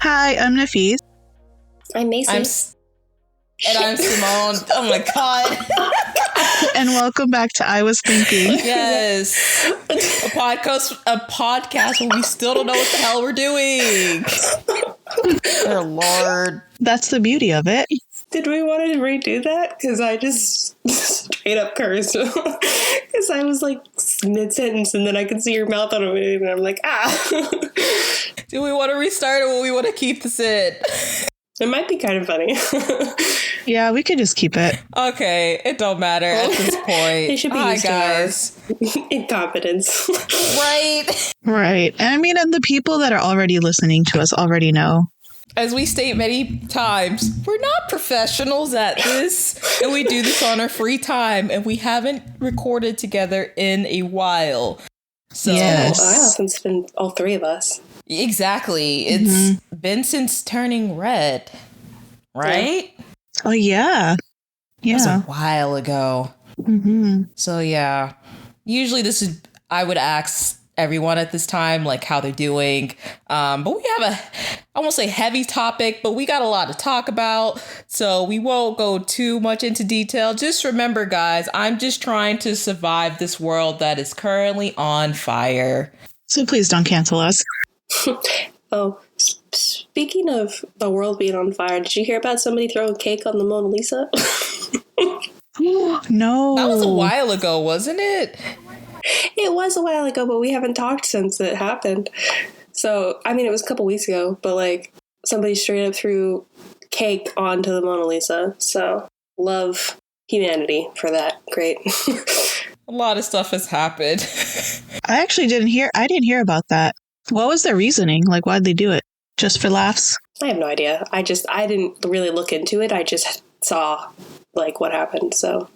Hi, I'm Nafis. I'm Macy. And I'm Simone. Oh my god. And welcome back to I Was Thinking. Yes. A podcast where we still don't know what the hell we're doing. Dear Lord. That's the beauty of it. Did we want to redo that? Because I just straight up cursed. Because I was like mid-sentence and then I could see your mouth on it and I'm like, Do we want to restart or will we want to keep this in? It might be kind of funny. Yeah, we could just keep it. Okay, it don't matter at this point. They should be Hi, used guys. to our incompetence. Right. Right. And I mean, and the people that are already listening to us already know. As we state many times, we're not professionals at this, and we do this on our free time, and we haven't recorded together in a while. So, Yes. Wow, since it's been all three of us. Exactly. It's been since turning red, right? Oh, yeah. That was Yeah. a while ago. Mm-hmm. So, yeah. Usually I would ask everyone at this time, like, how they're doing. But we have I won't say heavy topic, but we got a lot to talk about. So we won't go too much into detail. Just remember, guys, I'm just trying to survive this world that is currently on fire. So please don't cancel us. Oh, speaking of the world being on fire, did you hear about somebody throwing cake on the Mona Lisa? No. That was a while ago, wasn't it? It was a while ago, but we haven't talked since it happened. So, I mean, it was a couple weeks ago, but like somebody straight up threw cake onto the Mona Lisa. So, love humanity for that. Great. A lot of stuff has happened. I actually didn't hear about that. What was their reasoning? Like, why'd they do it? Just for laughs? I have no idea. I didn't really look into it. I just saw like what happened. So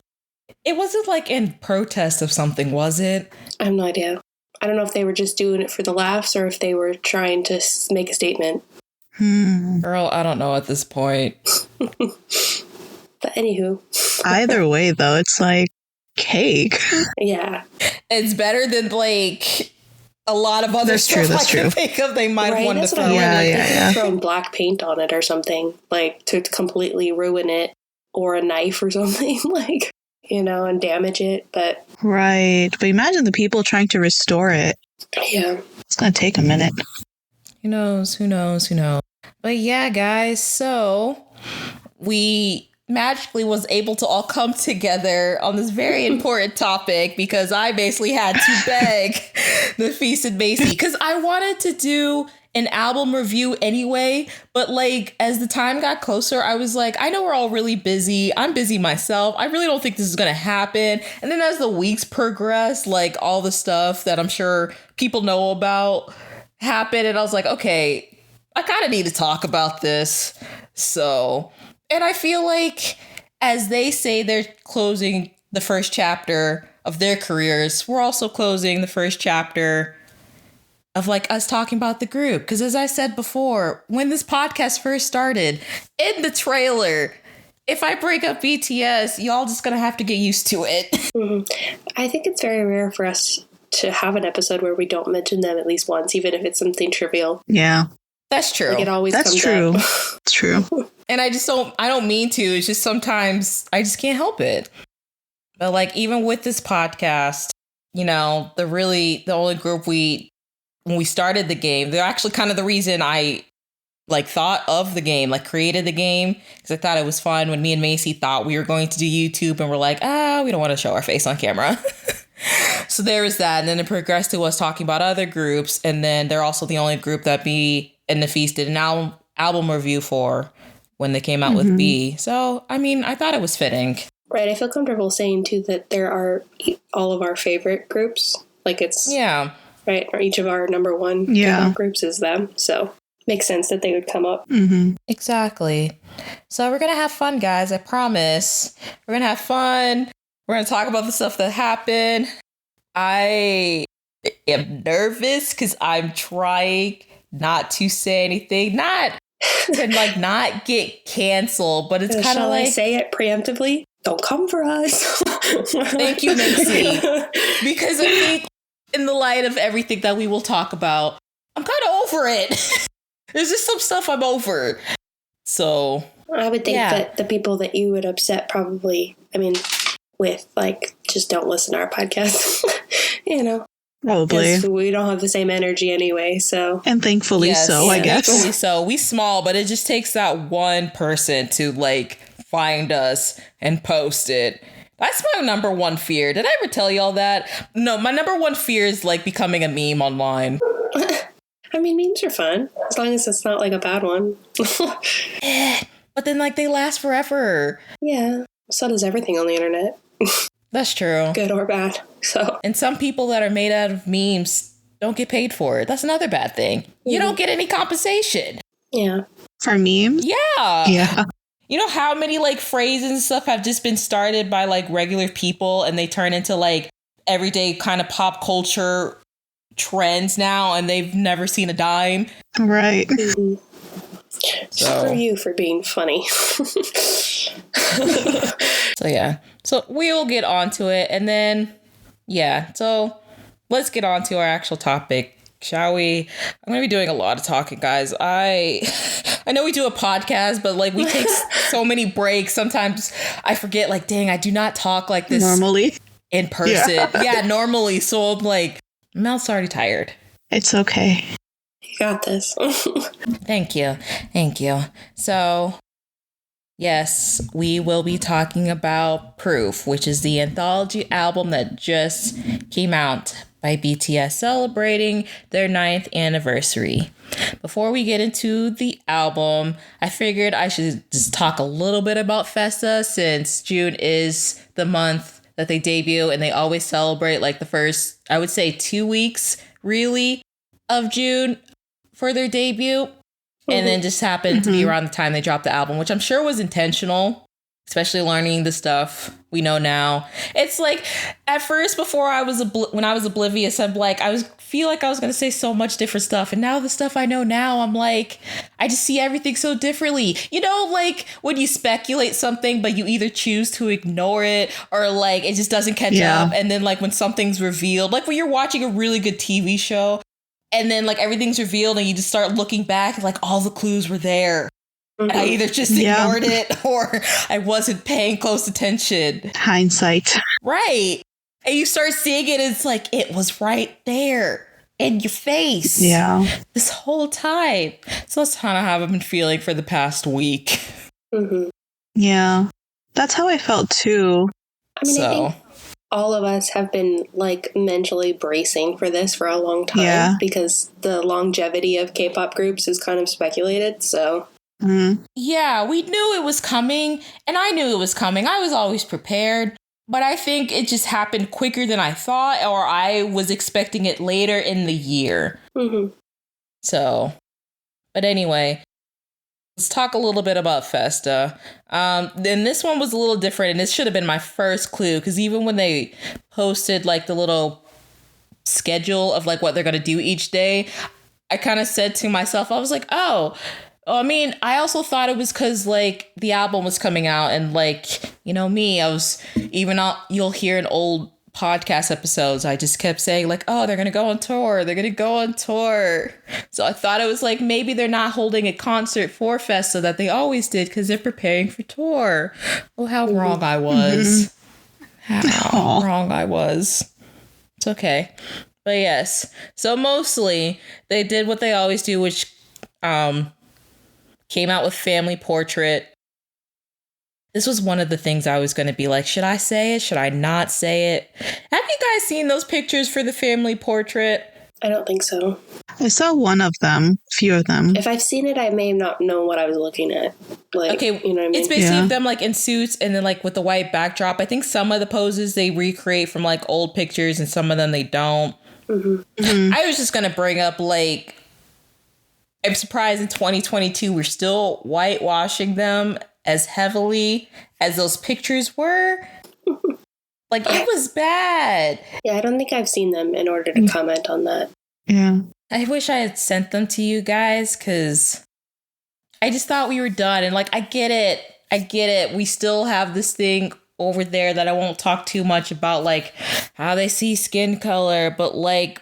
It wasn't like in protest of something, was it? I have no idea. I don't know if they were just doing it for the laughs or if they were trying to make a statement. Girl, I don't know at this point. But anywho. Either way, though, it's like cake. Yeah. It's better than like a lot of other stuff I can think of. They might have wanted to throw Yeah. Throwing black paint on it or something, like to completely ruin it, or a knife or something, like, you know, and damage it. But Right. But imagine the people trying to restore it. yeah, It's going to take a minute. Who knows? But yeah, guys, so we magically was able to all come together on this very important topic because I basically had to beg Nafis and Macy because I wanted to do an album review anyway, but like as the time got closer, I was like, I know we're all really busy. I'm busy myself. I really don't think this is going to happen. And then as the weeks progressed, like all the stuff that I'm sure people know about happened. And I was like, okay, I kind of need to talk about this. So, and I feel like as they say they're closing the first chapter of their careers, we're also closing the first chapter of like us talking about the group. Because as I said before, when this podcast first started, in the trailer, if I break up BTS, y'all just gonna have to get used to it. Mm-hmm. I think it's very rare for us to have an episode where we don't mention them at least once, even if it's something trivial. Yeah. That's true. Like it always That's comes true. up. It's true. And I don't mean to. It's just sometimes I just can't help it. But like, even with this podcast, you know, the only group when we started the game, they're actually kind of the reason I like thought of the game, like created the game, because I thought it was fun when me and Macy thought we were going to do YouTube and we're like, we don't want to show our face on camera. So there was that. And then it progressed to us talking about other groups. And then they're also the only group that me and Nafis did an album review for when they came out with B. So, I mean, I thought it was fitting. Right. I feel comfortable saying, too, that there are all of our favorite groups. Like it's... Yeah. Right. Or each of our number one favorite groups is them. So makes sense that they would come up. Mm-hmm. Exactly. So we're going to have fun, guys. I promise. We're going to have fun. We're going to talk about the stuff that happened. I am nervous because I'm trying not to say anything. Not to like not get canceled, but it's kind of like... I say it preemptively? Don't come for us. Thank you, Macy. Because I think in the light of everything that we will talk about, I'm kind of over it. There's just some stuff I'm over. So I would think that the people that you would upset probably, with, like, just don't listen to our podcast, Probably. Because we don't have the same energy anyway, so. And thankfully I guess. Thankfully so. We small, but it just takes that one person to, like, find us and post it. That's my number one fear. Did I ever tell y'all that? No, my number one fear is, like, becoming a meme online. Memes are fun, as long as it's not, like, a bad one. But then, like, they last forever. Yeah, so does everything on the internet. That's true. Good or bad, so. And some people that are made out of memes don't get paid for it. That's another bad thing. You don't get any compensation. Yeah. For memes? Yeah. Yeah. You know how many, like, phrases and stuff have just been started by, like, regular people and they turn into, like, everyday kind of pop culture trends now and they've never seen a dime? Right. Mm-hmm. So. Screw you for being funny. So, yeah. So, we'll get onto it. And then, yeah. So, let's get on to our actual topic, shall we? I'm going to be doing a lot of talking, guys. I know we do a podcast, but, like, we take so many breaks. Sometimes I forget, like, dang, I do not talk like this normally in person. Yeah, normally. So, I'm like, my mouth's already tired. It's okay. You got this. Thank you. Thank you. So, yes, we will be talking about Proof, which is the anthology album that just came out by BTS celebrating their 9th anniversary. Before we get into the album, I figured I should just talk a little bit about Festa since June is the month that they debut and they always celebrate like the first, I would say 2 weeks really of June for their debut. And then just happened to be around the time they dropped the album, which I'm sure was intentional, especially learning the stuff we know now. It's like at first before when I was oblivious, I'm like, feel like I was going to say so much different stuff. And now the stuff I know now, I'm like, I just see everything so differently. You know, like when you speculate something, but you either choose to ignore it or like it just doesn't catch up. And then like when something's revealed, like when you're watching a really good TV show and then like everything's revealed and you just start looking back, like all the clues were there. And I either just ignored it or I wasn't paying close attention. Hindsight. Right. And you start seeing it, it's like it was right there in your face. Yeah. This whole time. So that's kind of how I've been feeling for the past week. Yeah. That's how I felt too. I think all of us have been like mentally bracing for this for a long time because the longevity of K-pop groups is kind of speculated. So. Yeah, we knew it was coming and I knew it was coming. I was always prepared, but I think it just happened quicker than I thought, or I was expecting it later in the year. So, but anyway, let's talk a little bit about Festa. Then this one was a little different and this should have been my first clue because even when they posted like the little schedule of like what they're going to do each day, I kind of said to myself, I was like, I mean, I also thought it was because, like, the album was coming out and, like, you know me, you'll hear in old podcast episodes, I just kept saying, like, oh, they're going to go on tour. They're going to go on tour. So I thought it was, like, maybe they're not holding a concert for Festa that they always did because they're preparing for tour. Oh, how wrong I was. How wrong I was. It's okay. But yes. So mostly, they did what they always do, which, came out with Family Portrait. This was one of the things I was going to be like, should I say it? Should I not say it? Have you guys seen those pictures for the Family Portrait? I don't think so. I saw one of them, few of them. If I've seen it, I may not know what I was looking at. Like, okay, you know what I mean? It's basically them like in suits and then like with the white backdrop. I think some of the poses they recreate from like old pictures and some of them they don't. I was just going to bring up like, I'm surprised in 2022 we're still whitewashing them as heavily as those pictures were. Like, it was bad. Yeah, I don't think I've seen them in order to comment on that. Yeah. I wish I had sent them to you guys because I just thought we were done. And like, I get it. We still have this thing over there that I won't talk too much about, like how they see skin color, but like,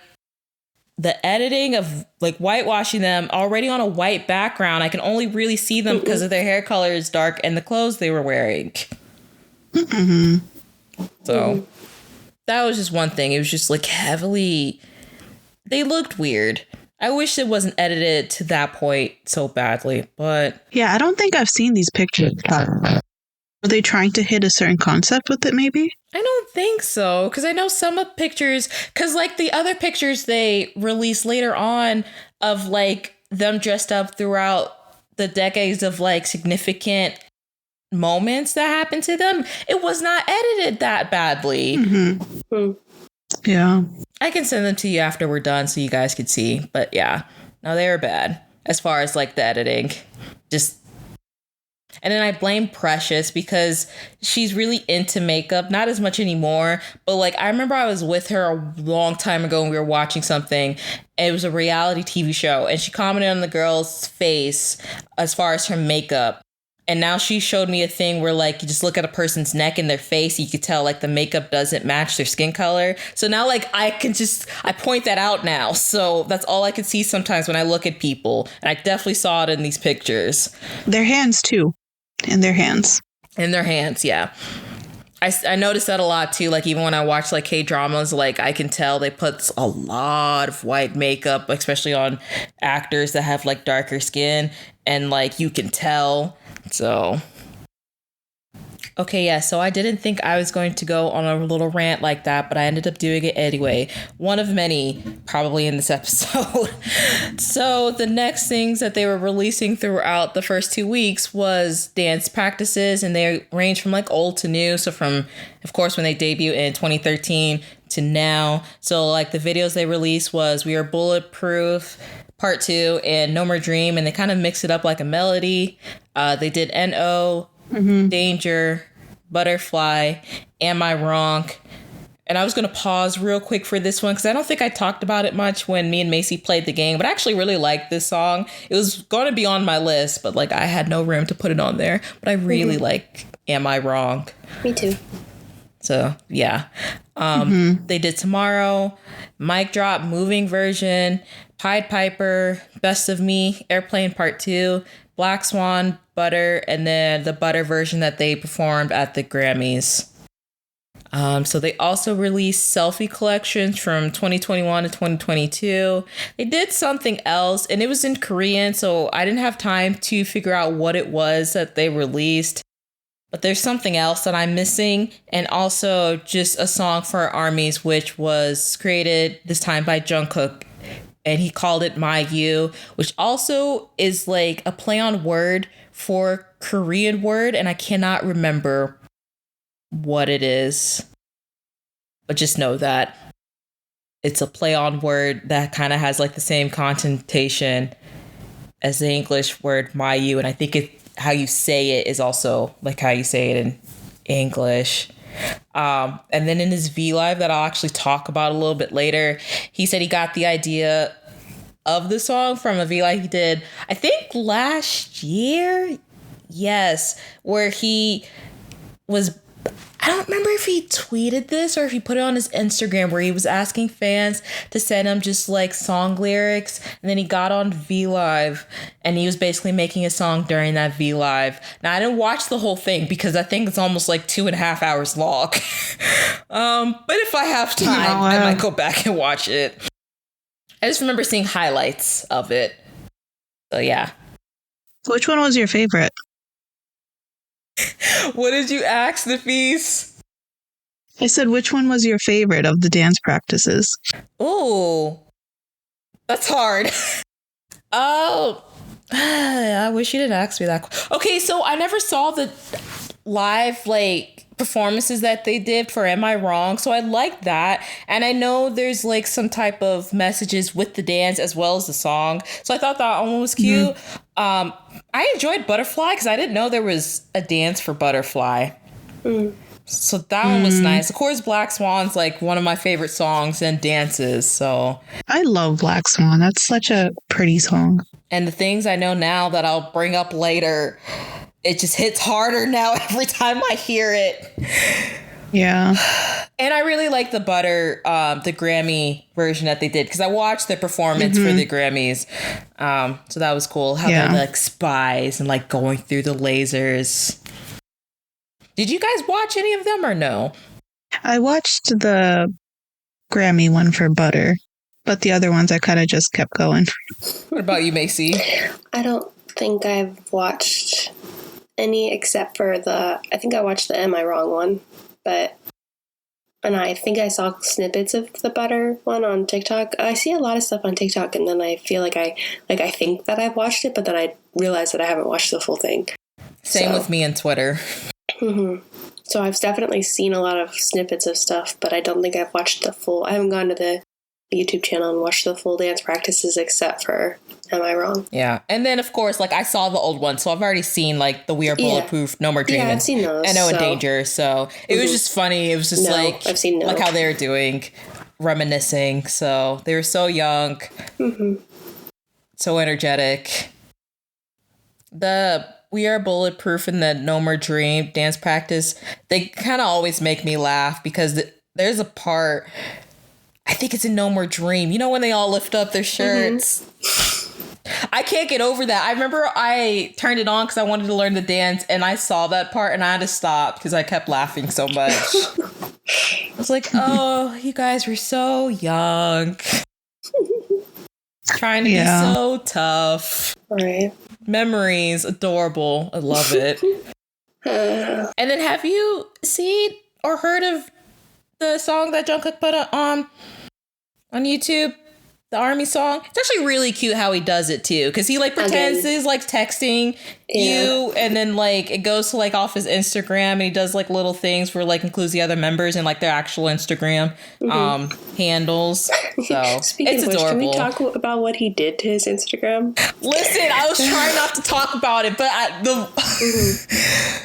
the editing of like whitewashing them already on a white background, I can only really see them because of their hair color is dark and the clothes they were wearing. Mm-hmm. So that was just one thing. It was just like heavily, they looked weird. I wish it wasn't edited to that point so badly, but Yeah, I don't think I've seen these pictures. Are they trying to hit a certain concept with it, maybe? I don't think so, because I know some of pictures, because like the other pictures they released later on of like them dressed up throughout the decades of like significant moments that happened to them, it was not edited that badly. Mm-hmm. Yeah. I can send them to you after we're done so you guys could see. But yeah, no, they were bad as far as like the editing. And then I blame Precious because she's really into makeup, not as much anymore. But like, I remember I was with her a long time ago and we were watching something. And it was a reality TV show. And she commented on the girl's face as far as her makeup. And now she showed me a thing where like you just look at a person's neck and their face, you could tell like the makeup doesn't match their skin color. So now like I point that out now. So that's all I can see sometimes when I look at people. And I definitely saw it in these pictures. Their hands too. In their hands. In their hands, yeah. I noticed that a lot too. Like even when I watch like K-dramas, like I can tell they put a lot of white makeup, especially on actors that have like darker skin. And like you can tell. So, okay, yeah, so I didn't think I was going to go on a little rant like that, but I ended up doing it anyway. One of many, probably in this episode. So the next things that they were releasing throughout the first 2 weeks was dance practices, and they range from like old to new. So from, of course, when they debuted in 2013 to now. So like the videos they released was We Are Bulletproof, Part 2, and No More Dream, and they kind of mix it up like a melody. They did N.O., Danger, Butterfly, Am I Wrong? And I was going to pause real quick for this one because I don't think I talked about it much when me and Macy played the game, but I actually really liked this song. It was going to be on my list, but like I had no room to put it on there. But I really like Am I Wrong? Me too. So, yeah. They did Tomorrow, Mic Drop, Moving Version, Pied Piper, Best of Me, Airplane Part 2, Black Swan, Butter, and then the Butter version that they performed at the Grammys. So they also released selfie collections from 2021 to 2022. They did something else, and it was in Korean, so I didn't have time to figure out what it was that they released. But there's something else that I'm missing, and also just a song for ARMYs, which was created this time by Jungkook, and he called it My You, which also is like a play on word for Korean word, and I cannot remember what it is. But just know that it's a play on word that kind of has like the same connotation as the English word My You, and I think how you say it is also like how you say it in English. And then in his V Live that I'll actually talk about a little bit later, he said he got the idea of the song from a V Live he did, I think last year. Yes, where he was, I don't remember if he tweeted this or if he put it on his Instagram, where he was asking fans to send him just like song lyrics. And then he got on V Live and he was basically making a song during that V Live. Now, I didn't watch the whole thing because I think it's almost like 2.5 hours long. But if I have time, I might go back and watch it. I just remember seeing highlights of it. So yeah. Which one was your favorite? What did you ask, Nafis? I said, which one was your favorite of the dance practices? Oh, that's hard. Oh, I wish you didn't ask me that. Okay, so I never saw the live like performances that they did for Am I Wrong? So I like that. And I know there's like some type of messages with the dance as well as the song. So I thought that one was cute. I enjoyed Butterfly because I didn't know there was a dance for Butterfly. So that one was nice. Of course, Black Swan's like one of my favorite songs and dances. So I love Black Swan. That's such a pretty song. And the things I know now that I'll bring up later, it just hits harder now every time I hear it. Yeah. And I really like the Butter, the Grammy version that they did, because I watched the performance for the Grammys. So that was cool. How they're like spies and like going through the lasers. Did you guys watch any of them or no? I watched the Grammy one for Butter, but the other ones I kind of just kept going. What about you, Macy? I don't think I've watched any except for I think I watched the Am I Wrong one, and I think I saw snippets of the Butter one on TikTok. I see a lot of stuff on TikTok, and then I feel like I think that I've watched it, but then I realize that I haven't watched the full thing. Same with me on Twitter. So I've definitely seen a lot of snippets of stuff, but I don't think I've watched the full. I haven't gone to the YouTube channel and watched the full dance practices except for Am I Wrong? Yeah. And then, of course, like I saw the old one, so I've already seen like the We Are Bulletproof, No More Dreaming. Yeah, I've seen those. I know In Danger. So it was just funny. It was just I've seen like how they were doing, reminiscing. So they were so young, so energetic. The We Are Bulletproof and the No More Dream dance practice, they kind of always make me laugh because there's a part, I think it's in No More Dream, you know, when they all lift up their shirts. I can't get over that. I remember I turned it on because I wanted to learn the dance, and I saw that part and I had to stop because I kept laughing so much. I was like, oh, you guys were so young. Trying to be so tough. Right. Memories, adorable. I love it. And then have you seen or heard of the song that Jungkook put on YouTube? The Army song. It's actually really cute how he does it too, because he like pretends he's like texting you, and then like it goes to like off his Instagram, and he does like little things where like includes the other members and like their actual Instagram handles. So Speaking it's of which, adorable. can we talk about what he did to his Instagram? Listen, I was trying not to talk about it, but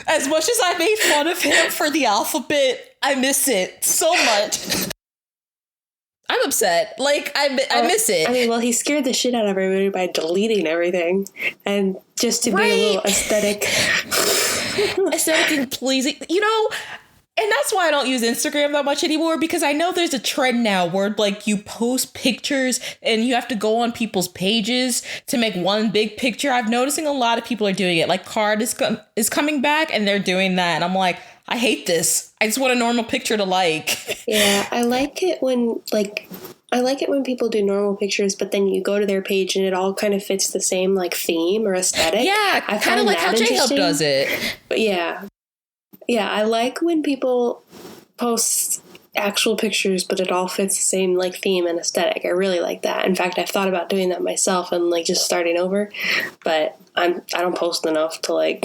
as much as I made fun of him for the alphabet, I miss it so much. I'm upset. Like, I miss it. I mean, well, he scared the shit out of everybody by deleting everything. And just to be a little aesthetic and pleasing, you know, and that's why I don't use Instagram that much anymore, because I know there's a trend now where like you post pictures and you have to go on people's pages to make one big picture. I'm noticing a lot of people are doing it. Like Card is coming back and they're doing that. And I'm like, I hate this. I just want a normal picture to like. Yeah, I like it when people do normal pictures, but then you go to their page and it all kind of fits the same like theme or aesthetic. Yeah, I kind of like how J-Hope does it. But yeah, I like when people post actual pictures, but it all fits the same like theme and aesthetic. I really like that. In fact, I've thought about doing that myself and like just starting over, but I don't post enough to like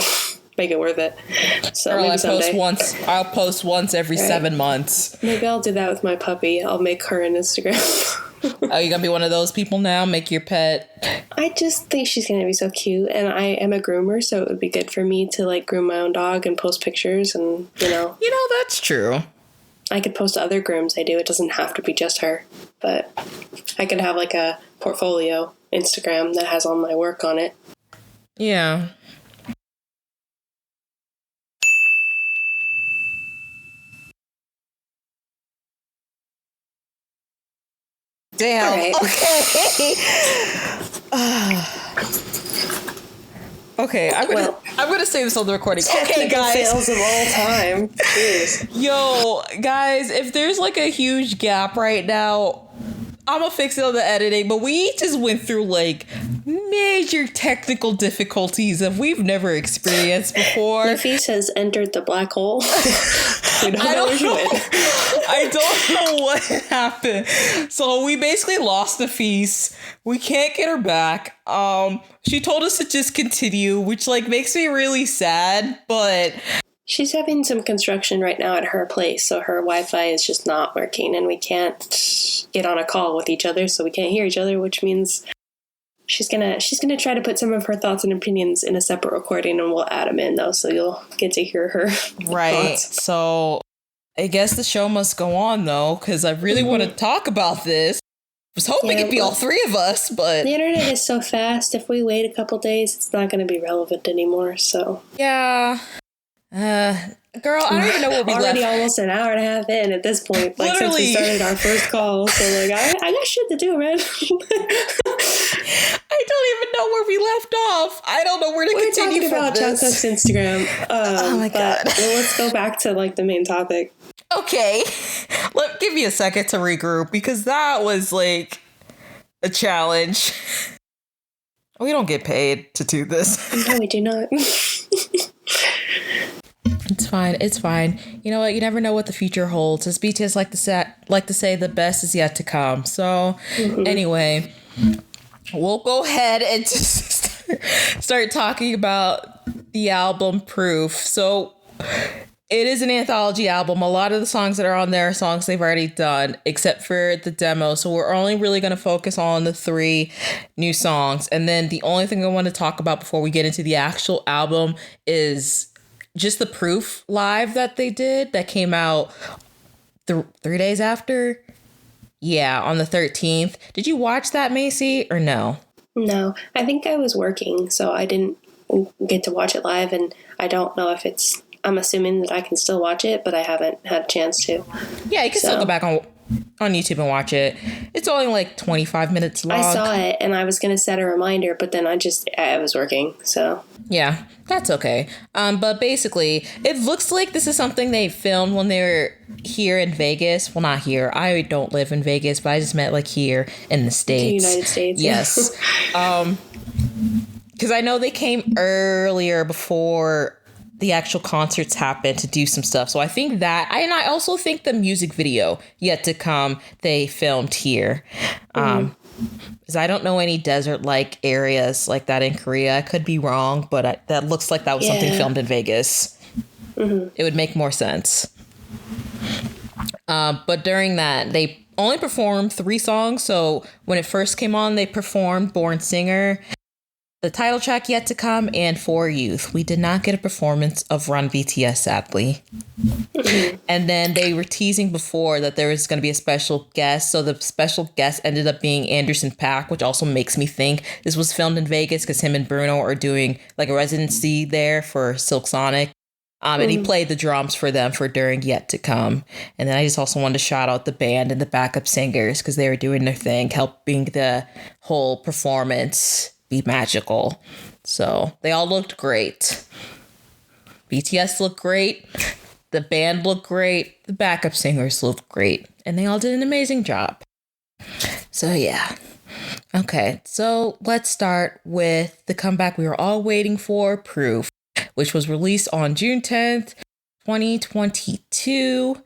make it worth it. So Girl, maybe I'll post once every 7 months. Maybe I'll do that with my puppy. I'll make her an Instagram. Oh, you gonna be one of those people now? Make your pet? I just think she's gonna be so cute, and I am a groomer, so it would be good for me to like groom my own dog and post pictures, and you know, that's true. I could post other grooms I do. It doesn't have to be just her, but I could have like a portfolio Instagram that has all my work on it. Yeah. Damn. All right. Okay. Okay, I'm gonna say this on the recording. Okay, guys. Fails of all time. Jeez. Yo, guys, if there's like a huge gap right now, I'm gonna fix it on the editing, but we just went through like major technical difficulties that we've never experienced before. Nafis has entered the black hole. I don't know what happened. So we basically lost Nafis. We can't get her back. She told us to just continue, which like makes me really sad, but she's having some construction right now at her place, so her Wi-Fi is just not working, and we can't get on a call with each other, so we can't hear each other, which means she's gonna try to put some of her thoughts and opinions in a separate recording, and we'll add them in though, so you'll get to hear her thoughts. So I guess the show must go on though, because I really want to talk about this. I was hoping it'd be all three of us, but the internet is so fast. If we wait a couple days, it's not going to be relevant anymore. So yeah. Girl, I don't even know where we already left. almost an hour and a half in at this point, like since we started our first call. So like I got shit to do, man. I don't even know where we left off. I don't know where to continue We're talking about this. Jungkook's Instagram. Oh my God. Well, let's go back to like the main topic. Okay. Give me a second to regroup because that was like a challenge. We don't get paid to do this. No, we do not. It's fine. It's fine. You know what? You never know what the future holds. As BTS like to say, the best is yet to come. So anyway, we'll go ahead and just start talking about the album Proof. So it is an anthology album. A lot of the songs that are on there are songs they've already done, except for the demo. So we're only really going to focus on the 3 new songs. And then the only thing I want to talk about before we get into the actual album is just the Proof live that they did that came out 3 days after. Yeah, on the 13th. Did you watch that, Macy, or no? No, I think I was working, so I didn't get to watch it live, and I don't know if it's... I'm assuming that I can still watch it, but I haven't had a chance to. Yeah, you can still go back on YouTube and watch it. It's only like 25 minutes long. I saw it, and I was going to set a reminder, but then I was working, so... Yeah, that's okay. But basically, it looks like this is something they filmed when they were here in Vegas. Well, not here. I don't live in Vegas, but I just meant like here in the States. The United States. Yes. Because I know they came earlier before the actual concerts happened to do some stuff. So I think that, and I also think the music video yet to come, they filmed here. Because I don't know any desert-like areas like that in Korea. I could be wrong, but that looks like that was something filmed in Vegas. It would make more sense. But during that, they only performed 3 songs. So when it first came on, they performed Born Singer, the title track Yet to Come, and For Youth. We did not get a performance of Run BTS, sadly. And then they were teasing before that there was going to be a special guest. So the special guest ended up being Anderson .Paak, which also makes me think this was filmed in Vegas because him and Bruno are doing like a residency there for Silk Sonic. And he played the drums for them for during Yet to Come. And then I just also wanted to shout out the band and the backup singers because they were doing their thing, helping the whole performance be magical. So they all looked great. BTS looked great. The band looked great. The backup singers looked great. And they all did an amazing job. So yeah. Okay, so let's start with the comeback we were all waiting for, Proof, which was released on June 10th, 2022.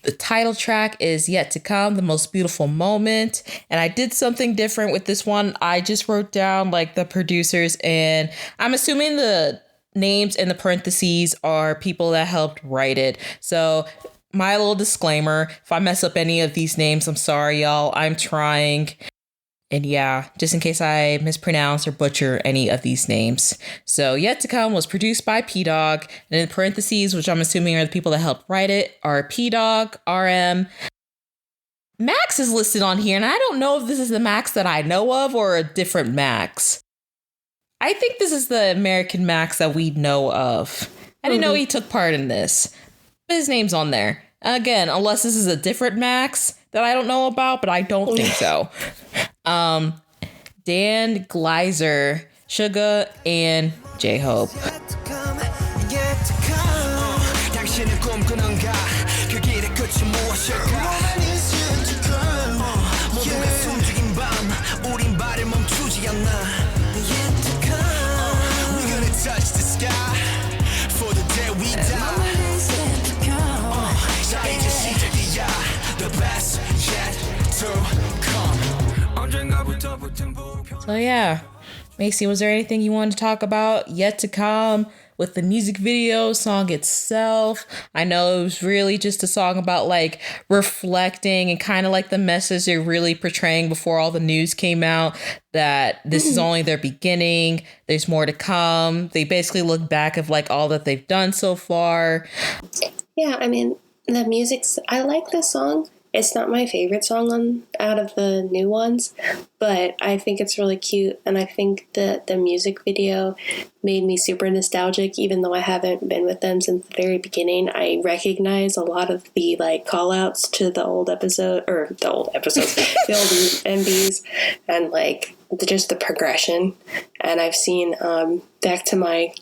The title track is Yet to Come, The Most Beautiful Moment. And I did something different with this one. I just wrote down like the producers, and I'm assuming the names in the parentheses are people that helped write it. So my little disclaimer, if I mess up any of these names, I'm sorry, y'all. I'm trying. And yeah, just in case I mispronounce or butcher any of these names. So Yet to Come was produced by P-Dog. And in parentheses, which I'm assuming are the people that helped write it, are P-Dog, RM. Max is listed on here, and I don't know if this is the Max that I know of or a different Max. I think this is the American Max that we know of. I didn't know he took part in this. But his name's on there. Again, unless this is a different Max that I don't know about, but I don't think so. Dan Gleiser, Suga, and J-Hope. So yeah, Macy, was there anything you wanted to talk about Yet to Come with the music video song itself? I know it was really just a song about like reflecting and kind of like the message they're really portraying before all the news came out, that this is only their beginning. There's more to come. They basically look back of like all that they've done so far. Yeah, I mean, the music's... I like this song. It's not my favorite song out of the new ones, but I think it's really cute, and I think that the music video made me super nostalgic, even though I haven't been with them since the very beginning. I recognize a lot of the like call outs to the old episodes, the old MVs, and like just the progression. And I've seen back to my,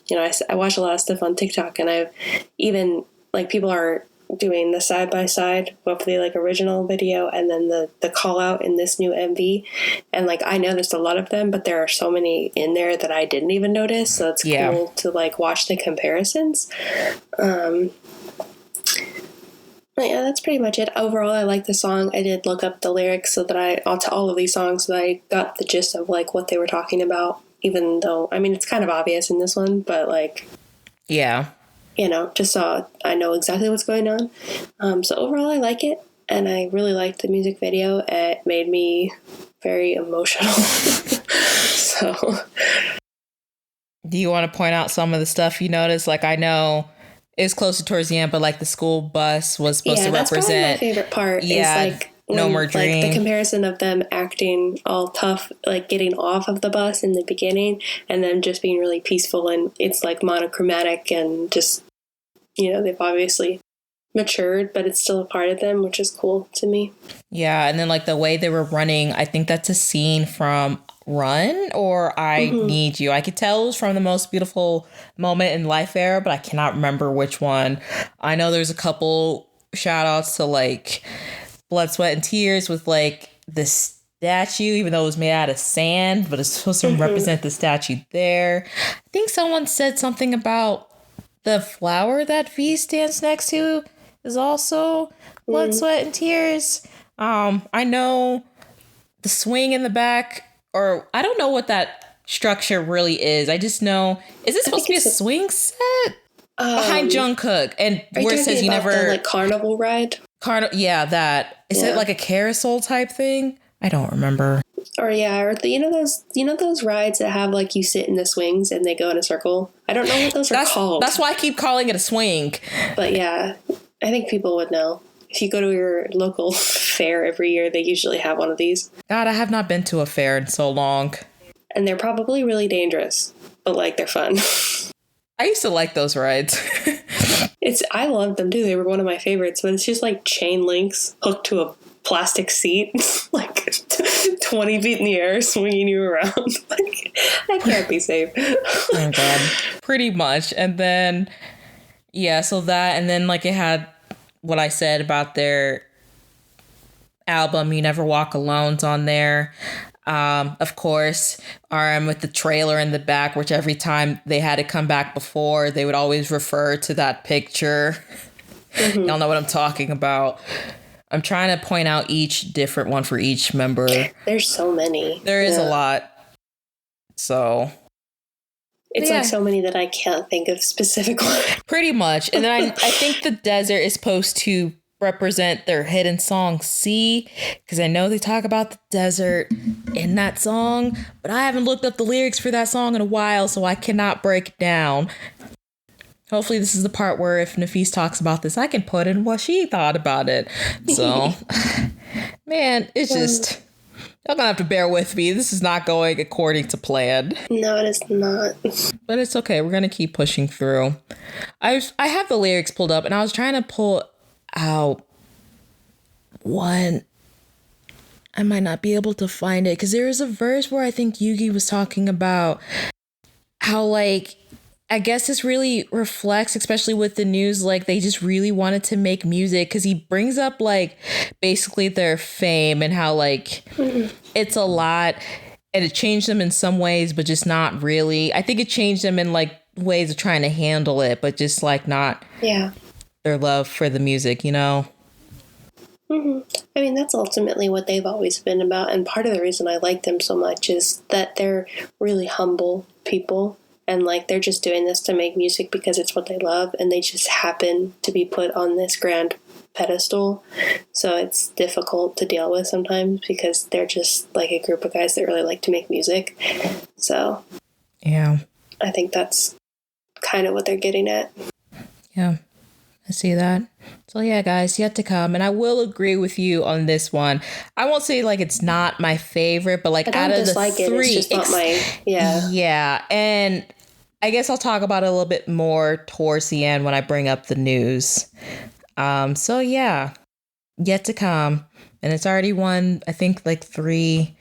I watch a lot of stuff on TikTok, and I've even like people are doing the side by side of the like original video and then the call out in this new MV, and like I noticed a lot of them, but there are so many in there that I didn't even notice, so it's cool to like watch the comparisons. But yeah, that's pretty much it. Overall, I like the song. I did look up the lyrics to all of these songs, so that I got the gist of like what they were talking about, even though I mean it's kind of obvious in this one, but like just so I know exactly what's going on. So overall, I like it, and I really liked the music video. It made me very emotional. So, do you want to point out some of the stuff you noticed? Like, I know it's closer towards the end, but like the school bus was supposed to represent. That's probably my favorite part. Yeah, is like No More Dream. Like the comparison of them acting all tough, like getting off of the bus in the beginning, and then just being really peaceful, and it's like monochromatic and just. They've obviously matured, but it's still a part of them, which is cool to me. Yeah, and then like the way they were running, I think that's a scene from Run or I Need You. I could tell it was from The Most Beautiful Moment in Life era, but I cannot remember which one. I know there's a couple shout outs to like Blood, Sweat, and Tears with like the statue, even though it was made out of sand, but it's supposed to represent the statue there. I think someone said something about the flower that V stands next to is also Blood, Sweat, and Tears. I know the swing in the back, or I don't know what that structure really is. I just know, is it supposed to be a swing set behind Jungkook? And where it says you never the, like carnival ride. That is it like a carousel type thing? I don't remember. Or those rides that have like you sit in the swings and they go in a circle. I don't know what those are called. That's why I keep calling it a swing. But yeah, I think people would know. If you go to your local fair every year, they usually have one of these. God, I have not been to a fair in so long. And they're probably really dangerous, but like they're fun. I used to like those rides. I loved them too. They were one of my favorites, but it's just like chain links hooked to a plastic seat, like 20 feet in the air, swinging you around. Like, that can't be safe. Oh my God. Pretty much. And then, so that, and then like it had what I said about their album, You Never Walk Alone's on there. Of course, RM with the trailer in the back, which every time they had to come back before, they would always refer to that picture. Y'all know what I'm talking about. I'm trying to point out each different one for each member. There's so many. There is a lot. So it's like so many that I can't think of specific ones. Pretty much. And then I think the desert is supposed to represent their hidden song C, because I know they talk about the desert in that song, but I haven't looked up the lyrics for that song in a while, so I cannot break it down. Hopefully this is the part where if Nafise talks about this, I can put in what she thought about it. So, man, it's just, y'all gonna have to bear with me. This is not going according to plan. No, it is not. But it's okay. We're gonna keep pushing through. I have the lyrics pulled up, and I was trying to pull out one. I might not be able to find it, because there was a verse where I think Yugi was talking about how, like, I guess this really reflects, especially with the news, like they just really wanted to make music, because he brings up like basically their fame and how like it's a lot, and it changed them in some ways, but just not really. I think it changed them in like ways of trying to handle it, but just like not their love for the music, you know? I mean, that's ultimately what they've always been about. And part of the reason I like them so much is that they're really humble people. And like they're just doing this to make music because it's what they love, and they just happen to be put on this grand pedestal. So it's difficult to deal with sometimes because they're just like a group of guys that really like to make music. So yeah, I think that's kind of what they're getting at. Yeah. I see that. So yeah, guys, yet to come. And I will agree with you on this one. I won't say like it's not my favorite, but like out of the three, it's just not my, yeah. Yeah. And I guess I'll talk about it a little bit more towards the end when I bring up the news. So yeah, yet to come. And it's already won, I think, like 3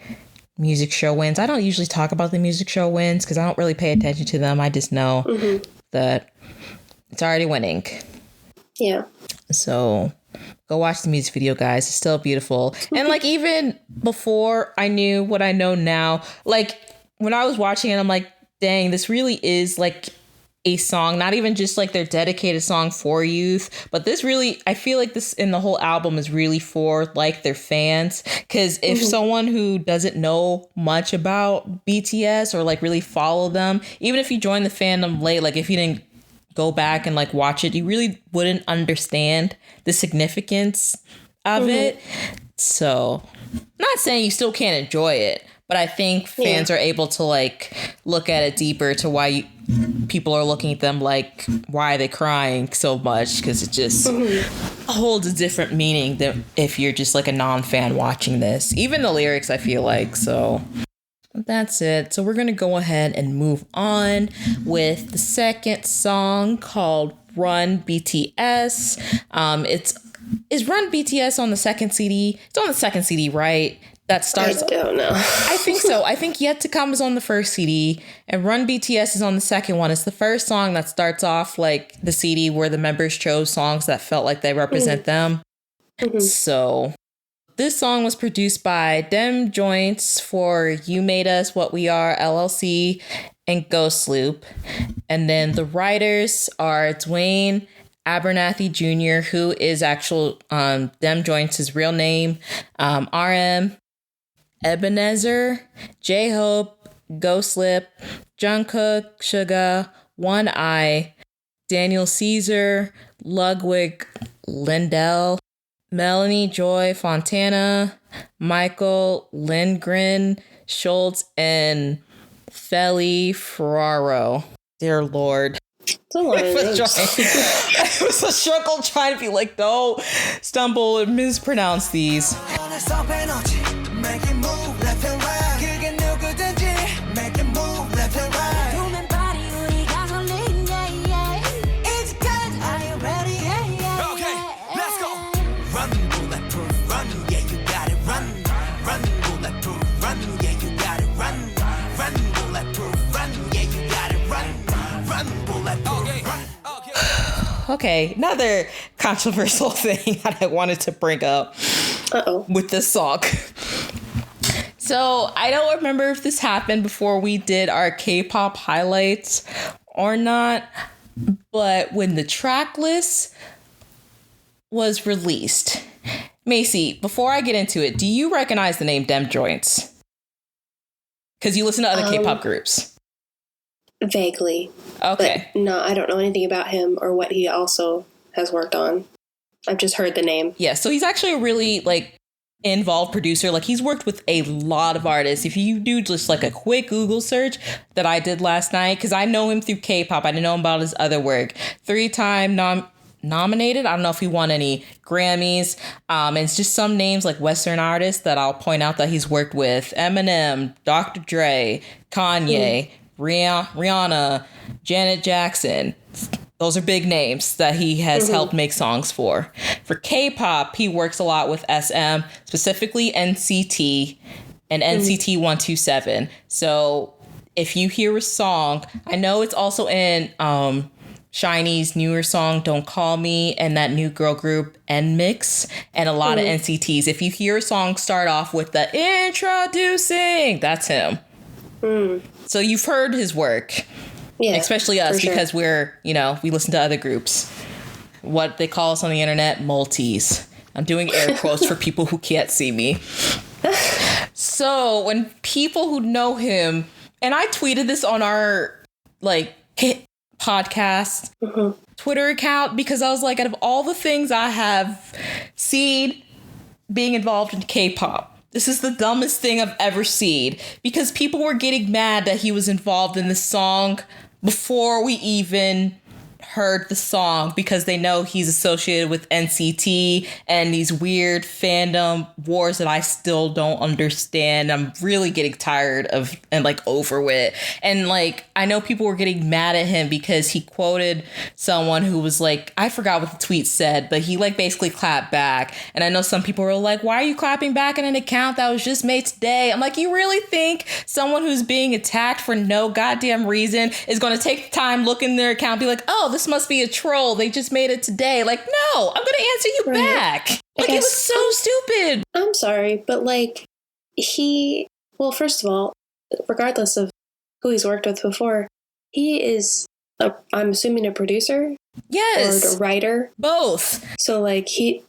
music show wins. I don't usually talk about the music show wins because I don't really pay attention to them. I just know that it's already winning. Yeah. So go watch the music video, guys. It's still beautiful. And like even before I knew what I know now, like when I was watching it, I'm like, dang, this really is like a song, not even just like their dedicated song for youth, but this really, I feel like this in the whole album is really for like their fans. Because if someone who doesn't know much about BTS or like really follow them, even if you join the fandom late, like if you didn't go back and like watch it, you really wouldn't understand the significance of it. So not saying you still can't enjoy it, but I think fans are able to like look at it deeper to why people are looking at them like, why are they crying so much? Because it just holds a different meaning than if you're just like a non-fan watching this. Even the lyrics, I feel like. So that's it. So we're going to go ahead and move on with the second song called Run BTS. Is Run BTS on the second CD? It's on the second CD, right? That starts. I don't know. I think so. I think Yet to Come is on the first CD and Run BTS is on the second one. It's the first song that starts off like the CD where the members chose songs that felt like they represent them. So this song was produced by Deem Jointz for You Made Us What We Are LLC and Ghost Loop. And then the writers are Dwayne Abernathy Jr., who is actual Deem Jointz's real name, RM, Ebenezer, J-Hope, Ghost Lip, Jungkook, Suga, One Eye, Daniel Caesar, Ludwig Lindell, Melanie Joy Fontana, Michael Lindgren, Schultz, and Feli Ferraro. Dear Lord. It's a lot of names. It was a struggle trying to be like, don't stumble and mispronounce these. Okay, another controversial thing that I wanted to bring up with this song. So I don't remember if this happened before we did our K-pop highlights or not, but when the track list was released, Macy, before I get into it, do you recognize the name Deem Jointz? Because you listen to other K-pop groups. Vaguely. Okay. But no, I don't know anything about him or what he also has worked on. I've just heard the name. Yeah, so he's actually a really like involved producer. Like he's worked with a lot of artists. If you do just like a quick Google search that I did last night, because I know him through K-pop. I didn't know him about his other work. 3-time nominated. I don't know if he won any Grammys. And it's just some names like Western artists that I'll point out that he's worked with. Eminem, Dr. Dre, Kanye, Rihanna, Janet Jackson. Those are big names that he has helped make songs for. For K-pop, he works a lot with SM, specifically NCT and NCT 127. So if you hear a song, I know it's also in SHINee's newer song, Don't Call Me, and that new girl group, NMIX, and a lot of NCTs. If you hear a song start off with the introducing, that's him. So you've heard his work. Yeah, especially us, because we're, we listen to other groups. What they call us on the internet, multis. I'm doing air quotes for people who can't see me. So when people who know him, and I tweeted this on our podcast Twitter account, because I was like, out of all the things I have seen being involved in K-pop, this is the dumbest thing I've ever seen, because people were getting mad that he was involved in this song before we even heard the song because they know he's associated with NCT and these weird fandom wars that I still don't understand. I'm really getting tired of and like over with. And like, I know people were getting mad at him because he quoted someone who was like, I forgot what the tweet said, but he like basically clapped back. And I know some people were like, why are you clapping back in an account that was just made today? I'm like, you really think someone who's being attacked for no goddamn reason is going to take time, look in their account, be like, oh, this must be a troll. They just made it today. Like, no, I'm going to answer you back. Like, it was so stupid. I'm sorry, but like well, first of all, regardless of who he's worked with before, he is, I'm assuming, a producer. Yes. Or a writer. Both. So like he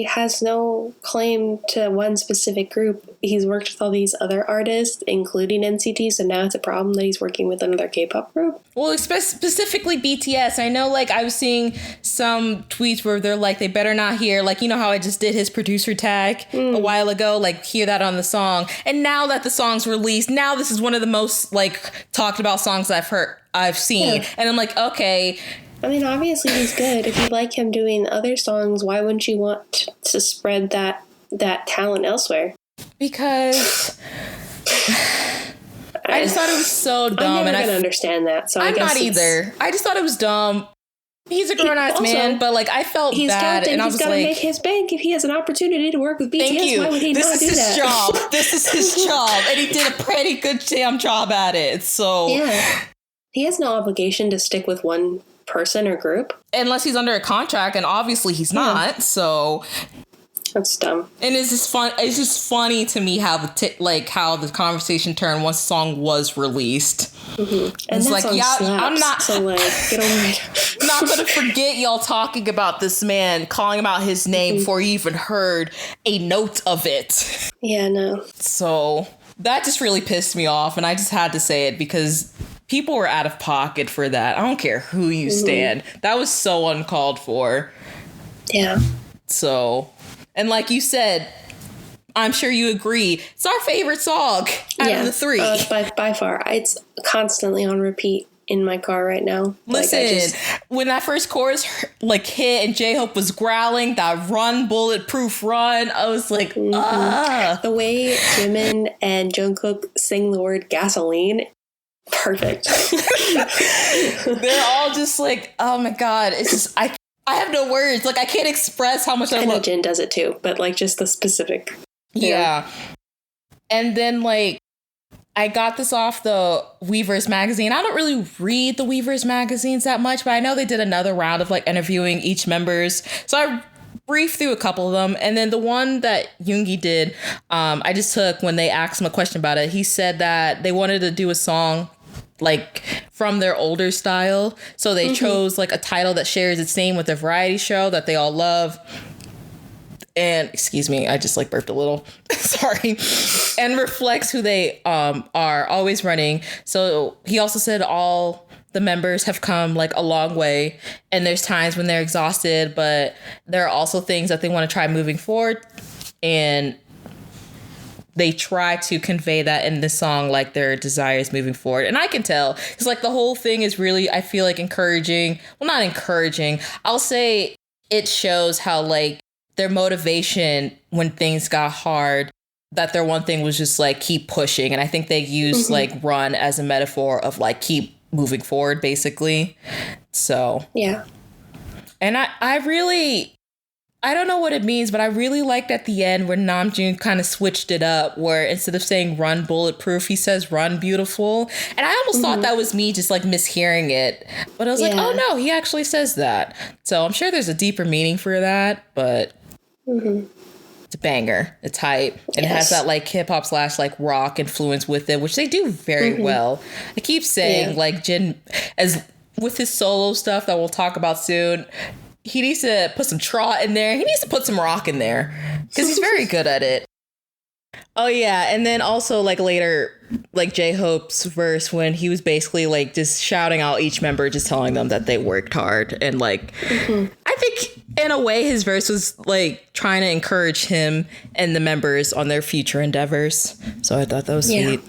has no claim to one specific group. He's worked with all these other artists, including NCT, so now it's a problem that he's working with another K-pop group. Well, specifically BTS. I know like I was seeing some tweets where they're like, they better not hear, like, you know how I just did his producer tag a while ago, like hear that on the song. And now that the song's released, now this is one of the most like talked about songs I've seen. Yeah. And I'm like, okay. I mean, obviously he's good. If you like him doing other songs, why wouldn't you want to spread that talent elsewhere? Because I just thought it was so dumb. I'm never going to understand that. So I'm not either. I just thought it was dumb. He's a grown-ass man, but like I felt he's bad, captain, and I was like, he's got to make his bank. If he has an opportunity to work with BTS, why would he not do that? This is his job. This is his job, and he did a pretty good damn job at it. So yeah, he has no obligation to stick with one person or group unless he's under a contract, and obviously he's not. So that's dumb. And it's just fun. It's just funny to me how how the conversation turned once the song was released. Mm-hmm. And it's like, yeah, slaps, I'm not. So like, get over it. Not gonna forget y'all talking about this man, calling him out his name before you even heard a note of it. Yeah, no. So that just really pissed me off, and I just had to say it because people were out of pocket for that. I don't care who you stand. That was so uncalled for. Yeah. So, and like you said, I'm sure you agree, it's our favorite song out of the three. By far. It's constantly on repeat in my car right now. Listen, when that first chorus like hit and J-Hope was growling, that run, bulletproof run, I was like, The way Jimin and Jungkook sing the word gasoline, perfect. They're all just like, oh my god, it's just I have no words. Like I can't express how much I know Jin does it too, but like just the specific. Yeah. And then like I got this off the Weverse magazine. I don't really read the Weverse magazines that much, but I know they did another round of like interviewing each members. So I briefed through a couple of them. And then the one that Yoongi did, I just took when they asked him a question about it. He said that they wanted to do a song like from their older style. So they chose like a title that shares its name with a variety show that they all love. And excuse me, I just like burped a little. Sorry. And reflects who they are, always running. So he also said all the members have come like a long way, and there's times when they're exhausted, but there are also things that they want to try moving forward, and they try to convey that in the song, like their desires moving forward. And I can tell because like the whole thing is really, I feel like encouraging. Well, not encouraging. I'll say it shows how like their motivation when things got hard, that their one thing was just like keep pushing. And I think they used like run as a metaphor of like keep moving forward, basically. So yeah. And I don't know what it means, but I really liked at the end where Namjoon kind of switched it up, where instead of saying run bulletproof, he says run beautiful. And I almost thought that was me just like mishearing it. But I was like, oh no, he actually says that. So I'm sure there's a deeper meaning for that, but it's a banger. It's hype. And it has that like hip hop / like rock influence with it, which they do very well. I keep saying like Jin, as with his solo stuff that we'll talk about soon, he needs to put some trot in there. He needs to put some rock in there because he's very good at it. Oh, yeah. And then also like later, like J-Hope's verse when he was basically like just shouting out each member, just telling them that they worked hard. And like, I think in a way his verse was like trying to encourage him and the members on their future endeavors. So I thought that was sweet.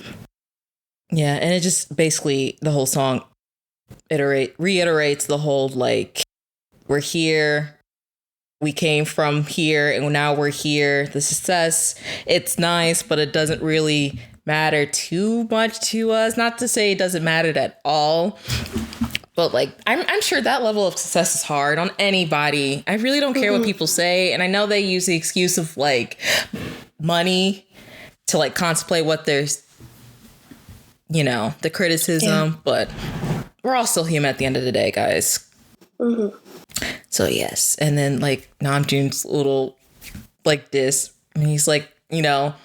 Yeah. And it just basically the whole song reiterates the whole like, we're here, we came from here, and now we're here. The success, it's nice, but it doesn't really matter too much to us. Not to say it doesn't matter at all, but like I'm sure that level of success is hard on anybody. I really don't care what people say, and I know they use the excuse of like money to like contemplate what there's, you know, the criticism, but we're all still human at the end of the day, guys. So yes, and then like Namjoon's little like diss, and he's like, you know,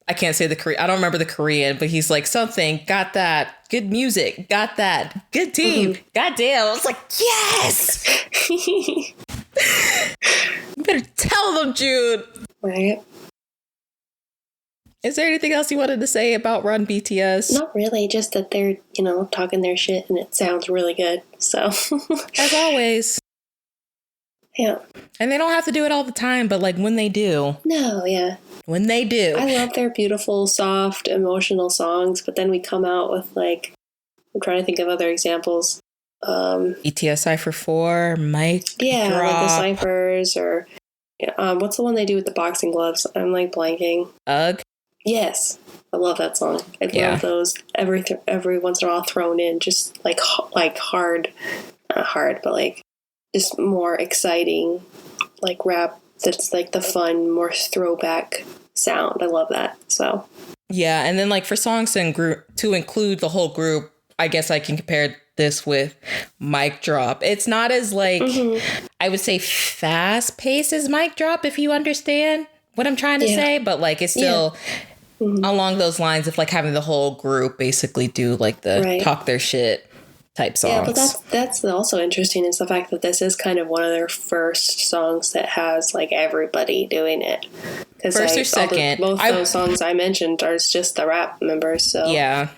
I can't say the Korean, I don't remember the Korean, but he's like something, got that, good music, got that, good team, goddamn. I was like, yes. You better tell them, June. Right. Is there anything else you wanted to say about Run BTS? Not really, just that they're, you know, talking their shit and it sounds really good. So as always. Yeah. And they don't have to do it all the time, but like when they do. No, yeah. When they do. I love their beautiful, soft, emotional songs, but then we come out with like, I'm trying to think of other examples. BTS Cypher 4, Mic Yeah, Drop. like the Cyphers, or what's the one they do with the boxing gloves? I'm like blanking. Ugh. Yes. I love that song. I love those every once in a while thrown in, just like hard, not hard, but like just more exciting, like rap that's like the fun, more throwback sound. I love that. So yeah, and then like for songs to include the whole group, I guess I can compare this with Mic Drop. It's not as like I would say fast paced as Mic Drop, if you understand what I'm trying to say, but like it's still along those lines of like having the whole group basically do like the talk their shit type songs. Yeah, but that's also interesting, is the fact that this is kind of one of their first songs that has like everybody doing it. First or second. Both those songs I mentioned are just the rap members. So yeah,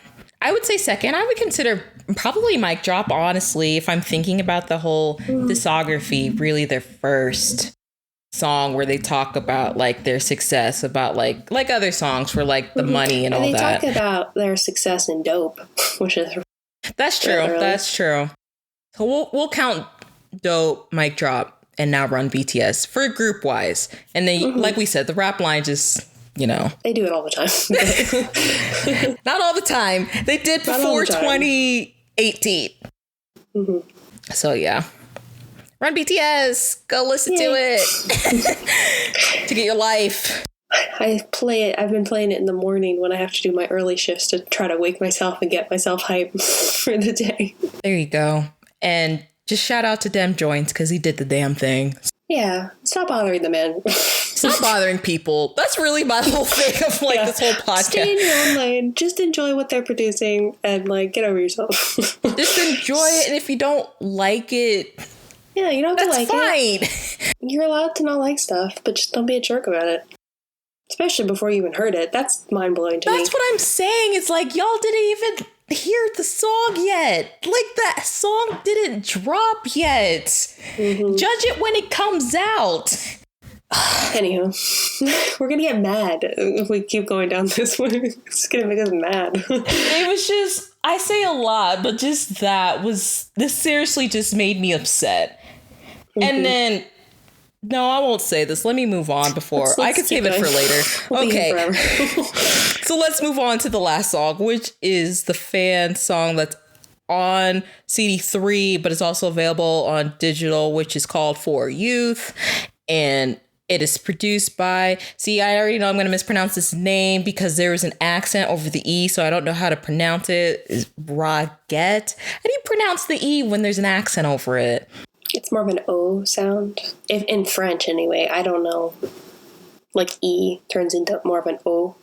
I would say second. I would consider probably Mic Drop, honestly, if I'm thinking about the whole discography, really their first song where they talk about like their success, about like other songs for like the money and all that. They talk about their success in Dope, which is that's true. That's true. So we'll count Dope, Mic Drop, and now Run BTS for group wise. And then, like we said, the rap line just, you know, they do it all the time. Not all the time. They did before 2018. So yeah. Run BTS. Go listen to it to get your life. I play it. I've been playing it in the morning when I have to do my early shifts to try to wake myself and get myself hyped for the day. There you go. And just shout out to Deem Jointz because he did the damn thing. Yeah. Stop bothering the man. Stop bothering people. That's really my whole thing of like this whole podcast. Stay in your own lane. Just enjoy what they're producing and like get over yourself. Just enjoy it. And if you don't like it, yeah, you don't have to like it. That's fine. You're allowed to not like stuff, but just don't be a jerk about it. Especially before you even heard it. That's mind-blowing to me. That's what I'm saying. It's like, y'all didn't even hear the song yet. Like, that song didn't drop yet. Judge it when it comes out. Anywho, we're gonna get mad if we keep going down this one. It's gonna make us mad. It was just, I say a lot, but just this seriously just made me upset. And then, no, I won't say this. Let me move on before. I could save it for later. Okay. So let's move on to the last song, which is the fan song that's on CD3, but it's also available on digital, which is called For Youth. And it is produced by, I already know I'm going to mispronounce this name because there is an accent over the E, so I don't know how to pronounce it. Is Raget? How do you pronounce the E when there's an accent over it? It's more of an O sound. If in French, anyway. I don't know. Like E turns into more of an O.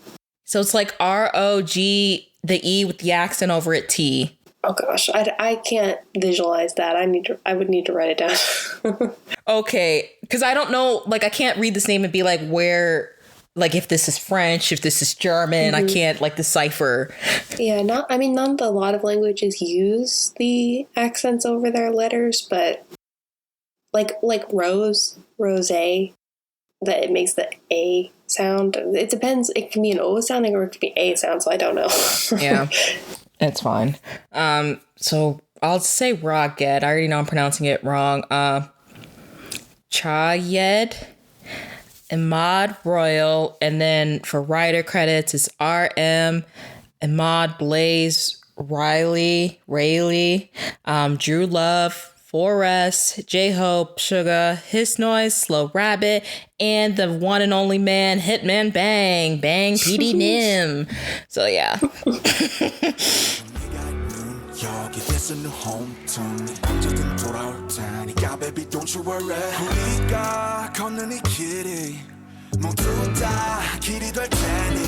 So it's like R-O-G, the E with the accent over it, T. Oh gosh, I can't visualize that. I would need to write it down. Okay, because I don't know, like I can't read this name and be like where, like if this is French, if this is German, I can't like decipher. Yeah, not a lot of languages use the accents over their letters, but like rose, that it makes the A sound. It depends. It can be an O sounding or it can be A sound, so I don't know. Yeah. It's fine. So I'll say Roged. I already know I'm pronouncing it wrong. Chayed, Ahmad Royal, and then for writer credits it's RM, Ahmad Blaze, Rayleigh, Drew Love, Forrest, J-Hope, Sugar, His Noise, Slow Rabbit, and the one and only man, Hitman Bang, PD Nim. So yeah. 여기에서 new home tune 언제든 돌아올 테니까 baby don't you worry 우리가 걷는 이 길이 모두 다 길이 될 테니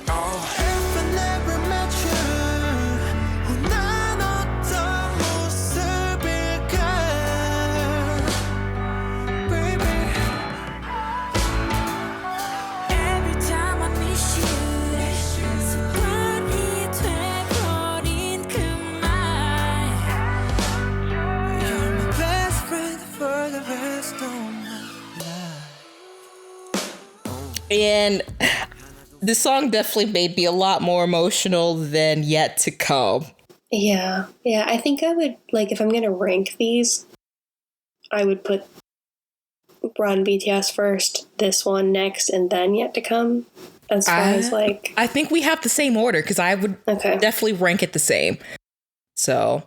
oh. If I never met you 난 어떤 모습일까 baby Every time I miss you 습관이 돼버린 그 And the song definitely made me a lot more emotional than Yet to Come. Yeah. I think I would, like, if I'm going to rank these, I would put Run BTS first, this one next, and then Yet to Come. As far as, like... I think we have the same order, because I would definitely rank it the same. So,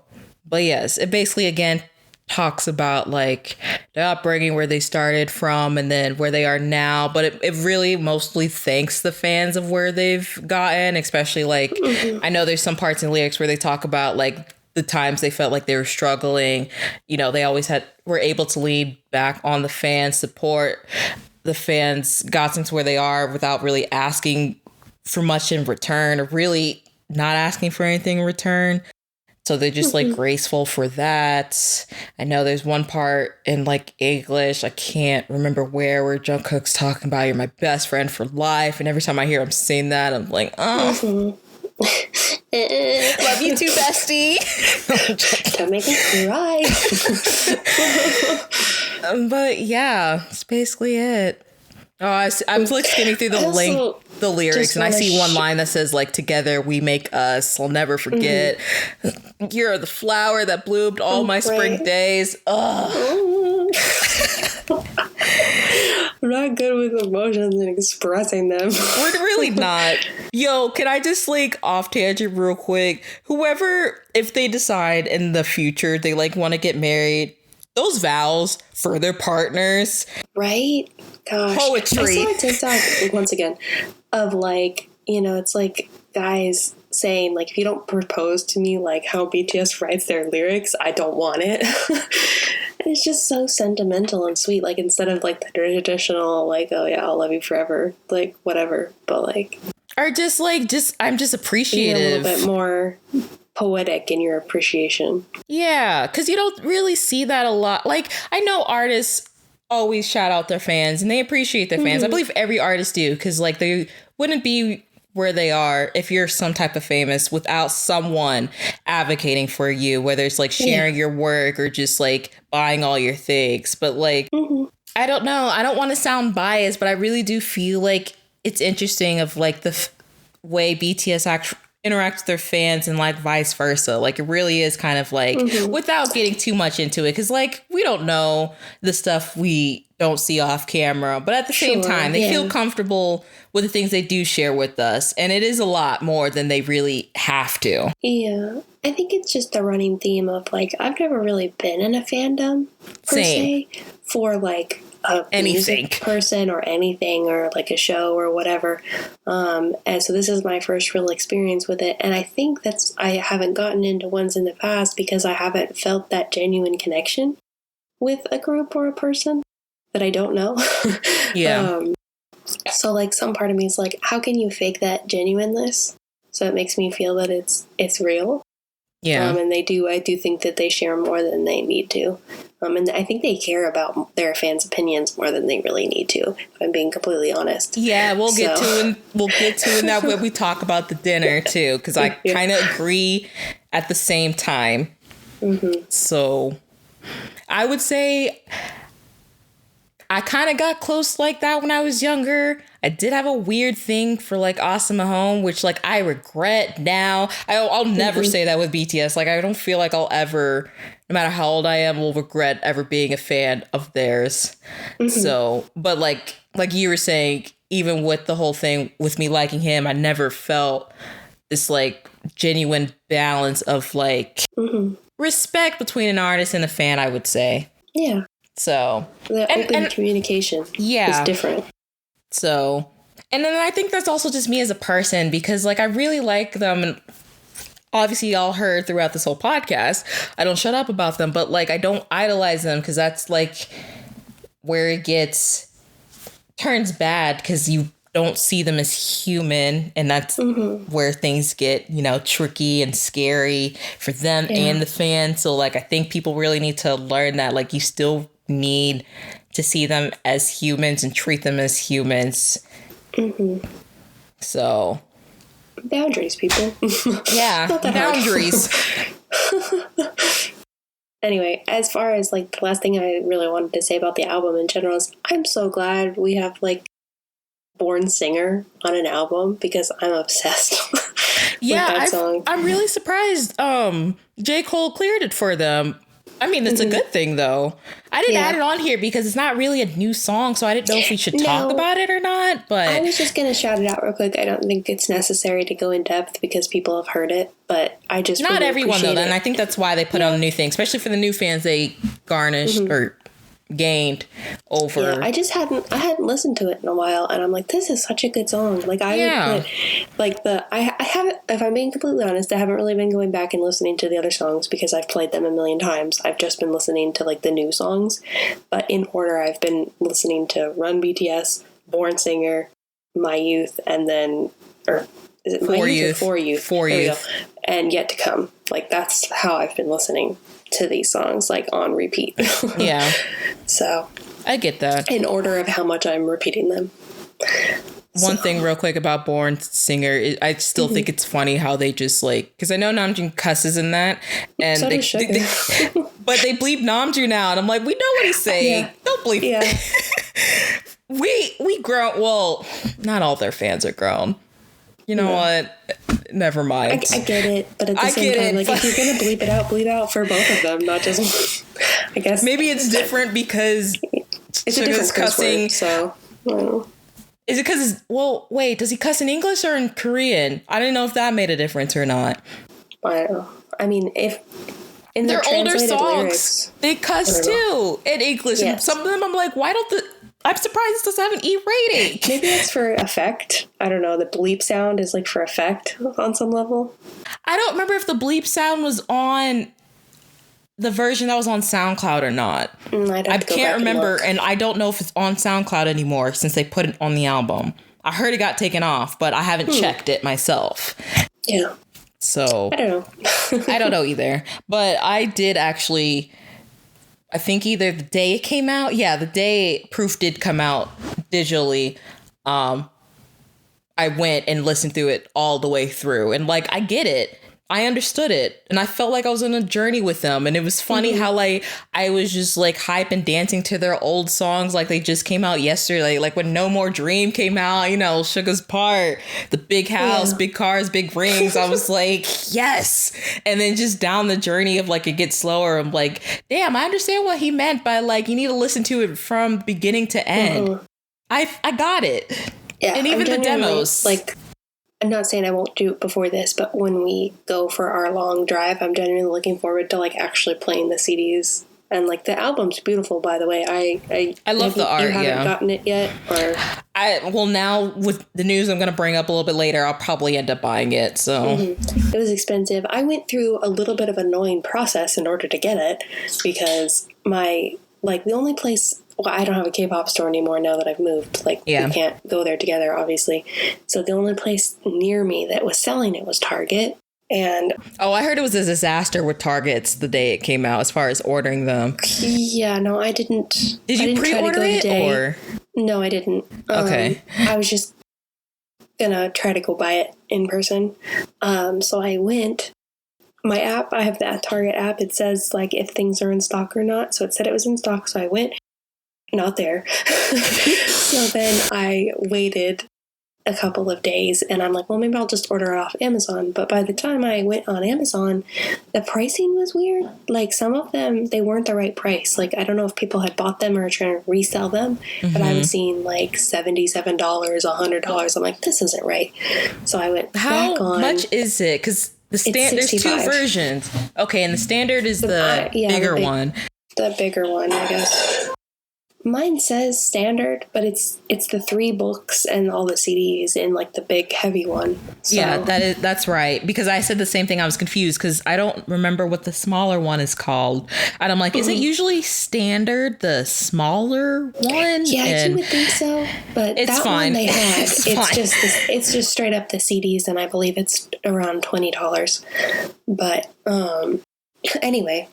but yes, it basically, again, talks about like the upbringing, where they started from and then where they are now, but it really mostly thanks the fans of where they've gotten, especially like I know there's some parts in lyrics where they talk about like the times they felt like they were struggling, you know, they always were able to lean back on the fans, support the fans, got into where they are without really asking for much in return, or really not asking for anything in return. So they're just like graceful for that. I know there's one part in like English, I can't remember where Jungkook's talking about you're my best friend for life. And every time I hear him saying that, I'm like, oh, love you too, bestie. Don't make me cry. But yeah, it's basically it. Oh, I'm like skimming through the lyrics, and I see one line that says like, "Together we make us. I'll never forget. You're the flower that bloomed all my spring days." Ugh. I'm not good with emotions and expressing them. We're really not. Yo, can I just like off tangent real quick? Whoever, if they decide in the future they like want to get married, those vows for their partners, right? Gosh, poetry. I saw a TikTok once again of like, you know, it's like guys saying like, if you don't propose to me like how BTS writes their lyrics, I don't want it. And it's just so sentimental and sweet. Like instead of like the traditional like, oh yeah, I'll love you forever, like whatever, but like, or just like I'm just appreciative, a little bit more poetic in your appreciation. Yeah, because you don't really see that a lot. Like I know artists always shout out their fans and they appreciate their fans. I believe every artist do, because like they wouldn't be where they are if you're some type of famous without someone advocating for you, whether it's like sharing your work or just like buying all your things. But like, I don't know. I don't want to sound biased, but I really do feel like it's interesting of like the way BTS interact with their fans and like vice versa. Like it really is kind of like without getting too much into it, because like we don't know the stuff we don't see off camera, but at the same time they feel comfortable with the things they do share with us, and it is a lot more than they really have to. I think it's just the running theme of like I've never really been in a fandom per se for like a music person or anything, or like a show or whatever. And so this is my first real experience with it. And I think I haven't gotten into ones in the past because I haven't felt that genuine connection with a group or a person that I don't know. So like some part of me is like, how can you fake that genuineness? So it makes me feel that it's real. And I do think that they share more than they need to. And I think they care about their fans' opinions more than they really need to, if I'm being completely honest. Yeah, we'll get to that when we talk about the dinner too, because I kind of agree at the same time. So I would say I kind of got close like that when I was younger. I did have a weird thing for like Awesome Home, which like I regret now. I'll never say that with BTS. Like I don't feel like I'll ever, no matter how old I am, will regret ever being a fan of theirs. So, but like you were saying, even with the whole thing with me liking him, I never felt this like genuine balance of like respect between an artist and a fan, I would say. Yeah. So the open communication is different. So, and then I think that's also just me as a person, because like I really like them, and obviously y'all heard throughout this whole podcast, I don't shut up about them, but like I don't idolize them, because that's like where it turns bad, because you don't see them as human, and that's where things get, you know, tricky and scary for them and the fans. So like I think people really need to learn that like you still need to see them as humans and treat them as humans. So boundaries, people. Yeah, boundaries. Anyway, as far as like the last thing I really wanted to say about the album in general is I'm so glad we have like Born Singer on an album, because I'm obsessed. Yeah, with that song. I'm really surprised J. Cole cleared it for them. I mean, it's a good thing, though. I didn't add it on here because it's not really a new song, so I didn't know if we should talk about it or not. But I was just going to shout it out real quick. I don't think it's necessary to go in depth because people have heard it, but I just not really everyone, though, it. and I think that's why they put on a new thing, especially for the new fans they garnished or gained over. Yeah, I hadn't listened to it in a while, and I'm like, this is such a good song. Like I would put, like I haven't, if I'm being completely honest, I haven't really been going back and listening to the other songs because I've played them a million times. I've just been listening to like the new songs, but in order I've been listening to Run BTS, Born Singer, My Youth, and then, or is it My Youth or For Youth? For Youth. And Yet to Come. Like that's how I've been listening to these songs, like on repeat. Yeah. So I get that. In order of how much I'm repeating them. One thing real quick about Born Singer, I still think it's funny how they just like, because I know Namjoon cusses in that, and so they but they bleep Namjoon now, and I'm like, we know what he's saying. Don't bleep. Yeah. we grown. Well, not all their fans are grown. You know what? Never mind. I get it, but at the same time, like if you're gonna bleep it out for both of them, not just. I guess maybe it's different because it's a different cussing. So I don't know. Is it because? Well, wait. Does he cuss in English or in Korean? I didn't know if that made a difference or not. I don't know. I mean, if in their older songs, lyrics, they cuss too in English. Yes. And some of them, I'm like, why don't I'm surprised this doesn't have an E rating. Maybe it's for effect. I don't know. The bleep sound is like for effect on some level. I don't remember if the bleep sound was on the version that was on SoundCloud or not. I can't remember, and I don't know if it's on SoundCloud anymore since they put it on the album. I heard it got taken off, but I haven't checked it myself. Yeah. So I don't know. I don't know either. But I did actually. I think either the day it came out. Yeah, the day Proof did come out digitally. I went and listened through it all the way through. And like, I get it. I understood it. And I felt like I was on a journey with them. And it was funny how like I was just like hype and dancing to their old songs like they just came out yesterday. Like when No More Dream came out, you know, Sugar's Part, The Big House, Big Cars, Big Rings. I was like, yes. And then just down the journey of like it gets slower. I'm like, damn, I understand what he meant by like you need to listen to it from beginning to end. I got it. Yeah, and even the demos. Like, I'm not saying I won't do it before this, but when we go for our long drive, I'm genuinely looking forward to like actually playing the CDs. And like the album's beautiful, by the way. I love the art. You haven't gotten it yet, or now with the news I'm going to bring up a little bit later, I'll probably end up buying it. So it was expensive. I went through a little bit of an annoying process in order to get it because the only place. Well, I don't have a K-pop store anymore now that I've moved. Like, we can't go there together, obviously. So the only place near me that was selling it was Target. And I heard it was a disaster with Targets the day it came out as far as ordering them. Yeah, no, I didn't. Did you pre-order it or? No, I didn't. Okay. I was just gonna try to go buy it in person. So I went. My app, I have that Target app. It says like if things are in stock or not. So it said it was in stock. So I went. not there. So then I waited a couple of days and I'm like, well, maybe I'll just order it off Amazon. But by the time I went on Amazon, the pricing was weird. Like some of them, they weren't the right price. Like I don't know if people had bought them or trying to resell them, but I was seeing like $77, $100. I'm like, this isn't right. So I went back on. How much is it? Because there's two versions. Okay, and the standard is the bigger one. The bigger one, I guess. Mine says standard, but it's the 3 books and all the CDs in like the big heavy one. So. Yeah, that's right. Because I said the same thing. I was confused because I don't remember what the smaller one is called. And I'm like, is it usually standard, the smaller one? Yeah, you would think so. But it's that fine. one they had, it's just straight up the CDs, and I believe it's around $20. But anyway.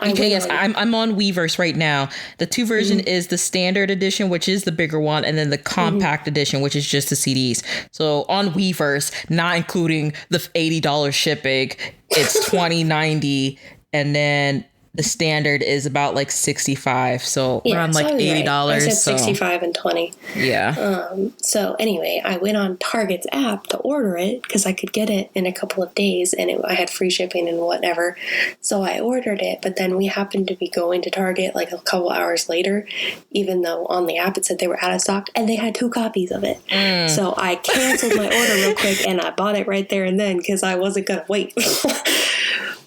Okay, yes, I'm on Weverse right now. The 2 version is the standard edition, which is the bigger one, and then the compact edition, which is just the CDs. So on Weverse, not including the $80 shipping, it's $20.90, and then the standard is about like $65, so around like $80. Right. I said 65 and 20. Yeah. So anyway, I went on Target's app to order it because I could get it in a couple of days, and I had free shipping and whatever. So I ordered it, but then we happened to be going to Target like a couple hours later, even though on the app it said they were out of stock, and they had 2 copies of it. So I canceled my order real quick, and I bought it right there and then because I wasn't gonna wait.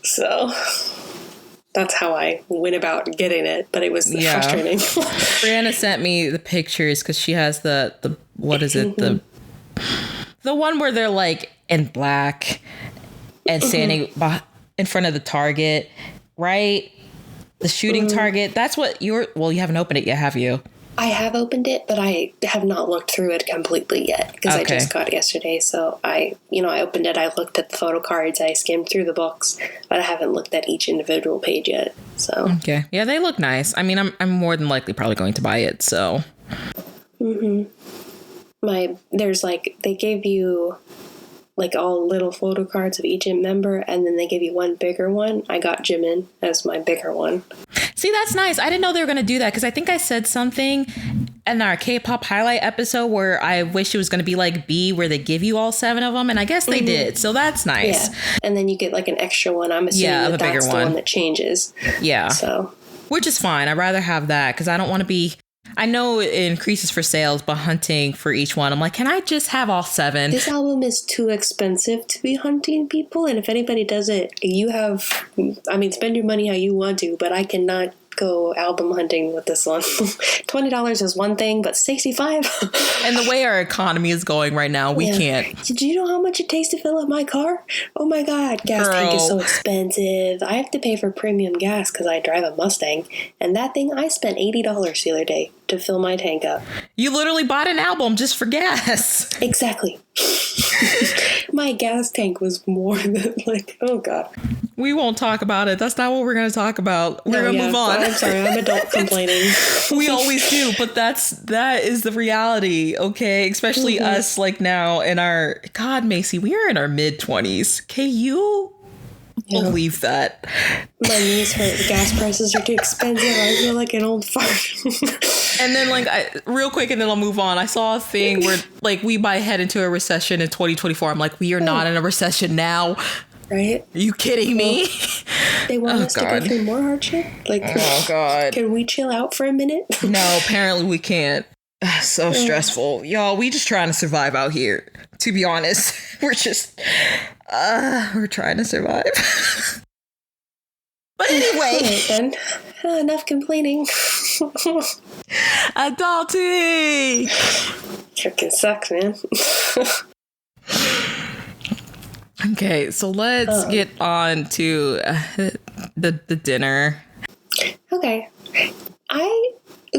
So. That's how I went about getting it, but it was frustrating. Brianna sent me the pictures because she has the what is it, the one where they're like in black and standing in front of the target, right? The shooting target. That's what you haven't opened it yet, have you? I have opened it, but I have not looked through it completely yet because I just got it yesterday. So I opened it. I looked at the photo cards. I skimmed through the books, but I haven't looked at each individual page yet. So okay, yeah, they look nice. I mean, I'm more than likely probably going to buy it. So there's like they gave you like all little photo cards of each member, and then they give you one bigger one. I got Jimin as my bigger one. See, that's nice. I didn't know they were going to do that because I think I said something in our K-pop highlight episode where I wish it was going to be like B, where they give you all 7 of them, and I guess they did. So that's nice. Yeah. And then you get like an extra one. I'm assuming that's the one that changes. Yeah. So, which is fine. I'd rather have that because I don't want to be. I know it increases for sales, but hunting for each one, I'm like, can I just have all 7? This album is too expensive to be hunting people. And if anybody does it, spend your money how you want to, but I cannot go album hunting with this one. $20 is one thing, but $65. And the way our economy is going right now, we can't. Do you know how much it takes to fill up my car? Oh my God, gas tank is so expensive. I have to pay for premium gas because I drive a Mustang, and that thing I spent $80 the other day to fill my tank up. You literally bought an album just for gas. Exactly. My gas tank was more than like, oh God. We won't talk about it. That's not what we're going to talk about. We're going to move on. I'm sorry. I'm adult complaining. We always do, but that is the reality. Okay. Especially us like now in our, God, Macy, we are in our mid-20s. Can you believe that? My knees hurt. The gas prices are too expensive. I feel like an old fart. And then real quick, and then I'll move on. I saw a thing where like we might head into a recession in 2024. I'm like, we are not in a recession now. Right? Are you kidding me? They want us to go through more hardship? Like, oh God. Can we chill out for a minute? No, apparently we can't. So stressful. Y'all, we just trying to survive out here. To be honest, we're just, we're trying to survive. But anyway. Right, then. Enough complaining. Adulting! Freaking sucks, man. Okay, so let's get on to the dinner. Okay. I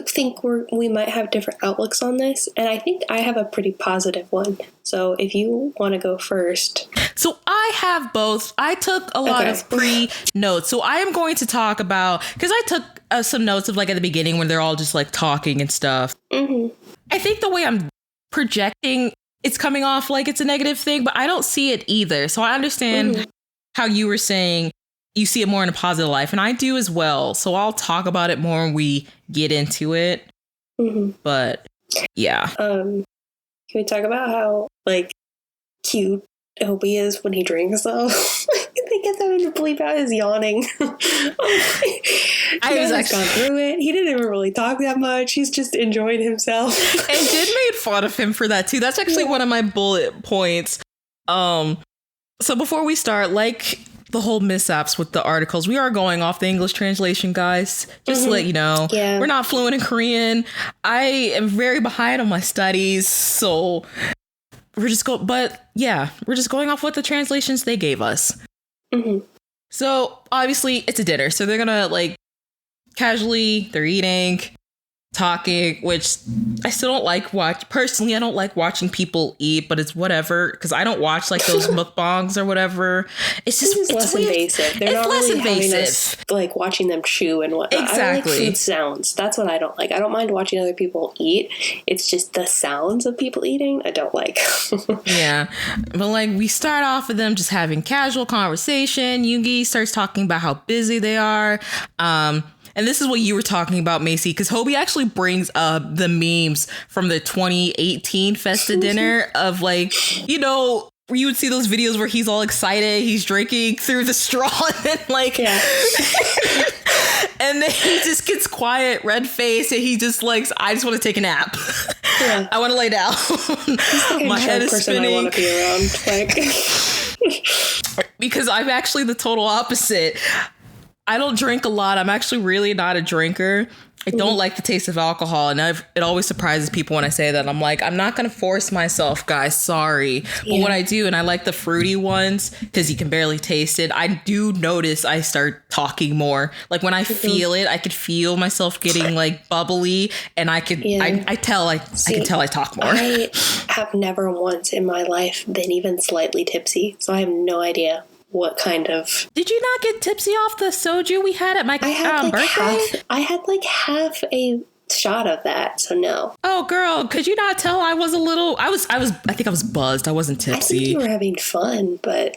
think we might have different outlooks on this, and I think I have a pretty positive one. So if you want to go first. So I have both. I took a lot of pre-notes. So I am going to talk about, because I took some notes of like at the beginning when they're all just like talking and stuff. Mm-hmm. I think the way I'm projecting, it's coming off like it's a negative thing, but I don't see it either. So I understand how you were saying you see it more in a positive life, and I do as well. So I'll talk about it more when we get into it. But yeah. Can we talk about how like cute Obi is when he drinks though? They kept having to bleep out his yawning. I was actually gone through it. He didn't even really talk that much. He's just enjoying himself. And Jin made fun of him for that too. That's actually one of my bullet points. So before we start, like the whole mishaps with the articles, we are going off the English translation, guys. Just to let you know, we're not fluent in Korean. I am very behind on my studies, so we're just going off what the translations they gave us. So obviously it's a dinner, so they're gonna like casually, they're eating, talking, which I still don't like personally. I don't like watching people eat, but it's whatever, because I don't watch like those mukbangs or whatever. It's just less invasive. They're not really having us like watching them chew and whatnot. Exactly. I don't like food sounds. That's what I don't like. I don't mind watching other people eat. It's just the sounds of people eating I don't like. Yeah, but like we start off with them just having casual conversation. Yoongi starts talking about how busy they are. And this is what you were talking about, Macy, because Hobie actually brings up the memes from the 2018 Festa dinner of like, you know, you would see those videos where he's all excited, he's drinking through the straw, and then like, and then he just gets quiet, red face, and he just like, I just want to take a nap. Yeah. I want to lay down. My head is spinning. I want to be around, like. Because I'm actually the total opposite. I don't drink a lot. I'm actually really not a drinker. I don't like the taste of alcohol. And it always surprises people when I say that. I'm like, I'm not going to force myself, guys. Sorry. But what I do, and I like the fruity ones because you can barely taste it. I do notice I start talking more. Like when I feel it, I could feel myself getting like bubbly, and I could, I can tell I talk more. I have never once in my life been even slightly tipsy. So I have no idea what kind of... Did you not get tipsy off the soju we had at my birthday? I had like half a shot of that, so no. Oh, girl, could you not tell I was a little... I think I was buzzed. I wasn't tipsy. I think you were having fun, but...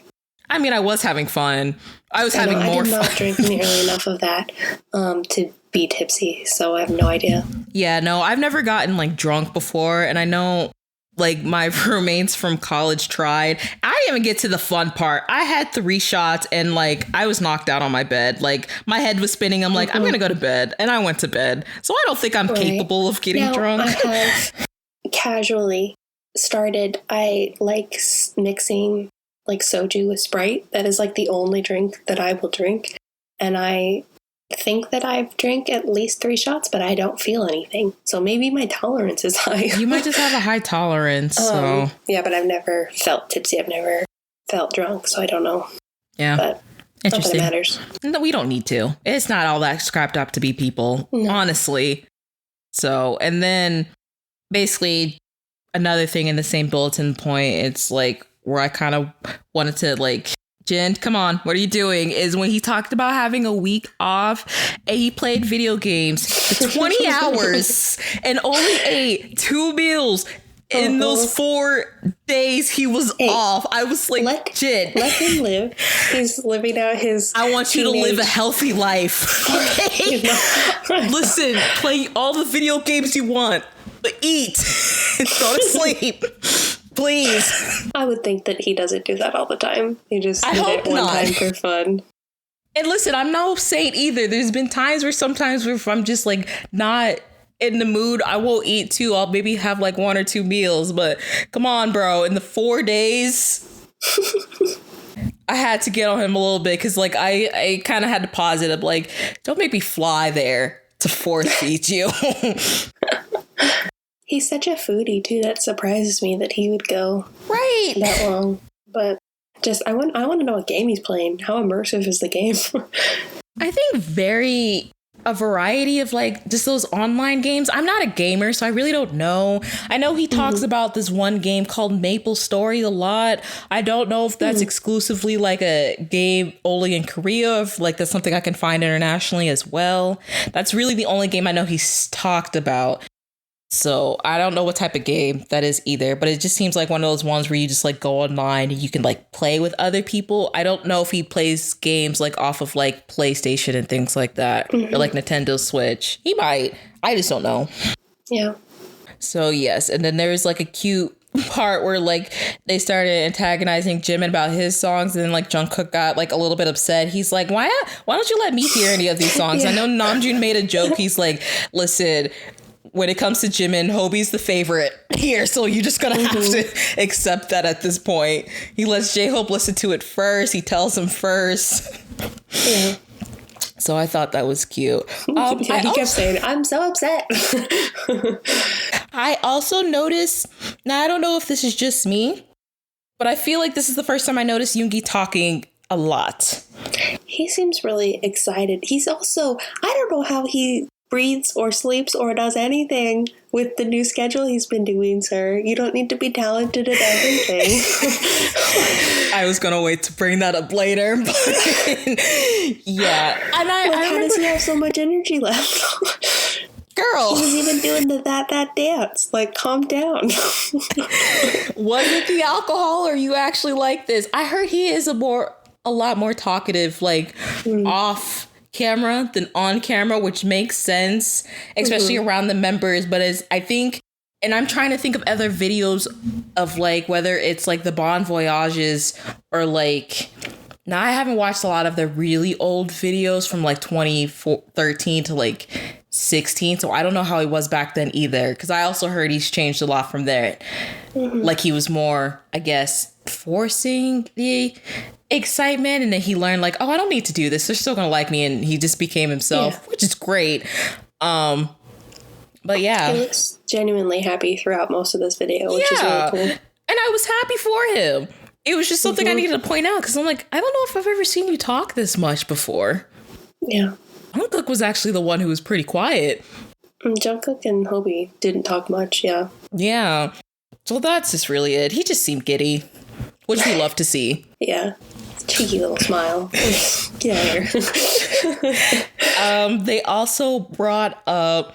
I mean, I was having fun. I was having more fun. I did not drink nearly enough of that to be tipsy, so I have no idea. Yeah, no, I've never gotten like drunk before, and I know... like my roommates from college tried. I didn't even get to the fun part. I had 3 shots and like I was knocked out on my bed. Like my head was spinning. I'm like, I'm going to go to bed. And I went to bed. So I don't think I'm capable of getting drunk. I have casually started. I like mixing like soju with Sprite. That is like the only drink that I will drink. And I think that I've drank at least 3 shots, but I don't feel anything. So maybe my tolerance is high. You might just have a high tolerance. So yeah, but I've never felt tipsy. I've never felt drunk, so I don't know. Yeah, but interesting. Not that it matters. No, we don't need to. It's not all that scrapped up to be people, honestly. So, and then basically another thing in the same bulletin point, it's like where I kind of wanted to like, Jen, come on, what are you doing? Is when he talked about having a week off and he played video games for 20 hours and only ate 2 meals in those 4 days he was off. I was like, Jen, let him live. He's living out his I want you to live a healthy life. Okay? Listen, play all the video games you want, but eat and go to sleep. Please. I would think that he doesn't do that all the time. He just did it one time for fun. And listen, I'm no saint either. There's been times where if I'm just like not in the mood, I won't eat too. I'll maybe have like 1 or 2 meals. But come on, bro. In the 4 days, I had to get on him a little bit because like I kind of had to pause it. I'm like, don't make me fly there to force feed you. He's such a foodie too. That surprises me that he would go that long. But just I want to know what game he's playing. How immersive is the game? I think a variety of like just those online games. I'm not a gamer, so I really don't know. I know he talks about this one game called Maple Story a lot. I don't know if that's exclusively like a game only in Korea, or if like that's something I can find internationally as well. That's really the only game I know he's talked about. So I don't know what type of game that is either, but it just seems like one of those ones where you just like go online and you can like play with other people. I don't know if he plays games like off of like PlayStation and things like that or like Nintendo Switch. He might. I just don't know. Yeah. So yes, and then there was like a cute part where like they started antagonizing Jimin about his songs, and then like Jungkook got like a little bit upset. He's like, why don't you let me hear any of these songs? I know Namjoon made a joke. He's like, listen, when it comes to Jimin, Hobie's the favorite here, so you're just gonna have to accept that at this point. He lets J-Hope listen to it first. He tells him first. Yeah. So I thought that was cute. He kept saying, I'm so upset. I also noticed, now I don't know if this is just me, but I feel like this is the first time I noticed Yoongi talking a lot. He seems really excited. He's also, I don't know how he breathes or sleeps or does anything with the new schedule he's been doing, sir. You don't need to be talented at everything. I was gonna wait to bring that up later, but yeah. And I how remember, does he have so much energy left? girl, He was even doing the that dance. Like, calm down. was it the alcohol or you actually like this? I heard he is a lot more talkative, like off camera than on camera, which makes sense, especially around the members. But as I think, and I'm trying to think of other videos of like whether it's like the Bon Voyages or like, now I haven't watched a lot of the really old videos from like 2013 to like 16, so I don't know how he was back then either, because I also heard he's changed a lot from there. Like he was more, I guess, forcing the excitement, and then he learned like, oh, I don't need to do this, they're still gonna like me, and he just became himself, which is great. But yeah, He looks genuinely happy throughout most of this video, which is really cool. And I was happy for him. It was just something I needed to point out, because I'm like, I don't know if I've ever seen you talk this much before. Yeah. Jungkook was actually the one who was pretty quiet. Jungkook and Hobie didn't talk much, yeah. Yeah. So that's just really it. He just seemed giddy, which we love to see. Yeah. Cheeky little smile. Get out of here. They also brought up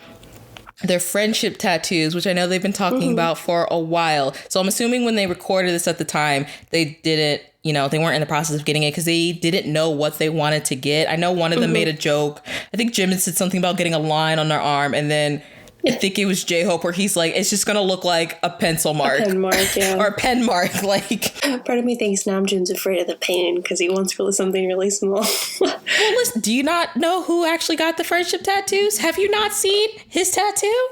their friendship tattoos, which I know they've been talking about for a while. So I'm assuming when they recorded this at the time, they didn't, they weren't in the process of getting it because they didn't know what they wanted to get. I know one of them made a joke. I think Jimin said something about getting a line on their arm, and then I think it was J-Hope where he's like, it's just going to look like a pencil mark. A pen mark, yeah. Or a pen mark, like. Part of me thinks Namjoon's afraid of the pain because he wants something really small. Well, listen, do you not know who actually got the friendship tattoos? Have you not seen his tattoo?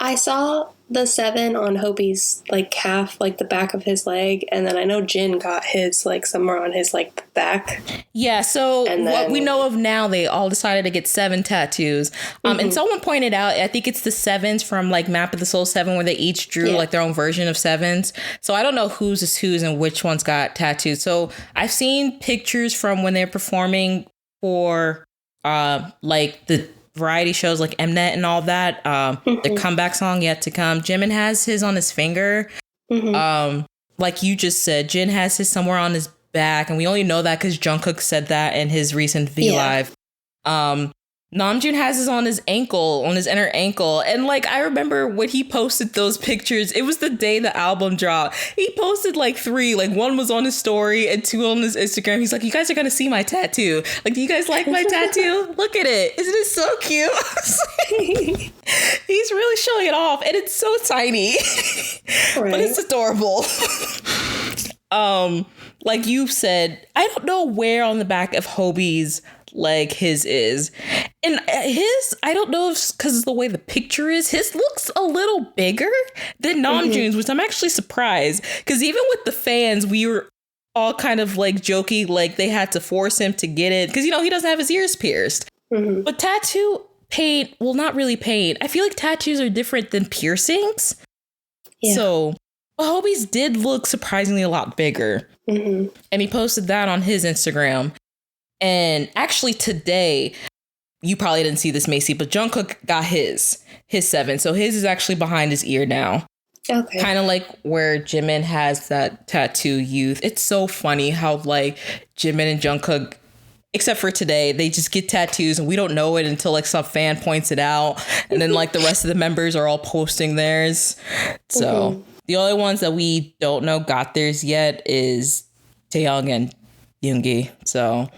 I saw the 7 on Hobie's like calf, like the back of his leg, and then I know Jin got his like somewhere on his like back. Yeah, so And what then- we know of now, they all decided to get 7 tattoos. And someone pointed out, I think it's the 7s from like Map of the Soul 7, where they each drew like their own version of 7s. So I don't know whose is whose and which ones got tattooed. So I've seen pictures from when they're performing for like the variety shows like Mnet and all that. The comeback song Yet to Come. Jimin has his on his finger. Like you just said, Jin has his somewhere on his back, and we only know that because Jungkook said that in his recent V Live. Namjoon has his on his ankle, on his inner ankle. And like, I remember when he posted those pictures, it was the day the album dropped. He posted like 3, like 1 was on his story and 2 on his Instagram. He's like, you guys are going to see my tattoo. Like, do you guys like my tattoo? Look at it. Isn't it so cute? He's really showing it off, and it's so tiny, but it's adorable. Like you said, I don't know where on the back of Hobie's leg his is, and his, I don't know if because of the way the picture is, his looks a little bigger than Namjoon's, which I'm actually surprised, because even with the fans, we were all kind of like joking, like they had to force him to get it because he doesn't have his ears pierced. But tattoo paint, well, not really paint, I feel like tattoos are different than piercings. So Hobie's did look surprisingly a lot bigger. And he posted that on his Instagram. And actually today, you probably didn't see this, Macy, but Jungkook got his 7. So his is actually behind his ear now. Okay. Kind of like where Jimin has that tattoo youth. It's so funny how like Jimin and Jungkook, except for today, they just get tattoos and we don't know it until like some fan points it out. And then like the rest of the members are all posting theirs. So the only ones that we don't know got theirs yet is Taehyung and Yoongi. So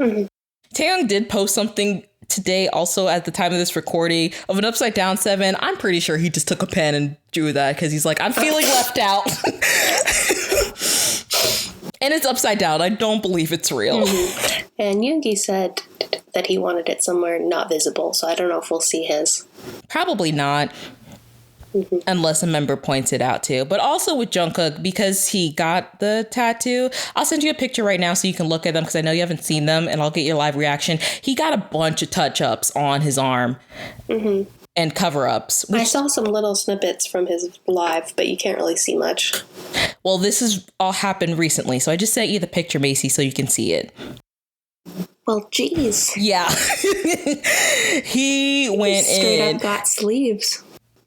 Taehyung did post something today, also at the time of this recording, of an upside down 7. I'm pretty sure he just took a pen and drew that because he's like, I'm feeling left out. And it's upside down. I don't believe it's real. Mm-hmm. And Yoongi said that he wanted it somewhere not visible, so I don't know if we'll see his. Probably not. Mm-hmm. Unless a member points it out too. But also with Jungkook, because he got the tattoo, I'll send you a picture right now so you can look at them, because I know you haven't seen them, and I'll get your live reaction. He got a bunch of touch-ups on his arm. Mm-hmm. And cover-ups. I saw some little snippets from his live, but you can't really see much. Well, this is all happened recently, so I just sent you the picture, Macy, so you can see it. Well, geez. Yeah. He went straight up got sleeves.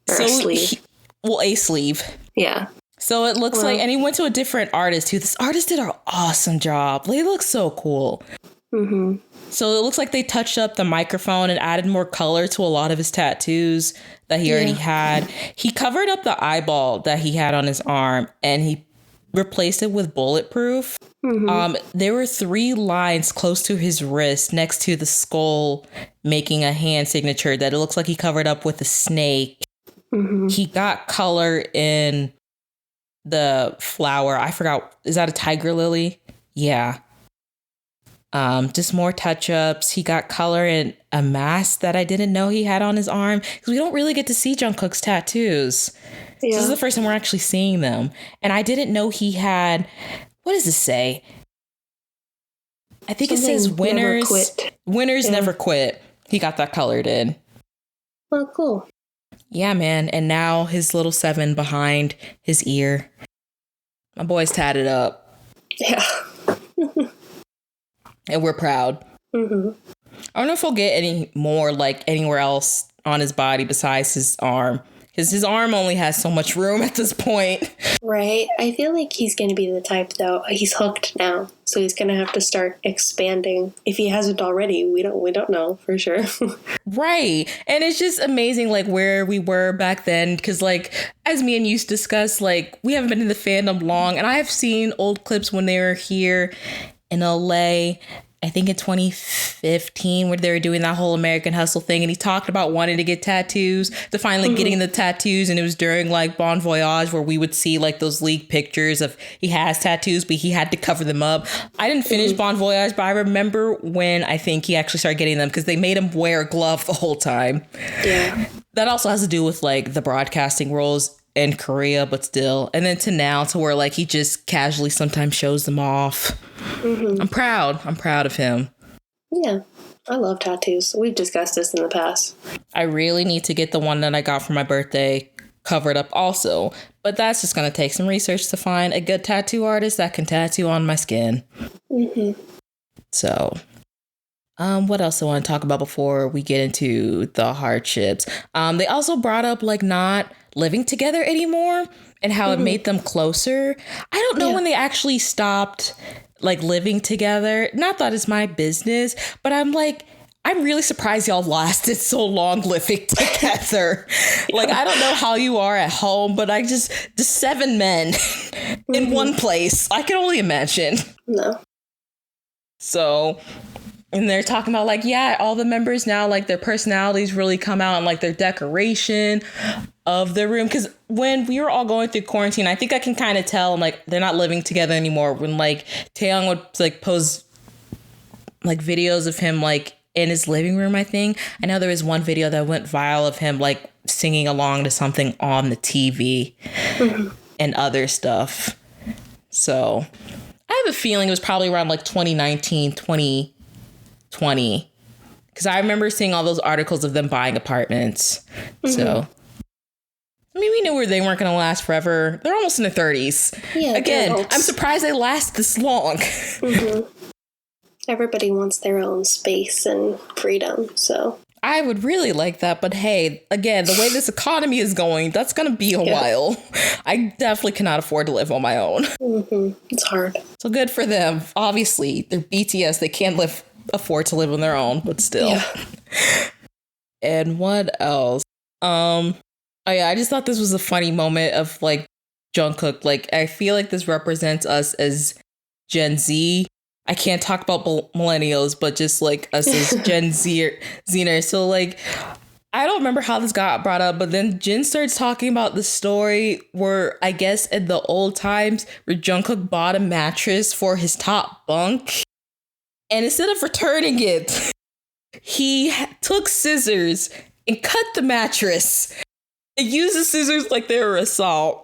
So a sleeve. A sleeve. Yeah. So it looks like, and he went to a different artist too. This artist did an awesome job. They look so cool. Mm-hmm. So it looks like they touched up the microphone and added more color to a lot of his tattoos that he already had. He covered up the eyeball that he had on his arm, and he replaced it with bulletproof. Mm-hmm. There were 3 lines close to his wrist next to the skull, making a hand signature that it looks like he covered up with a snake. Mm-hmm. He got color in the flower. I forgot. Is that a tiger lily? Yeah. Just more touch-ups. He got color in a mask that I didn't know he had on his arm, because we don't really get to see Jungkook's tattoos. Yeah. This is the first time we're actually seeing them. And I didn't know he had, what does this say? I think something it says winners never quit. He got that colored in. Oh, cool. Yeah, man. And now his little 7 behind his ear. My boy's tatted up. Yeah. And we're proud. Mm-hmm. I don't know if we'll get any more like anywhere else on his body besides his arm, because his arm only has so much room at this point. Right. I feel like he's going to be the type, though. He's hooked now, so he's going to have to start expanding. If he hasn't already, we don't know for sure. Right. And it's just amazing, like, where we were back then, because, like, as me and you discussed, like, we haven't been in the fandom long, and I have seen old clips when they were here in LA, I think in 2015, where they were doing that whole American Hustle thing. And he talked about wanting to get tattoos, to finally getting the tattoos. And it was during like Bon Voyage, where we would see like those leaked pictures of he has tattoos, but he had to cover them up. I didn't finish Bon Voyage, but I remember when I think he actually started getting them, because they made him wear a glove the whole time. Yeah. That also has to do with like the broadcasting roles in Korea, but still. And then to now, to where like he just casually sometimes shows them off. Mm-hmm. I'm proud of him. Yeah, I love tattoos. We've discussed this in the past. I really need to get the one that I got for my birthday covered up also, but that's just going to take some research to find a good tattoo artist that can tattoo on my skin. Mm-hmm. So, what else do I want to talk about before we get into the hardships? They also brought up like not living together anymore and how it made them closer. I don't know when they actually stopped like living together. Not that it's my business, but I'm really surprised y'all lasted so long living together. Like, I don't know how you are at home, but the 7 men in one place, I can only imagine. No. So, and they're talking about like, yeah, all the members now, like their personalities really come out and like their decoration of the room. Because when we were all going through quarantine, I think I can kind of tell like they're not living together anymore. When like Taeyong would like post like videos of him like in his living room, I think. I know there was one video that went viral of him like singing along to something on the TV and other stuff. So I have a feeling it was probably around like 2019, 2020. Because I remember seeing all those articles of them buying apartments. So, I mean, we knew where they weren't going to last forever. They're almost in their 30s. Yeah, again, I'm surprised they last this long. Everybody wants their own space and freedom, so. I would really like that, but hey, again, the way this economy is going, that's going to be a while. I definitely cannot afford to live on my own. It's hard. So good for them. Obviously, they're BTS. They can't afford to live on their own, but still. Yeah. And what else? Oh yeah, I just thought this was a funny moment of like Jungkook. Like, I feel like this represents us as Gen Z, I can't talk about millennials, but just like us as Gen Zers. So like, I don't remember how this got brought up, but then Jin starts talking about the story where I guess in the old times where Jungkook bought a mattress for his top bunk. And instead of returning it, he took scissors and cut the mattress and used the scissors like they were assault.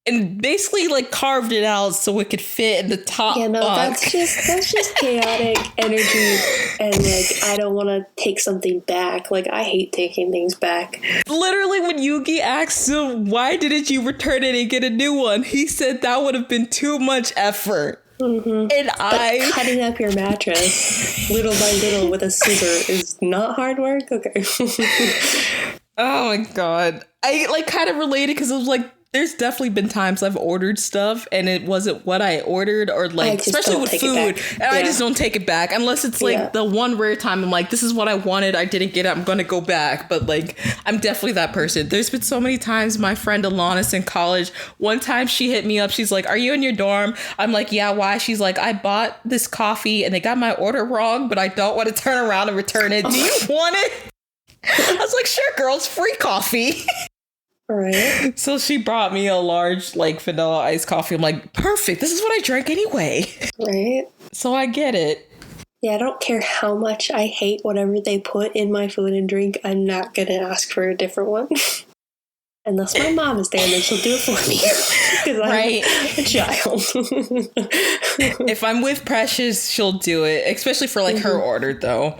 And basically like carved it out so it could fit in the top bunk. That's just chaotic energy, and like I don't want to take something back. Like I hate taking things back. Literally, when Yugi asked him why didn't you return it and get a new one, he said that would have been too much effort. Mm-hmm. And cutting up your mattress little by little with a scissor is not hard work. Okay. Oh my god, I like kind of related because it was like, there's definitely been times I've ordered stuff and it wasn't what I ordered, or like, especially with food, and I just don't take it back unless it's like the one rare time I'm like, this is what I wanted, I didn't get it, I'm gonna go back. But like, I'm definitely that person. There's been so many times. My friend Alanis in college, one time she hit me up, she's like, are you in your dorm? I'm like, yeah, why? She's like, I bought this coffee and they got my order wrong, but I don't want to turn around and return it. Do you want it? I was like, sure girl, it's free coffee. Right. So she brought me a large like vanilla iced coffee. I'm like, perfect. This is what I drank anyway. Right. So I get it. Yeah, I don't care how much I hate whatever they put in my food and drink. I'm not going to ask for a different one. Unless my mom is there, and then she'll do it for me. Because I'm a child. If I'm with Precious, she'll do it. Especially for like her order though.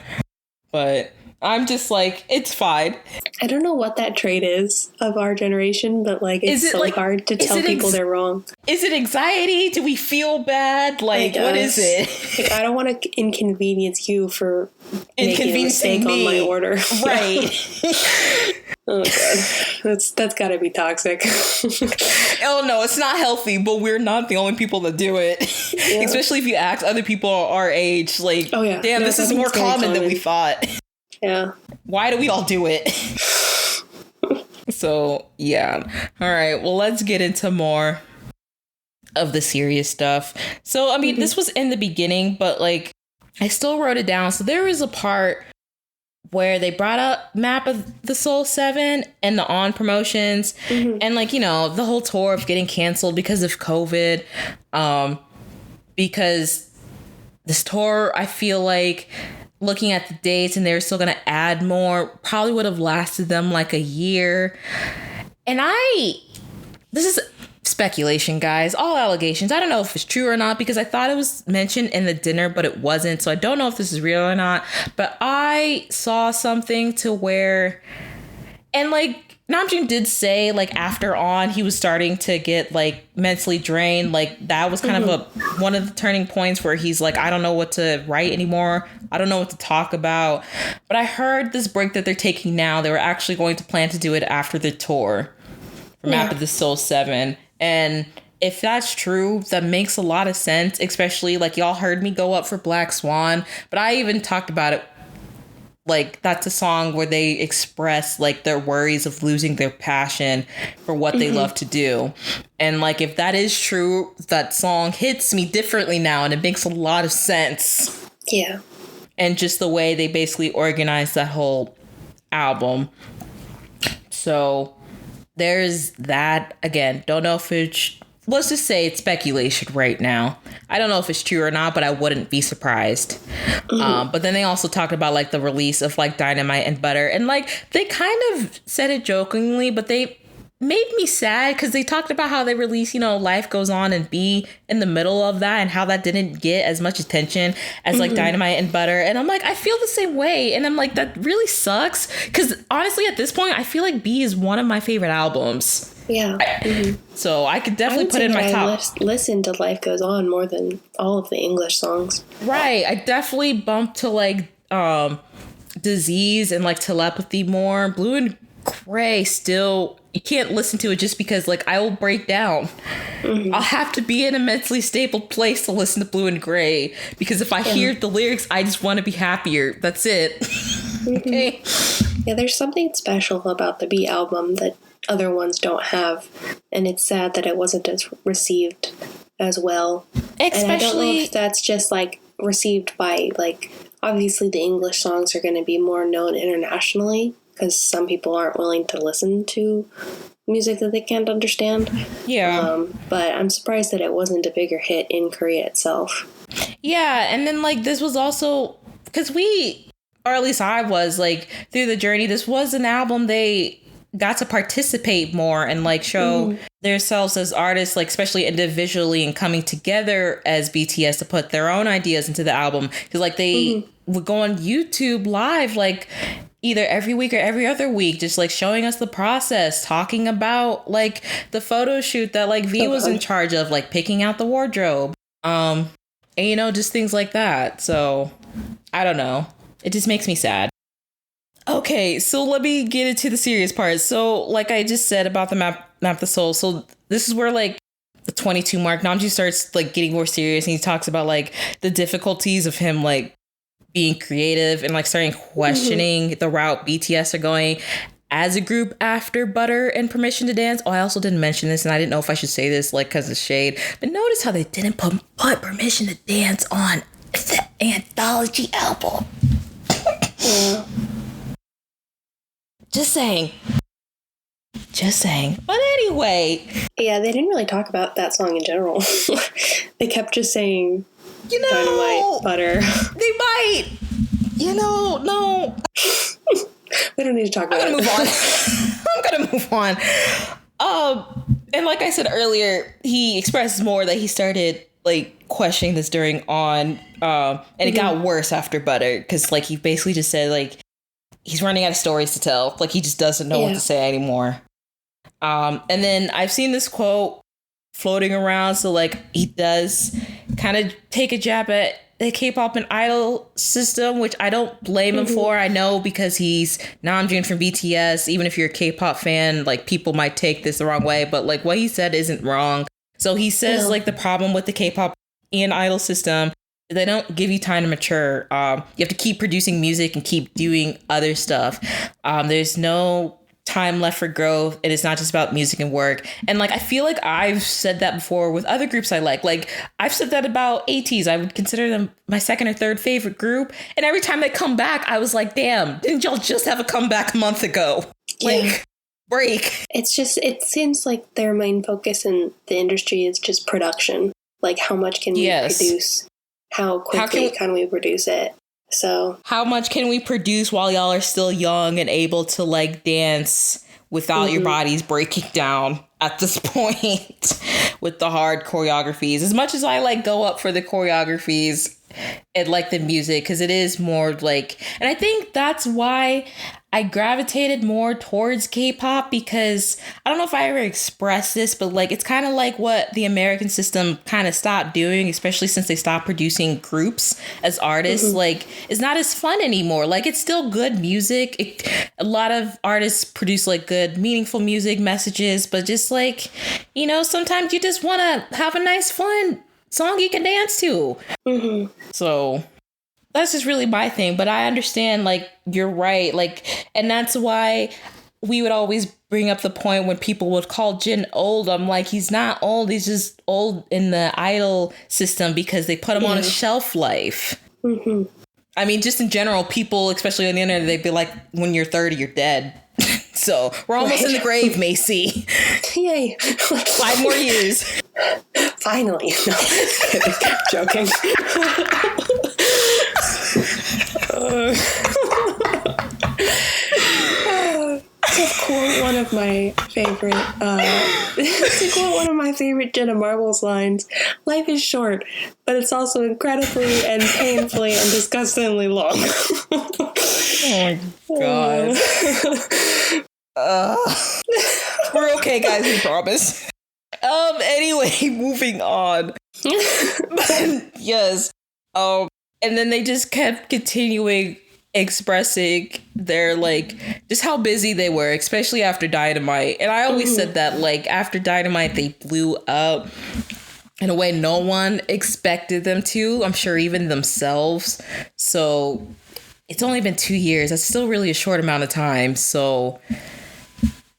But I'm just like, it's fine. I don't know what that trait is of our generation, but like it's so hard to tell people they're wrong. Is it anxiety? Do we feel bad? Like, what is it? Like, I don't want to inconvenience you for making a mistake on my order. Right. Oh god, that's got to be toxic. Oh no, it's not healthy, but we're not the only people that do it. Yeah. Especially if you ask other people our age, like, oh yeah, damn, this is more common than we thought. Yeah. Why do we all do it? So, yeah. All right. Well, let's get into more of the serious stuff. So, I mean, this was in the beginning, but like, I still wrote it down. So there was a part where they brought up Map of the Soul 7 and the On promotions and like, you know, the whole tour of getting canceled because of COVID. Because this tour, I feel like, looking at the dates and they were still going to add more, probably would have lasted them like a year. And this is speculation, guys, all allegations. I don't know if it's true or not, because I thought it was mentioned in the dinner, but it wasn't. So I don't know if this is real or not, but I saw something to where, and like, Namjoon did say like after On, he was starting to get like mentally drained. Like that was kind of one of the turning points where he's like, I don't know what to write anymore. I don't know what to talk about. But I heard this break that they're taking now, they were actually going to plan to do it after the tour for Map of the Soul 7. And if that's true, that makes a lot of sense, especially like y'all heard me go up for Black Swan. But I even talked about it. Like, that's a song where they express, like, their worries of losing their passion for what they love to do. And, like, if that is true, that song hits me differently now, and it makes a lot of sense. Yeah. And just the way they basically organized that whole album. So, there's that. Again, don't know if it's... Let's just say it's speculation right now. I don't know if it's true or not, but I wouldn't be surprised. But then they also talked about like the release of like Dynamite and Butter. And like they kind of said it jokingly, but they made me sad because they talked about how they release, you know, Life Goes On and Be in the middle of that and how that didn't get as much attention as like Dynamite and Butter. And I'm like, I feel the same way. And I'm like, that really sucks. Because honestly, at this point, I feel like B is one of my favorite albums. Yeah. So I could definitely put it in my top. Listen to Life Goes On more than all of the English songs. Right. I definitely bumped to like Disease and like Telepathy more. Blue and Gray still, you can't listen to it just because like I will break down. I'll have to be in a mentally stable place to listen to Blue and Gray, because if I hear the lyrics, I just want to be happier. That's it. Okay. Yeah, there's something special about the B album that other ones don't have, and it's sad that it wasn't as received as well. And I don't know if that's just like received by like, obviously the English songs are going to be more known internationally because some people aren't willing to listen to music that they can't understand. Yeah. But I'm surprised that it wasn't a bigger hit in Korea itself. Yeah. And then like this was also because or at least I was like through the journey, this was an album they got to participate more and like show themselves as artists, like especially individually and coming together as BTS to put their own ideas into the album. Because like they would go on YouTube live like either every week or every other week, just like showing us the process, talking about like the photo shoot that like V was in charge of, like picking out the wardrobe. And you know, just things like that. So I don't know. It just makes me sad. Okay, so let me get into the serious part. So like I just said about the map the soul. So this is where like the 22 mark, Namjoon starts like getting more serious and he talks about like the difficulties of him like being creative and like starting questioning the route BTS are going as a group after Butter and Permission to Dance. Oh, I also didn't mention this and I didn't know if I should say this like because of shade, but notice how they didn't put Permission to Dance on the anthology album. Yeah. Just saying. But anyway. Yeah, they didn't really talk about that song in general. They kept just saying, you know, Dynamite, Butter. They might. You know, no. We don't need to talk about it. I'm gonna move on. And like I said earlier, he expresses more that he started like questioning this during On. And it got worse after Butter. Because like he basically just said like, he's running out of stories to tell. Like he just doesn't know what to say anymore. And then I've seen this quote floating around. So like he does kind of take a jab at the K-pop and idol system, which I don't blame him for. I know because he's Namjoon from BTS. Even if you're a K-pop fan, like people might take this the wrong way, but like what he said isn't wrong. So he says like the problem with the K-pop and idol system, they don't give you time to mature. You have to keep producing music and keep doing other stuff. There's no time left for growth. It is not just about music and work. And like, I feel like I've said that before with other groups I like. Like I've said that about ATEEZ. I would consider them my second or third favorite group. And every time they come back, I was like, damn, didn't y'all just have a comeback a month ago? Like, break. It's just, it seems like their main focus in the industry is just production. Like how much can we produce? How quickly can we produce it? So how much can we produce while y'all are still young and able to like dance without your bodies breaking down at this point with the hard choreographies? As much as I like go up for the choreographies and like the music, because it is more like, and I think that's why I gravitated more towards K-pop, because I don't know if I ever expressed this, but like it's kind of like what the American system kind of stopped doing, especially since they stopped producing groups as artists. Like it's not as fun anymore. Like it's still good music. A lot of artists produce like good, meaningful music messages, but just like, you know, sometimes you just want to have a nice, fun song you can dance to. So that's just really my thing. But I understand, like, you're right. Like, and that's why we would always bring up the point when people would call Jin old. I'm like, he's not old. He's just old in the idol system because they put him on a shelf life. I mean, just in general, people, especially on the internet, they'd be like, when you're 30, you're dead. So we're almost in the grave, Macy. Yay. 5 more years. Finally. No, joking. To quote one of my favorite Jenna Marbles lines, life is short, but it's also incredibly and painfully and disgustingly long. Oh my god. We're okay, guys, we promise. Anyway, moving on. Yes. And then they just kept continuing expressing their, like, just how busy they were, especially after Dynamite. And I always said that, like, after Dynamite, they blew up in a way no one expected them to. I'm sure even themselves. So it's only been 2 years. That's still really a short amount of time. So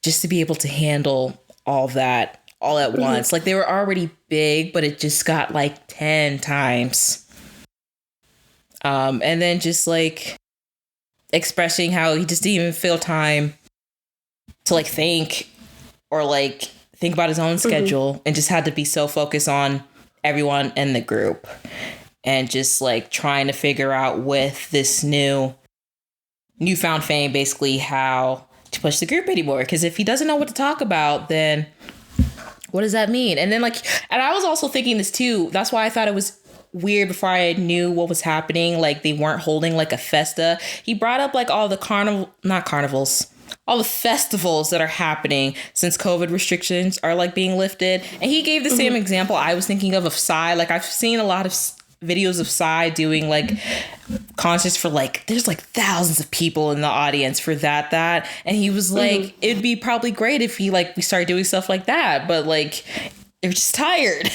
just to be able to handle all that all at once. Like they were already big, but it just got like 10 times. And then just like expressing how he just didn't even feel time to like think or like think about his own schedule and just had to be so focused on everyone in the group and just like trying to figure out with this newfound fame, basically how to push the group anymore. Because if he doesn't know what to talk about, then what does that mean? And then like, and I was also thinking this too. That's why I thought it was weird before I knew what was happening. Like they weren't holding like a Festa. He brought up like all the all the festivals that are happening since COVID restrictions are like being lifted. And he gave the same example I was thinking of Psy. Like I've seen a lot of videos of Psy doing like concerts for like, there's like thousands of people in the audience for that. And he was like, it'd be probably great if we started doing stuff like that. But like, they're just tired.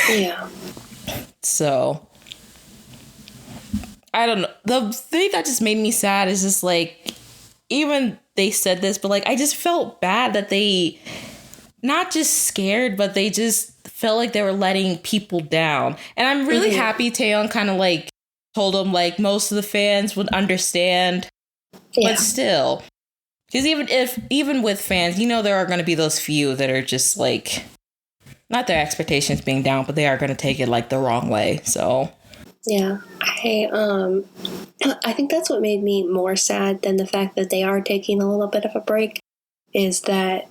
Yeah. So I don't know. The thing that just made me sad is just like, even they said this, but like, I just felt bad that they not just scared, but they just felt like they were letting people down. And I'm really happy Taeyeon kind of like told them like most of the fans would understand, but still, because even with fans, you know, there are going to be those few that are just like, not their expectations being down, but they are going to take it like the wrong way. So yeah, I think that's what made me more sad than the fact that they are taking a little bit of a break, is that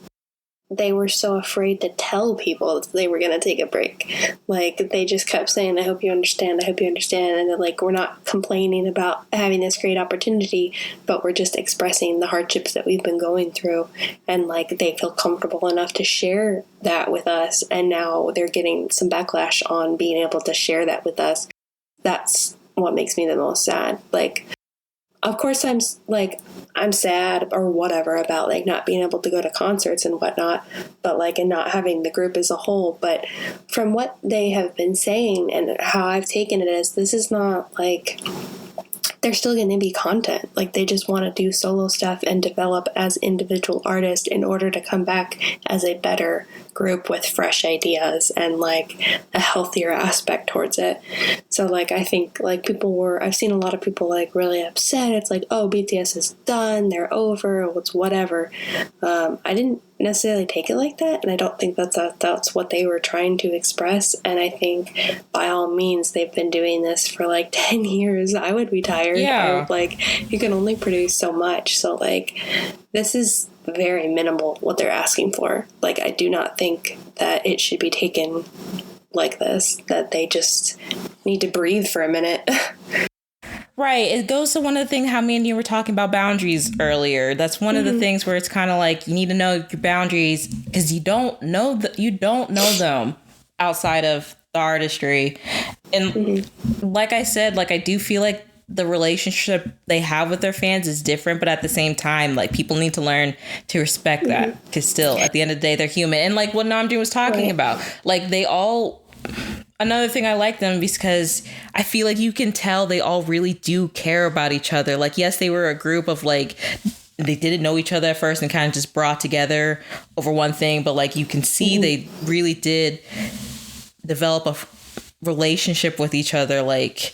they were so afraid to tell people that they were going to take a break. Like, they just kept saying, I hope you understand, I hope you understand. And then, like, we're not complaining about having this great opportunity, but we're just expressing the hardships that we've been going through. And, like, they feel comfortable enough to share that with us. And now they're getting some backlash on being able to share that with us. That's what makes me the most sad. Like, of course I'm sad or whatever about like not being able to go to concerts and whatnot, but like, and not having the group as a whole. But from what they have been saying and how I've taken it as, this is not like, they're still going to be content. Like, they just want to do solo stuff and develop as individual artists in order to come back as a better group with fresh ideas and like a healthier aspect towards it. So like, I think like I've seen a lot of people like really upset. It's like, oh, BTS is done, they're over, it's whatever. I didn't necessarily take it like that, and I don't think that's what they were trying to express. And I think by all means they've been doing this for like 10 years. I would be tired. Yeah. Like, you can only produce so much, so like, this is very minimal what they're asking for. Like, I do not think that it should be taken like this, that they just need to breathe for a minute. Right. It goes to one of the things how me and you were talking about boundaries earlier. That's one of the things where it's kind of like you need to know your boundaries because you don't know them outside of the artistry. And like I said, like I do feel like the relationship they have with their fans is different, but at the same time, like people need to learn to respect that because still at the end of the day, they're human. And like what Namjoon was talking about, like another thing I like them because I feel like you can tell they all really do care about each other. Like, yes, they were a group of like, they didn't know each other at first and kind of just brought together over one thing. But like, you can see they really did develop a relationship with each other, like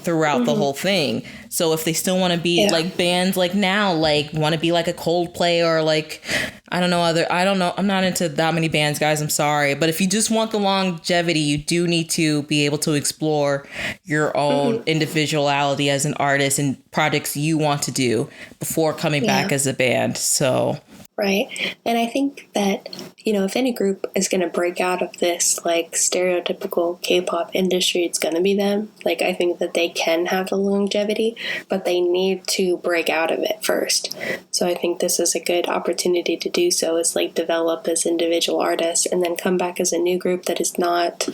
throughout the whole thing. So if they still want to be like bands like now, like want to be like a Coldplay or like, I don't know. I'm not into that many bands, guys. I'm sorry. But if you just want the longevity, you do need to be able to explore your own individuality as an artist and projects you want to do before coming back as a band. So. Right. And I think that, you know, if any group is going to break out of this like stereotypical K-pop industry, it's going to be them. Like, I think that they can have the longevity, but they need to break out of it first. So I think this is a good opportunity to do so, is like develop as individual artists and then come back as a new group that is not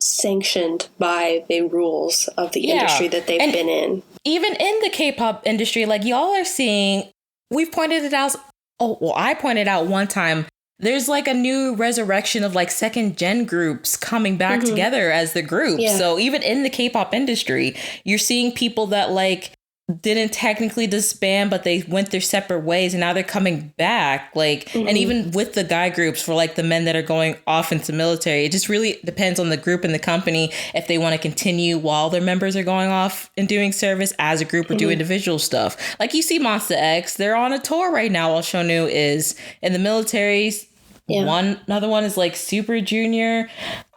sanctioned by the rules of the industry that they've been in. Even in the K-pop industry, like y'all are seeing, we've pointed it out. Oh, well, I pointed out one time, there's like a new resurrection of like second gen groups coming back together as the group. Yeah. So even in the K-pop industry, you're seeing people that like didn't technically disband, but they went their separate ways and now they're coming back. Like, and even with the guy groups for like the men that are going off into military, it just really depends on the group and the company if they want to continue while their members are going off and doing service as a group or do individual stuff. Like you see Monsta X, they're on a tour right now while Shonu is in the military. Another one is like Super Junior.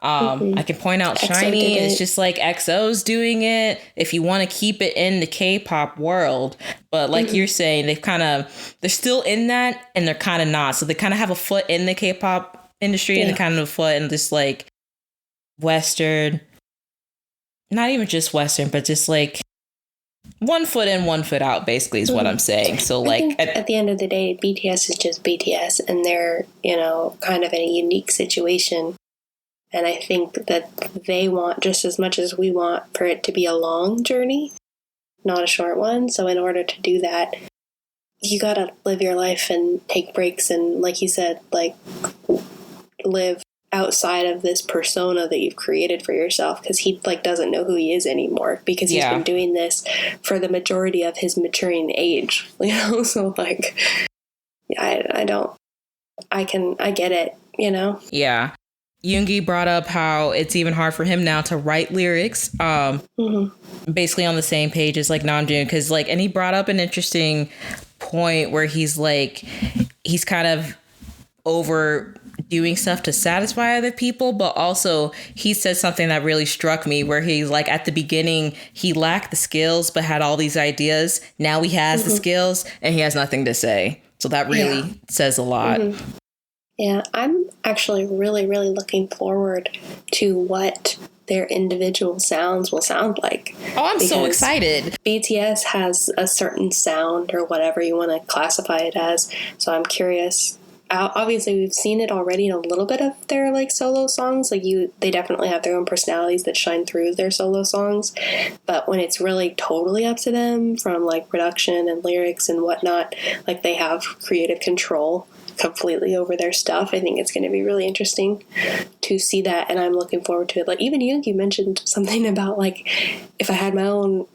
I can point out Shiny. It's just like EXO's doing it. If you want to keep it in the K-pop world, but like you're saying, they're still in that and they're kind of not. So they kind of have a foot in the K-pop industry and kind of a foot in this like Western, not even just Western, but just like one foot in, one foot out, basically, is what I'm saying. So, like, at the end of the day, BTS is just BTS, and they're, kind of in a unique situation. And I think that they want just as much as we want for it to be a long journey, not a short one. So, in order to do that, you gotta live your life and take breaks, and, like you said, like, live outside of this persona that you've created for yourself, because he like doesn't know who he is anymore because he's been doing this for the majority of his maturing age, so like I get it. Yoongi brought up how it's even hard for him now to write lyrics basically on the same page as like Namjoon, because like, and he brought up an interesting point where he's like, he's kind of over doing stuff to satisfy other people, but also he said something that really struck me where he's like, at the beginning he lacked the skills but had all these ideas. Now he has the skills and he has nothing to say. So that really says a lot. Yeah, I'm actually really, really looking forward to what their individual sounds will sound like. Oh, I'm so excited. BTS has a certain sound, or whatever you want to classify it as, so I'm curious. Obviously, we've seen it already in a little bit of their like solo songs. Like they definitely have their own personalities that shine through their solo songs. But when it's really totally up to them, from like production and lyrics and whatnot, like they have creative control completely over their stuff. I think it's going to be really interesting to see that, and I'm looking forward to it. Like even you mentioned something about like, if I had my own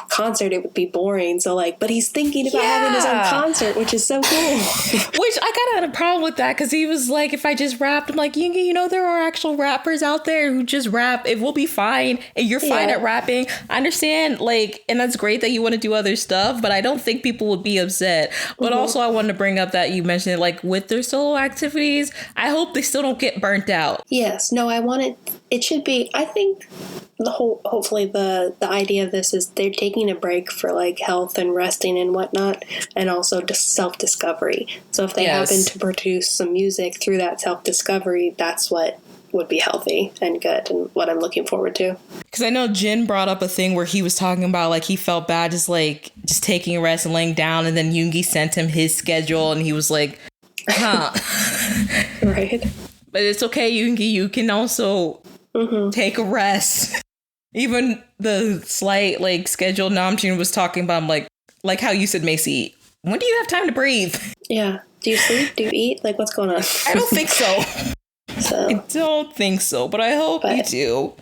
concert it would be boring, so like, but he's thinking about having his own concert, which is so cool. Which I kind of had a problem with that, because he was like, if I just rapped, I'm like, there are actual rappers out there who just rap, it will be fine, and you're fine at rapping. I understand, like, and that's great that you want to do other stuff, but I don't think people would be upset. But also I wanted to bring up that you mentioned it, like with their solo activities, I hope they still don't get burnt out. Yes, no, I want it should be, I think hopefully the idea of this is they're taking a break for like health and resting and whatnot, and also just self-discovery. So if they happen to produce some music through that self-discovery, that's what would be healthy and good, and what I'm looking forward to. Because I know Jin brought up a thing where he was talking about like he felt bad just taking a rest and laying down, and then Yoongi sent him his schedule and he was like, right. But it's okay, Yoongi, you can also take a rest. Even the slight like schedule Namjoon was talking about, I'm like how you said, Macy, when do you have time to breathe? Yeah. Do you sleep? Do you eat? Like, what's going on? I don't think so. I don't think so, but I hope you do.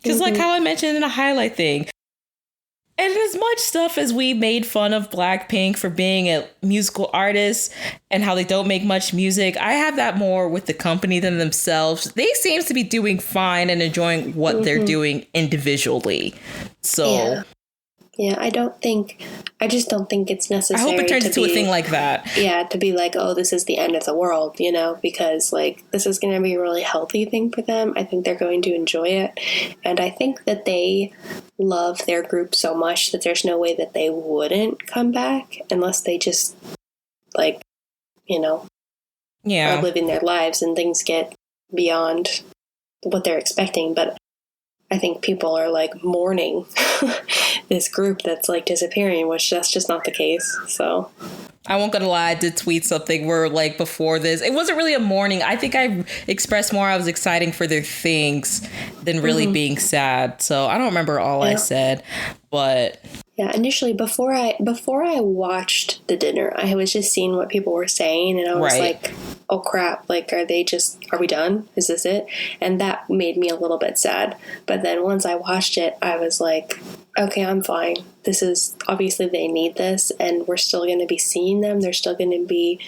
Because like how I mentioned in a highlight thing, and as much stuff as we made fun of Blackpink for being a musical artist and how they don't make much music, I have that more with the company than themselves. They seem to be doing fine and enjoying what they're doing individually. So yeah, I just don't think it's necessary. I hope it turns into a thing like that. Yeah, to be like, oh, this is the end of the world, because like this is going to be a really healthy thing for them. I think they're going to enjoy it. And I think that they love their group so much that there's no way that they wouldn't come back unless they just like, are living their lives and things get beyond what they're expecting. But I think people are like mourning this group that's like disappearing, which that's just not the case. So I won't gonna lie, I did tweet something where like before this, it wasn't really a mourning. I think I expressed more I was exciting for their things than really being sad. So I don't remember all I said, but yeah, initially before I watched the dinner, I was just seeing what people were saying, and I was like, oh crap, like, are we done? Is this it? And that made me a little bit sad. But then once I watched it, I was like, okay, I'm fine. This is, obviously they need this, and we're still going to be seeing them. They're still going to be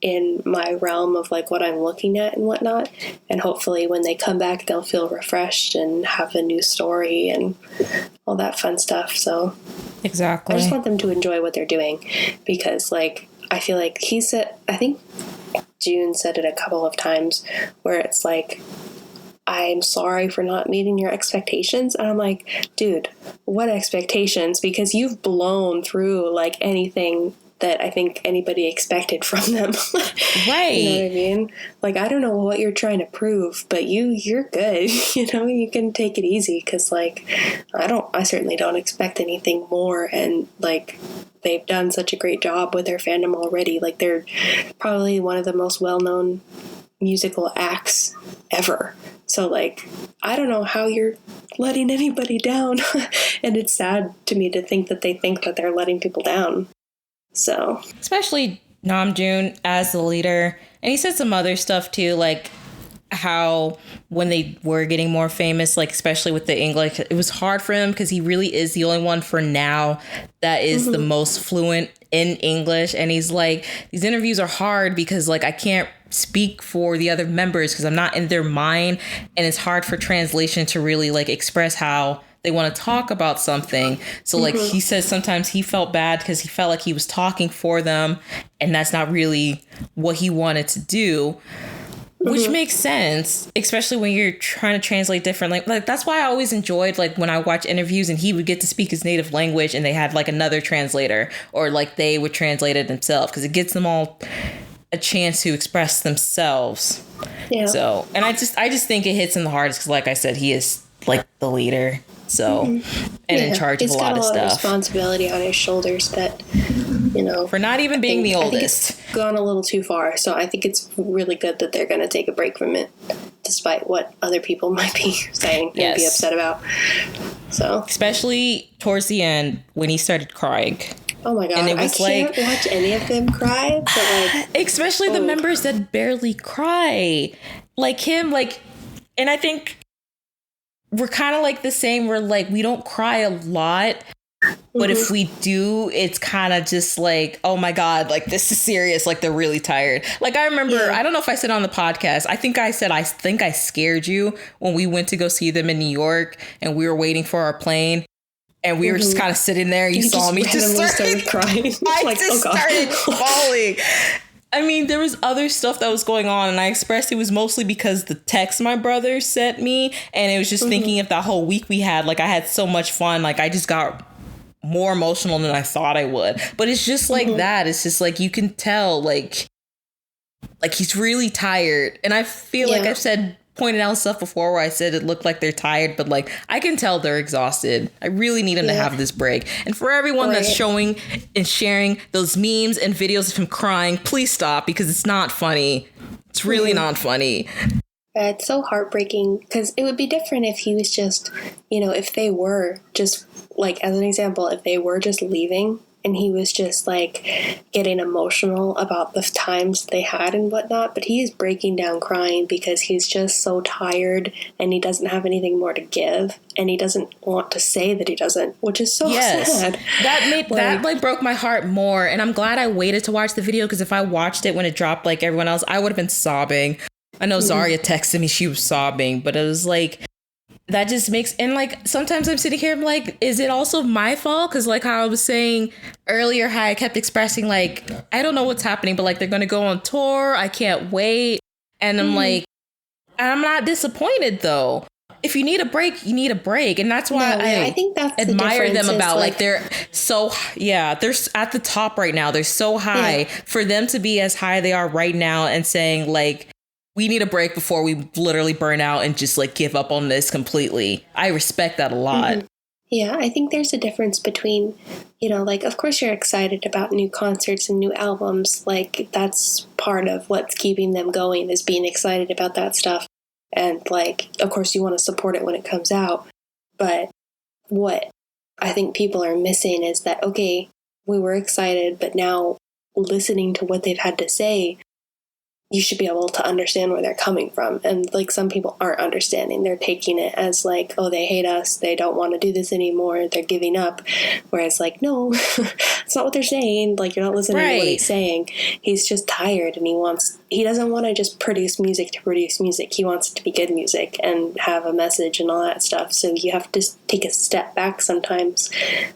in my realm of like what I'm looking at and whatnot. And hopefully when they come back, they'll feel refreshed and have a new story and all that fun stuff. So exactly. I just want them to enjoy what they're doing, because like, I feel like he said, I think June said it a couple of times where it's like, I'm sorry for not meeting your expectations. And I'm like, dude, what expectations? Because you've blown through like anything that I think anybody expected from them. Right. You know what I mean? Like, I don't know what you're trying to prove, but you're good. You know, you can take it easy, because like, I certainly don't expect anything more. And like, they've done such a great job with their fandom already. Like, they're probably one of the most well-known musical acts ever. So like, I don't know how you're letting anybody down. And it's sad to me to think that they think that they're letting people down. So, especially Namjoon as the leader. And he said some other stuff too, like how when they were getting more famous, like especially with the English, it was hard for him because he really is the only one for now that is the most fluent in English. And he's like, these interviews are hard because like I can't speak for the other members because I'm not in their mind, and it's hard for translation to really like express how they want to talk about something. So like he says sometimes he felt bad because he felt like he was talking for them, and that's not really what he wanted to do, which makes sense, especially when you're trying to translate different like that's why I always enjoyed like when I watch interviews and he would get to speak his native language and they had like another translator, or like they would translate it themselves, because it gets them all a chance to express themselves. Yeah. So, and I just think it hits him the hardest because, like I said, he is like the leader. So, and in charge of a lot of stuff. He's got a lot of responsibility on his shoulders that, you know, for not even being the oldest. I think it's gone a little too far. So I think it's really good that they're going to take a break from it, despite what other people might be saying and be upset about. So, especially towards the end when he started crying. Oh my God, and it was I can't watch any of them cry, but like... Especially the members that barely cry. Like him, like... And I think we're kind of like the same. We're like, we don't cry a lot, but if we do, it's kind of just like, oh my God, like this is serious. Like they're really tired. Like I remember, I don't know if I said on the podcast, I think I said, I think I scared you when we went to go see them in New York and we were waiting for our plane. And we were just kind of sitting there. You saw me just started crying. I like, just started bawling. I mean, there was other stuff that was going on, and I expressed it was mostly because the text my brother sent me, and it was just thinking of that whole week we had. Like, I had so much fun. Like, I just got more emotional than I thought I would. But it's just like that. It's just like you can tell, like he's really tired. And I feel like I've pointed out stuff before where I said it looked like they're tired, but like I can tell they're exhausted. I really need them to have this break. And for everyone that's showing and sharing those memes and videos of him crying, please stop, because it's not funny. It's really not funny. It's so heartbreaking, because it would be different if he was just, you know, if they were just, like, as an example, if they were just leaving and he was just like getting emotional about the times they had and whatnot, but he is breaking down crying because he's just so tired and he doesn't have anything more to give, and he doesn't want to say that he doesn't, which is so sad. That broke my heart more, and I'm glad I waited to watch the video, because if I watched it when it dropped like everyone else, I would have been sobbing. I know Zarya texted me, she was sobbing, but it was like, that just makes, and like sometimes I'm sitting here, I'm like, is it also my fault? Because like how I was saying earlier, how I kept expressing like, I don't know what's happening, but like they're going to go on tour. I can't wait. And I'm like, I'm not disappointed though. If you need a break, you need a break. And that's why I think that's admire them about like they're so, they're at the top right now. They're so high. For them to be as high they are right now and saying like, we need a break before we literally burn out and just like give up on this completely. I respect that a lot. Yeah, I think there's a difference between, you know, like, of course you're excited about new concerts and new albums. Like, that's part of what's keeping them going, is being excited about that stuff. And like, of course you want to support it when it comes out. But what I think people are missing is that, okay, we were excited, but now listening to what they've had to say, you should be able to understand where they're coming from. And like some people aren't understanding. They're taking it as like, oh, they hate us. They don't want to do this anymore. They're giving up. Whereas like, no, that's not what they're saying. Like you're not listening to what he's saying. He's just tired and he doesn't want to just produce music to produce music. He wants it to be good music and have a message and all that stuff. So you have to take a step back sometimes.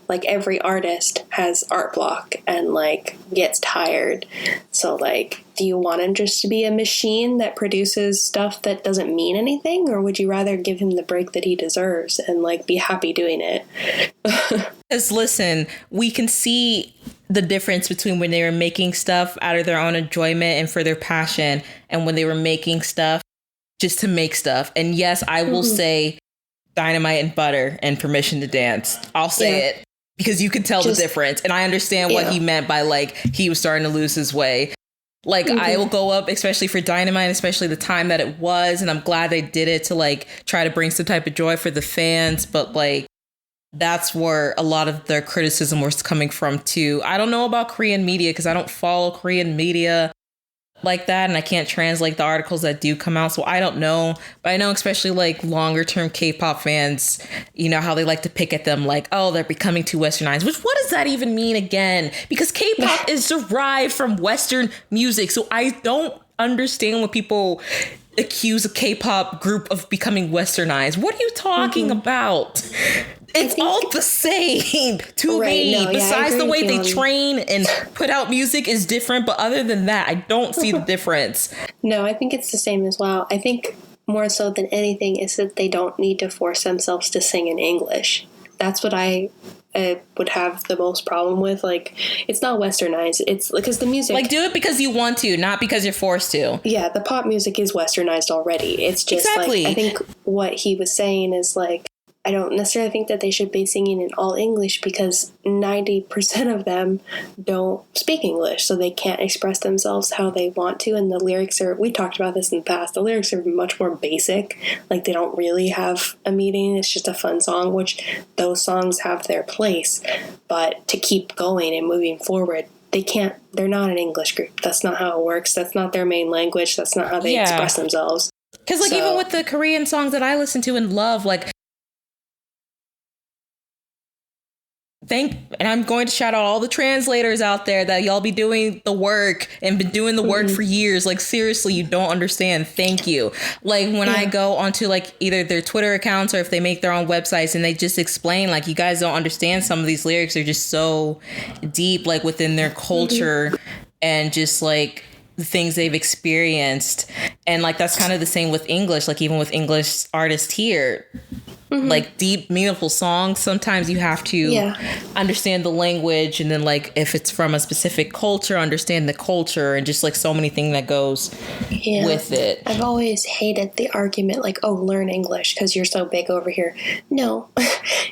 Like every artist has art block and like gets tired. So like, do you want him just to be a machine that produces stuff that doesn't mean anything? Or would you rather give him the break that he deserves and like be happy doing it? Because listen, we can see the difference between when they were making stuff out of their own enjoyment and for their passion and when they were making stuff just to make stuff. And yes, I will say Dynamite and Butter and Permission to Dance. I'll say it because you can tell the difference. And I understand what he meant by like he was starting to lose his way. Like I will go up, especially for Dynamite, especially the time that it was. And I'm glad they did it to like try to bring some type of joy for the fans. But like that's where a lot of their criticism was coming from, too. I don't know about Korean media because I don't follow Korean media like that. And I can't translate the articles that do come out. So I don't know. But I know especially like longer term K-pop fans, you know, how they like to pick at them like, oh, they're becoming too westernized. Which what does that even mean again? Because K-pop is derived from Western music. So I don't understand when people accuse a K-pop group of becoming westernized. What are you talking about? It's all the same to me. No, besides the way they train and put out music is different. But other than that, I don't see the difference. No, I think it's the same as well. I think more so than anything is that they don't need to force themselves to sing in English. That's what I would have the most problem with. Like, it's not westernized. It's because the music... Like, do it because you want to, not because you're forced to. Yeah, the pop music is westernized already. It's just like... I think what he was saying is like, I don't necessarily think that they should be singing in all English because 90% of them don't speak English, so they can't express themselves how they want to. And the lyrics are, we talked about this in the past, the lyrics are much more basic. Like they don't really have a meaning. It's just a fun song, which those songs have their place. But to keep going and moving forward, they're not an English group. That's not how it works. That's not their main language. That's not how they express themselves. Because like even with the Korean songs that I listen to and love, like, and I'm going to shout out all the translators out there that y'all be doing the work and been doing the work for years. Like, seriously, you don't understand. Thank you. Like when I go onto like either their Twitter accounts or if they make their own websites and they just explain like, you guys don't understand some of these lyrics are just so deep, like within their culture and just like the things they've experienced. And like, that's kind of the same with English, like even with English artists here. Like deep, meaningful songs. Sometimes you have to understand the language. And then like if it's from a specific culture, understand the culture and just like so many things that goes with it. I've always hated the argument like, oh, learn English because you're so big over here. No,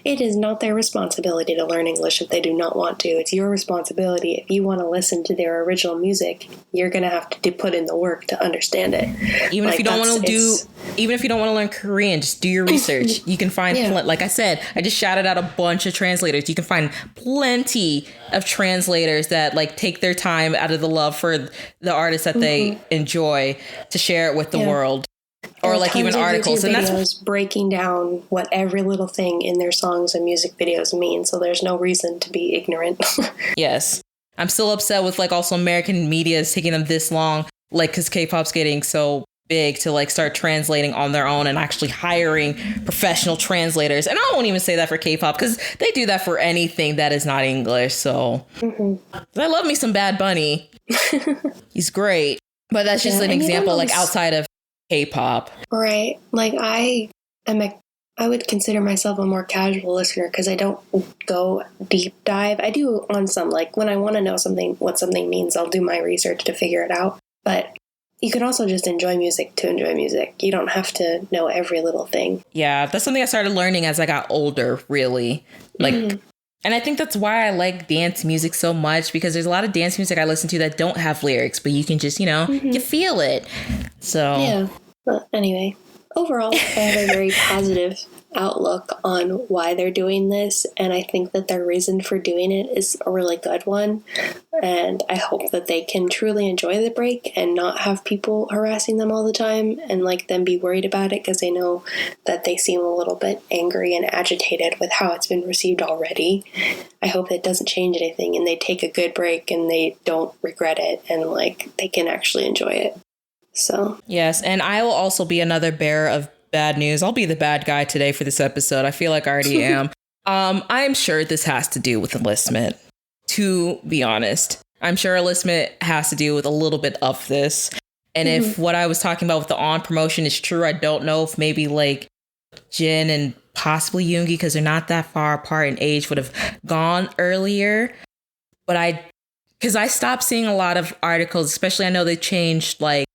it is not their responsibility to learn English if they do not want to. It's your responsibility. If you want to listen to their original music, you're going to have to put in the work to understand it. Even if you don't want to learn Korean, just do your research. You can find, like I said, I just shouted out a bunch of translators. You can find plenty of translators that like take their time out of the love for the artists that they enjoy to share it with the world. Or like even articles. And that's breaking down what every little thing in their songs and music videos mean. So there's no reason to be ignorant. Yes. I'm still upset with like also American media is taking them this long, like because K-pop's getting so big to like start translating on their own and actually hiring professional translators. And I won't even say that for K-pop because they do that for anything that is not English. So I love me some Bad Bunny. He's great. But that's just an example like outside of K-pop. Right. Like I would consider myself a more casual listener because I don't go deep dive. I do on some, like when I want to know what something means, I'll do my research to figure it out. But you can also just enjoy music to enjoy music. You don't have to know every little thing. Yeah, that's something I started learning as I got older, really. Like, and I think that's why I like dance music so much, because there's a lot of dance music I listen to that don't have lyrics, but you can just, you feel it. So. Yeah. Well, anyway, overall, I have a very positive outlook on why they're doing this, and I think that their reason for doing it is a really good one, and I hope that they can truly enjoy the break and not have people harassing them all the time and like them be worried about it, because I know that they seem a little bit angry and agitated with how it's been received already. I hope it doesn't change anything and they take a good break and they don't regret it and like they can actually enjoy it. So yes, and I will also be another bearer of bad news. I'll be the bad guy today for this episode. I feel like I already am. I'm sure this has to do with enlistment, to be honest. I'm sure enlistment has to do with a little bit of this. And if what I was talking about with the on promotion is true, I don't know if maybe like Jin and possibly Yoongi, because they're not that far apart in age, would have gone earlier. But because I stopped seeing a lot of articles, especially I know they changed like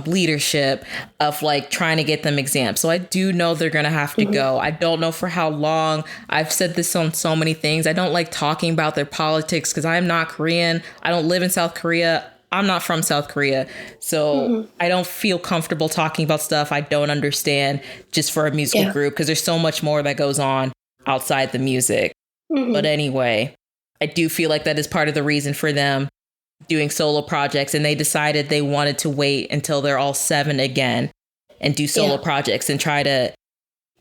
leadership of like trying to get them exams. So I do know they're going to have to go. I don't know for how long. I've said this on so many things. I don't like talking about their politics because I'm not Korean. I don't live in South Korea. I'm not from South Korea. So I don't feel comfortable talking about stuff I don't understand just for a musical group, because there's so much more that goes on outside the music. But anyway, I do feel like that is part of the reason for them doing solo projects, and they decided they wanted to wait until they're all 7 again and do solo projects and try to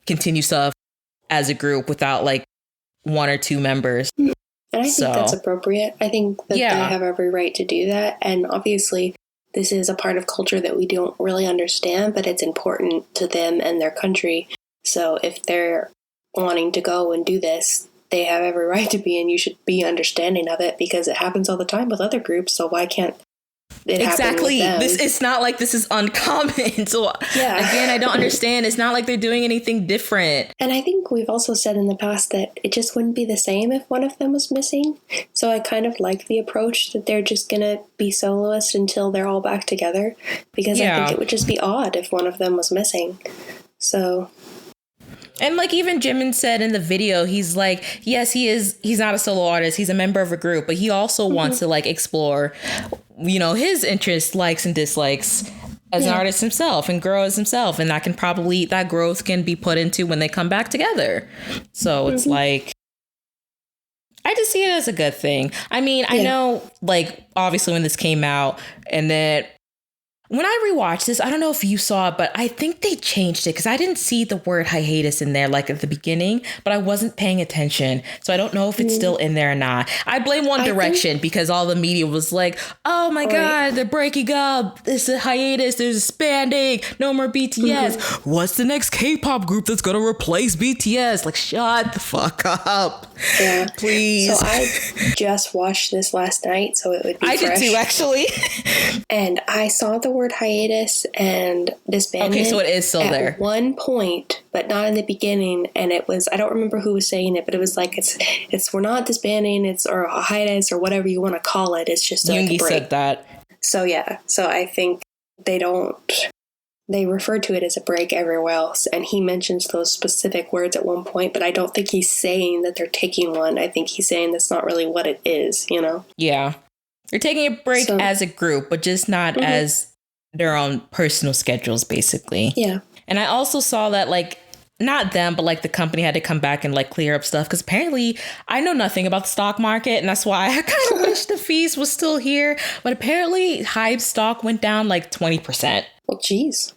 continue stuff as a group without like 1 or 2 members. And I think that's appropriate. I think that they have every right to do that. And obviously this is a part of culture that we don't really understand, but it's important to them and their country. So if they're wanting to go and do this, they have every right to be, and you should be understanding of it, because it happens all the time with other groups. So why can't it happen with them? It's not like this is uncommon. So again, I don't understand. It's not like they're doing anything different. And I think we've also said in the past that it just wouldn't be the same if one of them was missing. So I kind of like the approach that they're just going to be soloists until they're all back together, because I think it would just be odd if one of them was missing. So... And like even Jimin said in the video, he's like, yes, he's not a solo artist. He's a member of a group, but he also wants to like explore, you know, his interests, likes and dislikes as an artist himself and grow as himself. And that growth can be put into when they come back together. So it's like, I just see it as a good thing. I mean, I know like obviously when this came out and then when I rewatched this, I don't know if you saw it, but I think they changed it because I didn't see the word hiatus in there like at the beginning, but I wasn't paying attention. So I don't know if it's still in there or not. I blame One Direction because all the media was like, oh my God, they're breaking up. It's a hiatus. There's disbanding. No more BTS. What's the next K-pop group that's going to replace BTS? Like, shut the fuck up. Yeah. Please. So I just watched this last night, so it would be fresh. I did too, actually. And I saw the word hiatus and disbandment. Okay, so it is still there. At one point, but not in the beginning. And it was, I don't remember who was saying it, but it was like, it's we're not disbanding, or a hiatus, or whatever you want to call it. It's just like a break. Said that. So yeah, so I think they refer to it as a break everywhere else. And he mentions those specific words at one point, but I don't think he's saying that they're taking one. I think he's saying that's not really what it is, you know? Yeah. They're taking a break as a group, but just not as their own personal schedules, basically. Yeah. And I also saw that, like, not them, but like the company had to come back and like clear up stuff, because apparently I know nothing about the stock market, and that's why I kind of wish the fees was still here. But apparently Hype's stock went down like 20%. Well, geez.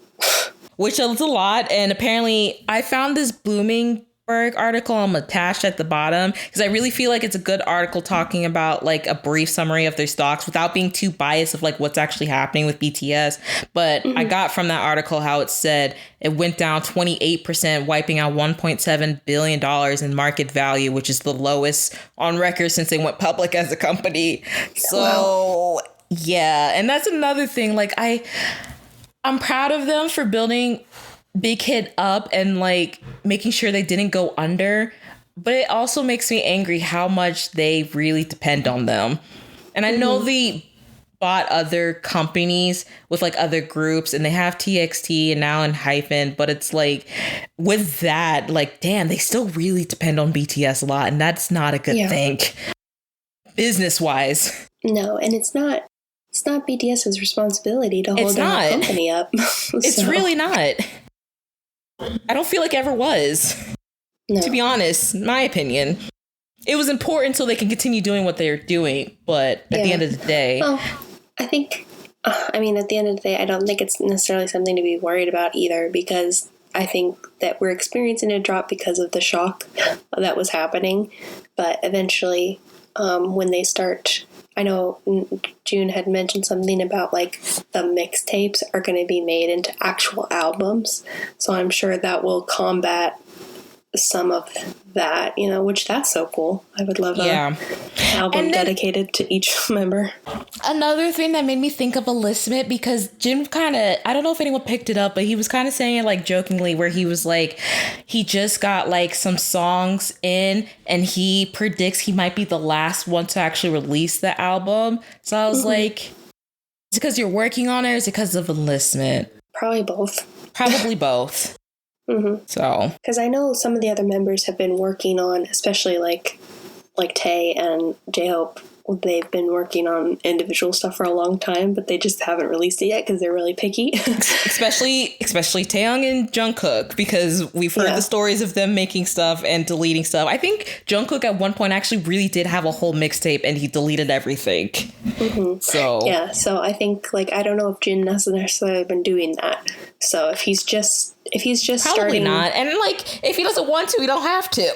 Which is a lot. And apparently I found this Bloomberg article I'm attached at the bottom, because I really feel like it's a good article talking about like a brief summary of their stocks without being too biased of like what's actually happening with BTS. But I got from that article how it said it went down 28%, wiping out $1.7 billion in market value, which is the lowest on record since they went public as a company. So yeah, and that's another thing. Like I'm proud of them for building Big Hit up and like making sure they didn't go under, but it also makes me angry how much they really depend on them. And I know they bought other companies with like other groups, and they have TXT and now in Hyphen, but it's like with that, like, damn, they still really depend on BTS a lot, and that's not a good thing business wise. No, and it's not BTS's responsibility to hold their company up. It's really not. I don't feel like ever was. No. To be honest, in my opinion. It was important so they can continue doing what they're doing, but at the end of the day... Well, I think, at the end of the day, I don't think it's necessarily something to be worried about either, because I think that we're experiencing a drop because of the shock that was happening. But eventually, when they start... I know June had mentioned something about, like, the mixtapes are going to be made into actual albums. So I'm sure that will combat some of that, which that's so cool. I would love an album dedicated to each member. Another thing that made me think of Alyssmith, because Jim kind of, I don't know if anyone picked it up, but he was kind of saying it like jokingly, where he was like, he just got like some songs in and he predicts he might be the last one to actually release the album. So I was like, is it because you're working on it, or is it because of Alyssmith? Probably both. Probably both. So, because I know some of the other members have been working on, especially like Tay and J-Hope, they've been working on individual stuff for a long time, but they just haven't released it yet because they're really picky. especially Taeyong and Jungkook, because we've heard the stories of them making stuff and deleting stuff. I think Jungkook at one point actually really did have a whole mixtape and he deleted everything. So I think, like, I don't know if Jin has necessarily been doing that. So if he's just probably starting, not, and like if he doesn't want to, he don't have to.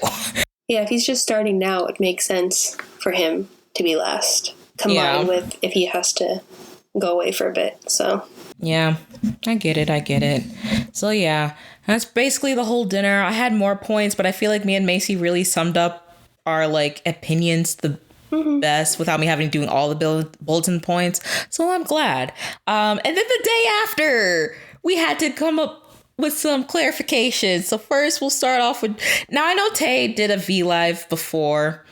Yeah, if he's just starting now, it makes sense for him to be last, combined with if he has to go away for a bit. So yeah, I get it. So yeah, that's basically the whole dinner. I had more points, but I feel like me and Macy really summed up our like opinions the best without me having to do all the bulletin points. So I'm glad. And then the day after, we had to come up with some clarification. So first we'll start off with, now I know Tay did a V Live before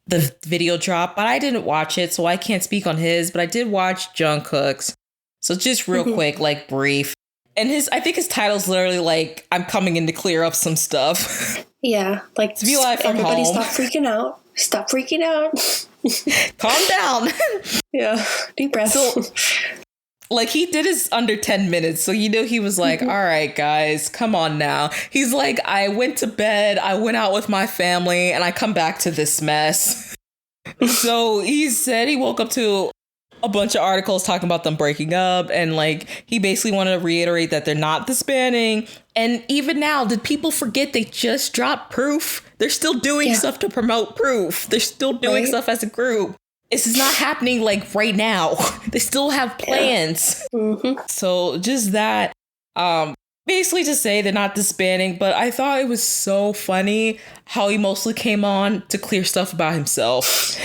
the video drop, but I didn't watch it, so I can't speak on his, but I did watch Jungkook's. So just real quick, like brief. And I think his title's literally like, I'm coming in to clear up some stuff. Yeah, like it's V Live from everybody home. Stop freaking out. Calm down. Yeah, deep breath. So, like, he did his under 10 minutes, so he was like, all right, guys, come on now. He's like, I went to bed, I went out with my family, and I come back to this mess. So he said he woke up to a bunch of articles talking about them breaking up, and like he basically wanted to reiterate that they're not disbanding. And even now, did people forget they just dropped Proof? They're still doing stuff to promote Proof. They're still doing stuff as a group. This is not happening like right now. They still have plans. So just that, basically to say they're not disbanding, but I thought it was so funny how he mostly came on to clear stuff about himself.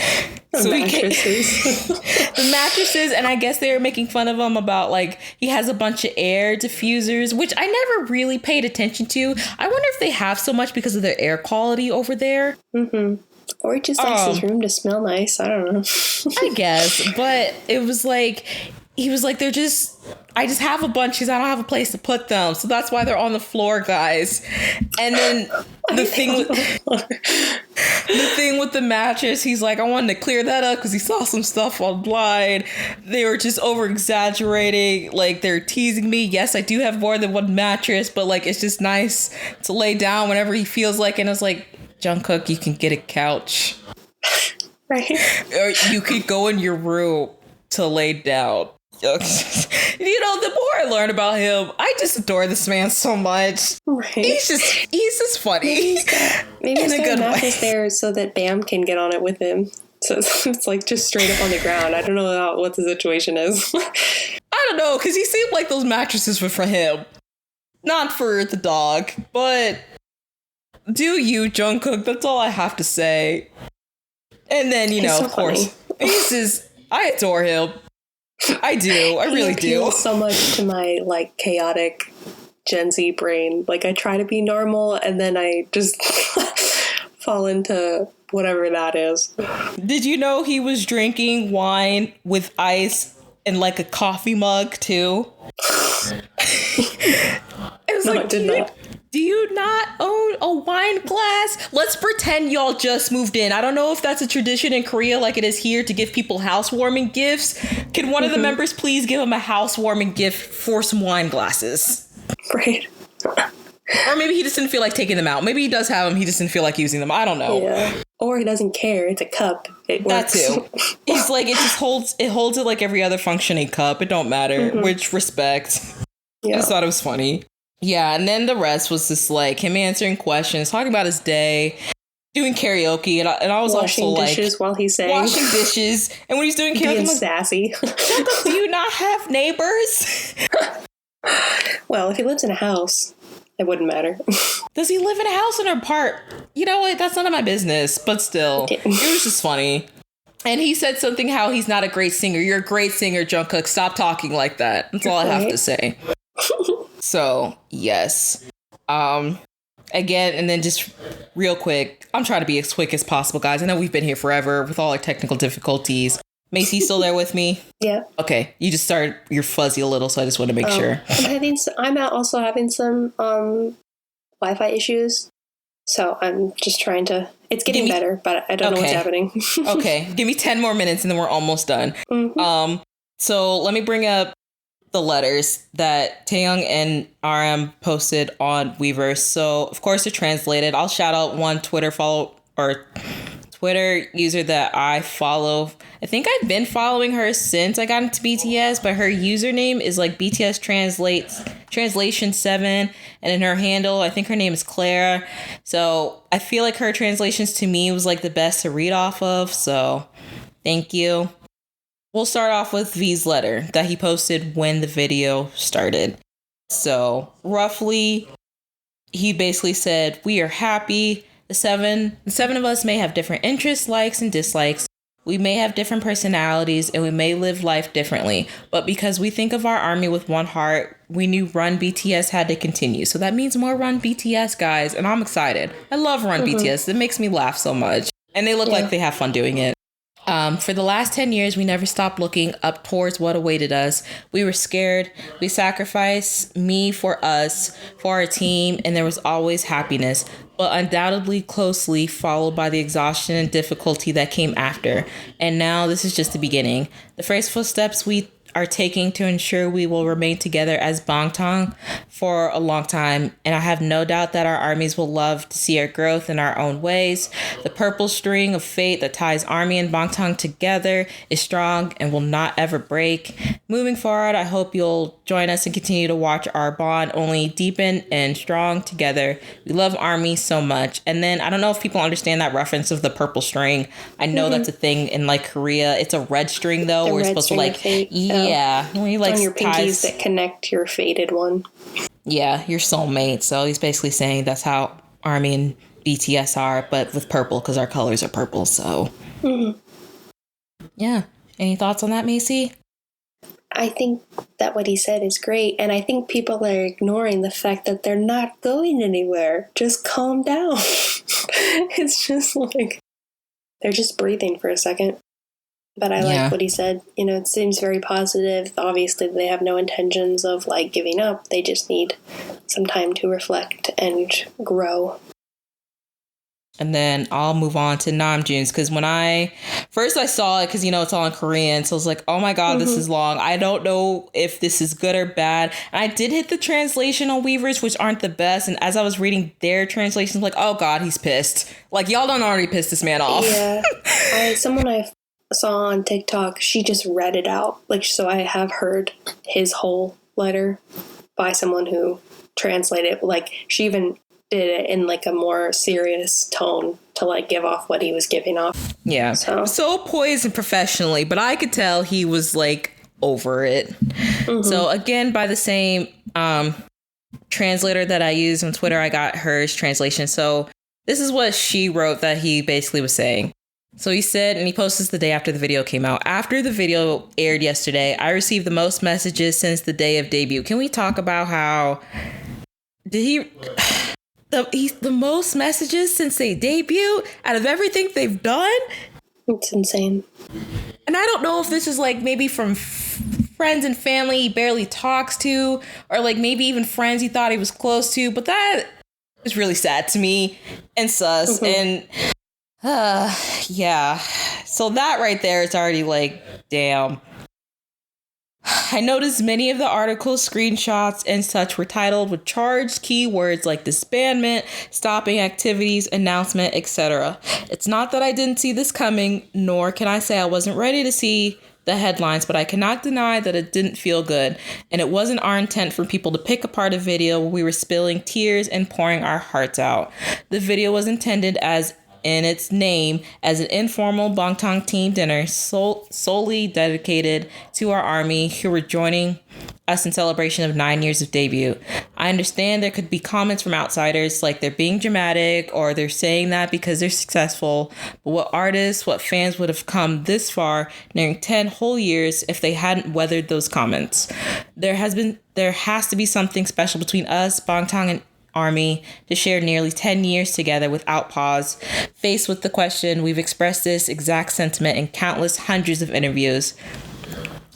The mattresses. The mattresses, and I guess they were making fun of him about like he has a bunch of air diffusers, which I never really paid attention to. I wonder if they have so much because of their air quality over there. Or he just likes his room to smell nice. I don't know. I guess, but it was like, he was like, I just have a bunch because I don't have a place to put them. So that's why they're on the floor, guys. And then the thing with the mattress, he's like, I wanted to clear that up because he saw some stuff online. They were just over exaggerating. Like, they're teasing me. Yes, I do have more than one mattress, but like, it's just nice to lay down whenever he feels like. And I was like, Jungkook, you can get a couch. Right. Or you could go in your room to lay down. The more I learn about him, I just adore this man so much. Right. He's just funny. Maybe he's got a mattress there so that Bam can get on it with him. So it's like just straight up on the ground. I don't know what the situation is. I don't know, because he seemed like those mattresses were for him, not for the dog. But do you, Jungkook? That's all I have to say. And then, of course, I adore him. I do. I really do. So much to my like chaotic Gen Z brain. Like I try to be normal and then I just fall into whatever that is. Did you know he was drinking wine with ice in like a coffee mug too? I did not. Do you not own a wine glass? Let's pretend y'all just moved in. I don't know if that's a tradition in Korea like it is here to give people housewarming gifts. Can one of the members please give him a housewarming gift for some wine glasses? Right. Or maybe he just didn't feel like taking them out. Maybe he does have them. He just didn't feel like using them. I don't know. Yeah. Or he doesn't care. It's a cup. It works. That too. He's like, it holds it like every other functioning cup. It don't matter. Which respect. Yeah. I just thought it was funny. Yeah, and then the rest was just like him answering questions, talking about his day, doing karaoke, and I was washing also like dishes while he's saying washing dishes, and when he's doing karaoke, being I'm like, sassy. do you not have neighbors? Well, if he lives in a house, it wouldn't matter. Does he live in a house or an apart? You know what? That's none of my business. But still, it was just funny. And he said something how he's not a great singer. You're a great singer, Jungkook. Stop talking like that. That's all I have to say. So, yes. Again, and then just real quick, I'm trying to be as quick as possible, guys. I know we've been here forever with all our technical difficulties. Macy, still there with me? Yeah. Okay. You just started, you're fuzzy a little, so I just want to make sure. I'm also having some Wi-Fi issues. So I'm just trying to, it's getting better, but I don't know what's happening. Okay. Give me 10 more minutes and then we're almost done. So let me bring up the letters that Taeyong and RM posted on Weverse. So of course they're translated. I'll shout out one Twitter user that I follow. I think I've been following her since I got into BTS, but her username is like BTS translation 7, and in her handle, I think her name is Clara. So I feel like her translations to me was like the best to read off of. So thank you. We'll start off with V's letter that he posted when the video started. So roughly, he basically said, "We are happy. The seven of us may have different interests, likes, and dislikes. We may have different personalities, and we may live life differently. But because we think of our army with one heart, we knew Run BTS had to continue." So that means more Run BTS, guys. And I'm excited. I love Run BTS. It makes me laugh so much. And they look like they have fun doing it. For the last 10 years, we never stopped looking up towards what awaited us. We were scared. We sacrificed me for us, for our team, and there was always happiness, but undoubtedly closely followed by the exhaustion and difficulty that came after. And now this is just the beginning. The first footsteps we are taking to ensure we will remain together as Bangtan for a long time, and I have no doubt that our armies will love to see our growth in our own ways. The purple string of fate that ties army and Bangtan together is strong and will not ever break. Moving forward, I hope you'll join us and continue to watch our bond only deepen and strong together. We love army so much. And then I don't know if people understand that reference of the purple string. I know that's a thing in like Korea. It's a red string though, where it's supposed to like when you like on your pinkies that connect your faded one. Yeah, your soulmate. So he's basically saying that's how army and BTS are, but with purple because our colors are purple. So yeah. Any thoughts on that, Macy? I think that what he said is great, and I think people are ignoring the fact that they're not going anywhere. Just calm down. It's just like they're just breathing for a second. But I like what he said. You know, it seems very positive. Obviously, they have no intentions of like giving up. They just need some time to reflect and grow. And then I'll move on to Namjoon's, because when I saw it, because, you know, it's all in Korean. So I was like, oh, my God, this is long. I don't know if this is good or bad. And I did hit the translation on Weverse, which aren't the best. And as I was reading their translations, like, oh, God, he's pissed. Like, y'all don't already piss this man off. Yeah. Someone I saw on TikTok, she just read it out. Like, so I have heard his whole letter by someone who translated it. Like, she even did it in like a more serious tone to like give off what he was giving off. Yeah. So poised and professionally, but I could tell he was like over it. So again, by the same translator that I use on Twitter, I got hers translation. So this is what she wrote that he basically was saying. So he said, and he posted this the day after the video came out. After the video aired yesterday, I received the most messages since the day of debut. Can we talk about how the most messages since they debut out of everything they've done? It's insane. And I don't know if this is like maybe from friends and family he barely talks to, or like maybe even friends he thought he was close to, but that is really sad to me and sus. And yeah, so that right there is already like, damn. I noticed many of the article's screenshots and such were titled with charged keywords like disbandment, stopping activities, announcement, etc. It's not that I didn't see this coming, nor can I say I wasn't ready to see the headlines, but I cannot deny that it didn't feel good, and it wasn't our intent for people to pick apart a video where we were spilling tears and pouring our hearts out. The video was intended as in its name as an informal Bangtan team dinner solely dedicated to our army who were joining us in celebration of 9 years of debut. I understand there could be comments from outsiders like they're being dramatic or they're saying that because they're successful, but what artists, what fans would have come this far nearing 10 whole years if they hadn't weathered those comments? There has to be something special between us, Bangtan, and Army to share nearly 10 years together without pause. Faced with the question, we've expressed this exact sentiment in countless hundreds of interviews.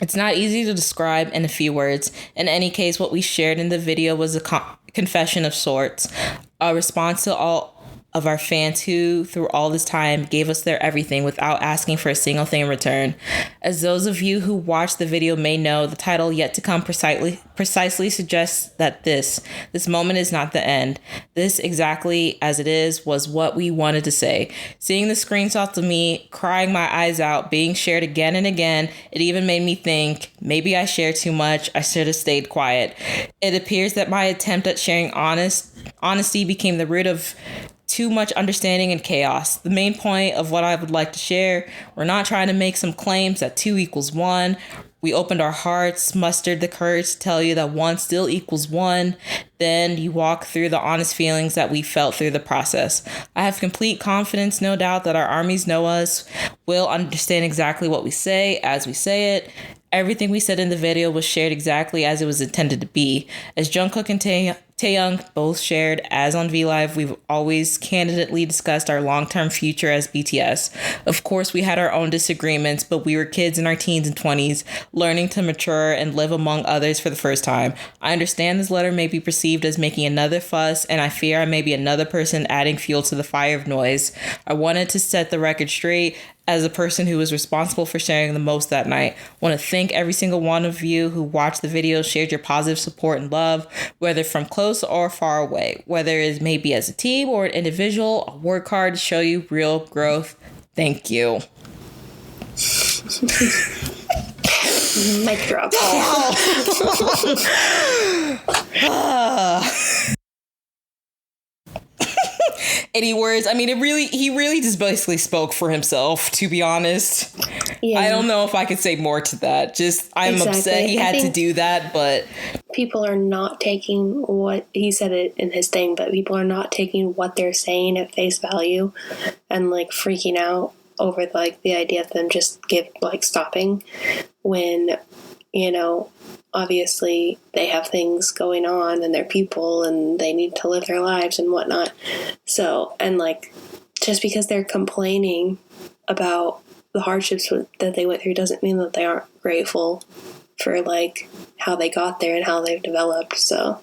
It's not easy to describe in a few words. In any case, what we shared in the video was a confession of sorts, a response to all of our fans who, through all this time, gave us their everything without asking for a single thing in return. As those of you who watched the video may know, the title Yet to Come precisely suggests that this moment is not the end. This, exactly as it is, was what we wanted to say. Seeing the screenshots of me crying my eyes out, being shared again and again, it even made me think, maybe I shared too much, I should have stayed quiet. It appears that my attempt at sharing honesty became the root of too much understanding and chaos. The main point of what I would like to share, we're not trying to make some claims that 2 equals 1. We opened our hearts, mustered the courage to tell you that 1 still equals 1. Then you walk through the honest feelings that we felt through the process. I have complete confidence, no doubt, that our armies know us, will understand exactly what we say as we say it. Everything we said in the video was shared exactly as it was intended to be. As Jungkook and Taeyoung both shared, as on V-Live, we've always candidly discussed our long-term future as BTS. Of course, we had our own disagreements, but we were kids in our teens and 20s, learning to mature and live among others for the first time. I understand this letter may be perceived as making another fuss, and I fear I may be another person adding fuel to the fire of noise. I wanted to set the record straight. As a person who was responsible for sharing the most that night, I want to thank every single one of you who watched the video, shared your positive support and love, whether from close or far away, whether it may be as a team or an individual. I'll work hard to show you real growth. Thank you. Mic drop. Any words? I mean, he really just basically spoke for himself, to be honest. Yeah. I don't know if I could say more to that. I'm upset he had to do that, but people are not taking what he said it in his thing, but people are not taking what they're saying at face value and like freaking out over like the idea of them just stopping when, obviously they have things going on and they're people and they need to live their lives and whatnot. So, and like, just because they're complaining about the hardships that they went through doesn't mean that they aren't grateful for like how they got there and how they've developed. So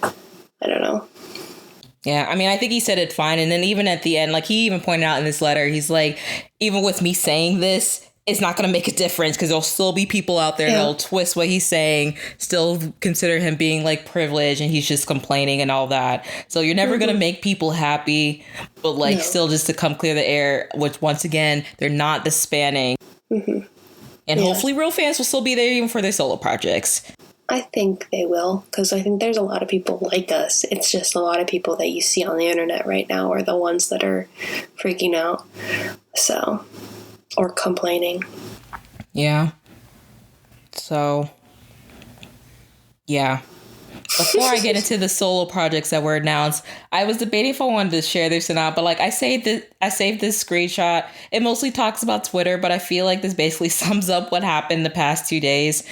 I don't know. Yeah, I mean, I think he said it fine. And then even at the end, like he even pointed out in this letter, he's like, even with me saying this, it's not going to make a difference because there'll still be people out there that'll twist what he's saying, still consider him being like privileged and he's just complaining and all that. So you're never going to make people happy, but like still just to come clear the air, which once again, they're not disbanding. Mm-hmm. And hopefully real fans will still be there even for their solo projects. I think they will, because I think there's a lot of people like us. It's just a lot of people that you see on the internet right now are the ones that are freaking out. So... or complaining. Yeah. So, yeah. Before I get into the solo projects that were announced, I was debating if I wanted to share this or not, but like I saved this screenshot. It mostly talks about Twitter, but I feel like this basically sums up what happened the past 2 days.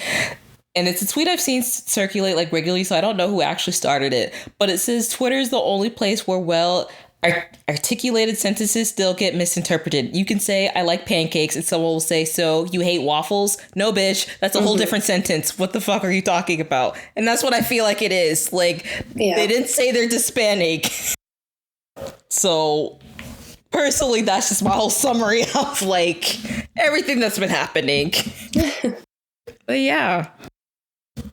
And it's a tweet I've seen circulate like regularly, so I don't know who actually started it. But it says Twitter is the only place where articulated sentences still get misinterpreted. You can say, I like pancakes, and someone will say, so you hate waffles? No, bitch, that's a whole different sentence. What the fuck are you talking about? And that's what I feel like it is. Like, they didn't say they're Hispanic. So, personally, that's just my whole summary of, like, everything that's been happening. But yeah.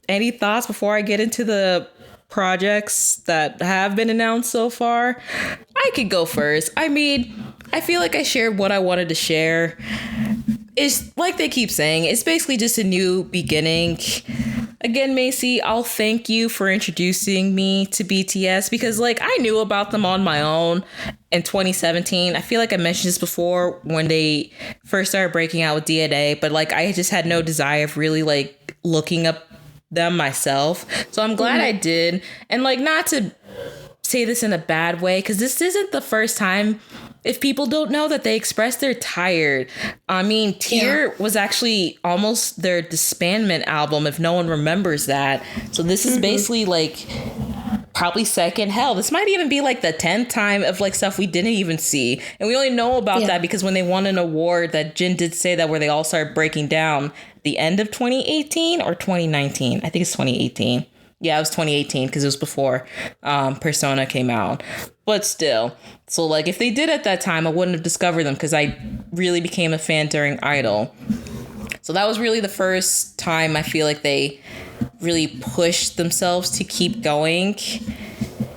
any thoughts before I get into the projects that have been announced so far? I could go first. I mean, I feel like I shared what I wanted to share. It's like they keep saying, it's basically just a new beginning. Again, Macy, I'll thank you for introducing me to BTS because like I knew about them on my own in 2017. I feel like I mentioned this before when they first started breaking out with DNA, but like I just had no desire of really like looking up them myself. So I'm glad I did. And like, not to say this in a bad way, because this isn't the first time, if people don't know, that they expressed they're tired. I mean, Tear was actually almost their disbandment album, if no one remembers that. So this is basically like probably second. Hell, this might even be like the 10th time of like stuff we didn't even see. And we only know about that because when they won an award that Jin did say that where they all started breaking down the end of 2018 or 2019. I think it's 2018. Yeah, it was 2018 because it was before Persona came out. But still, so like if they did at that time, I wouldn't have discovered them because I really became a fan during Idol. So that was really the first time I feel like they really pushed themselves to keep going.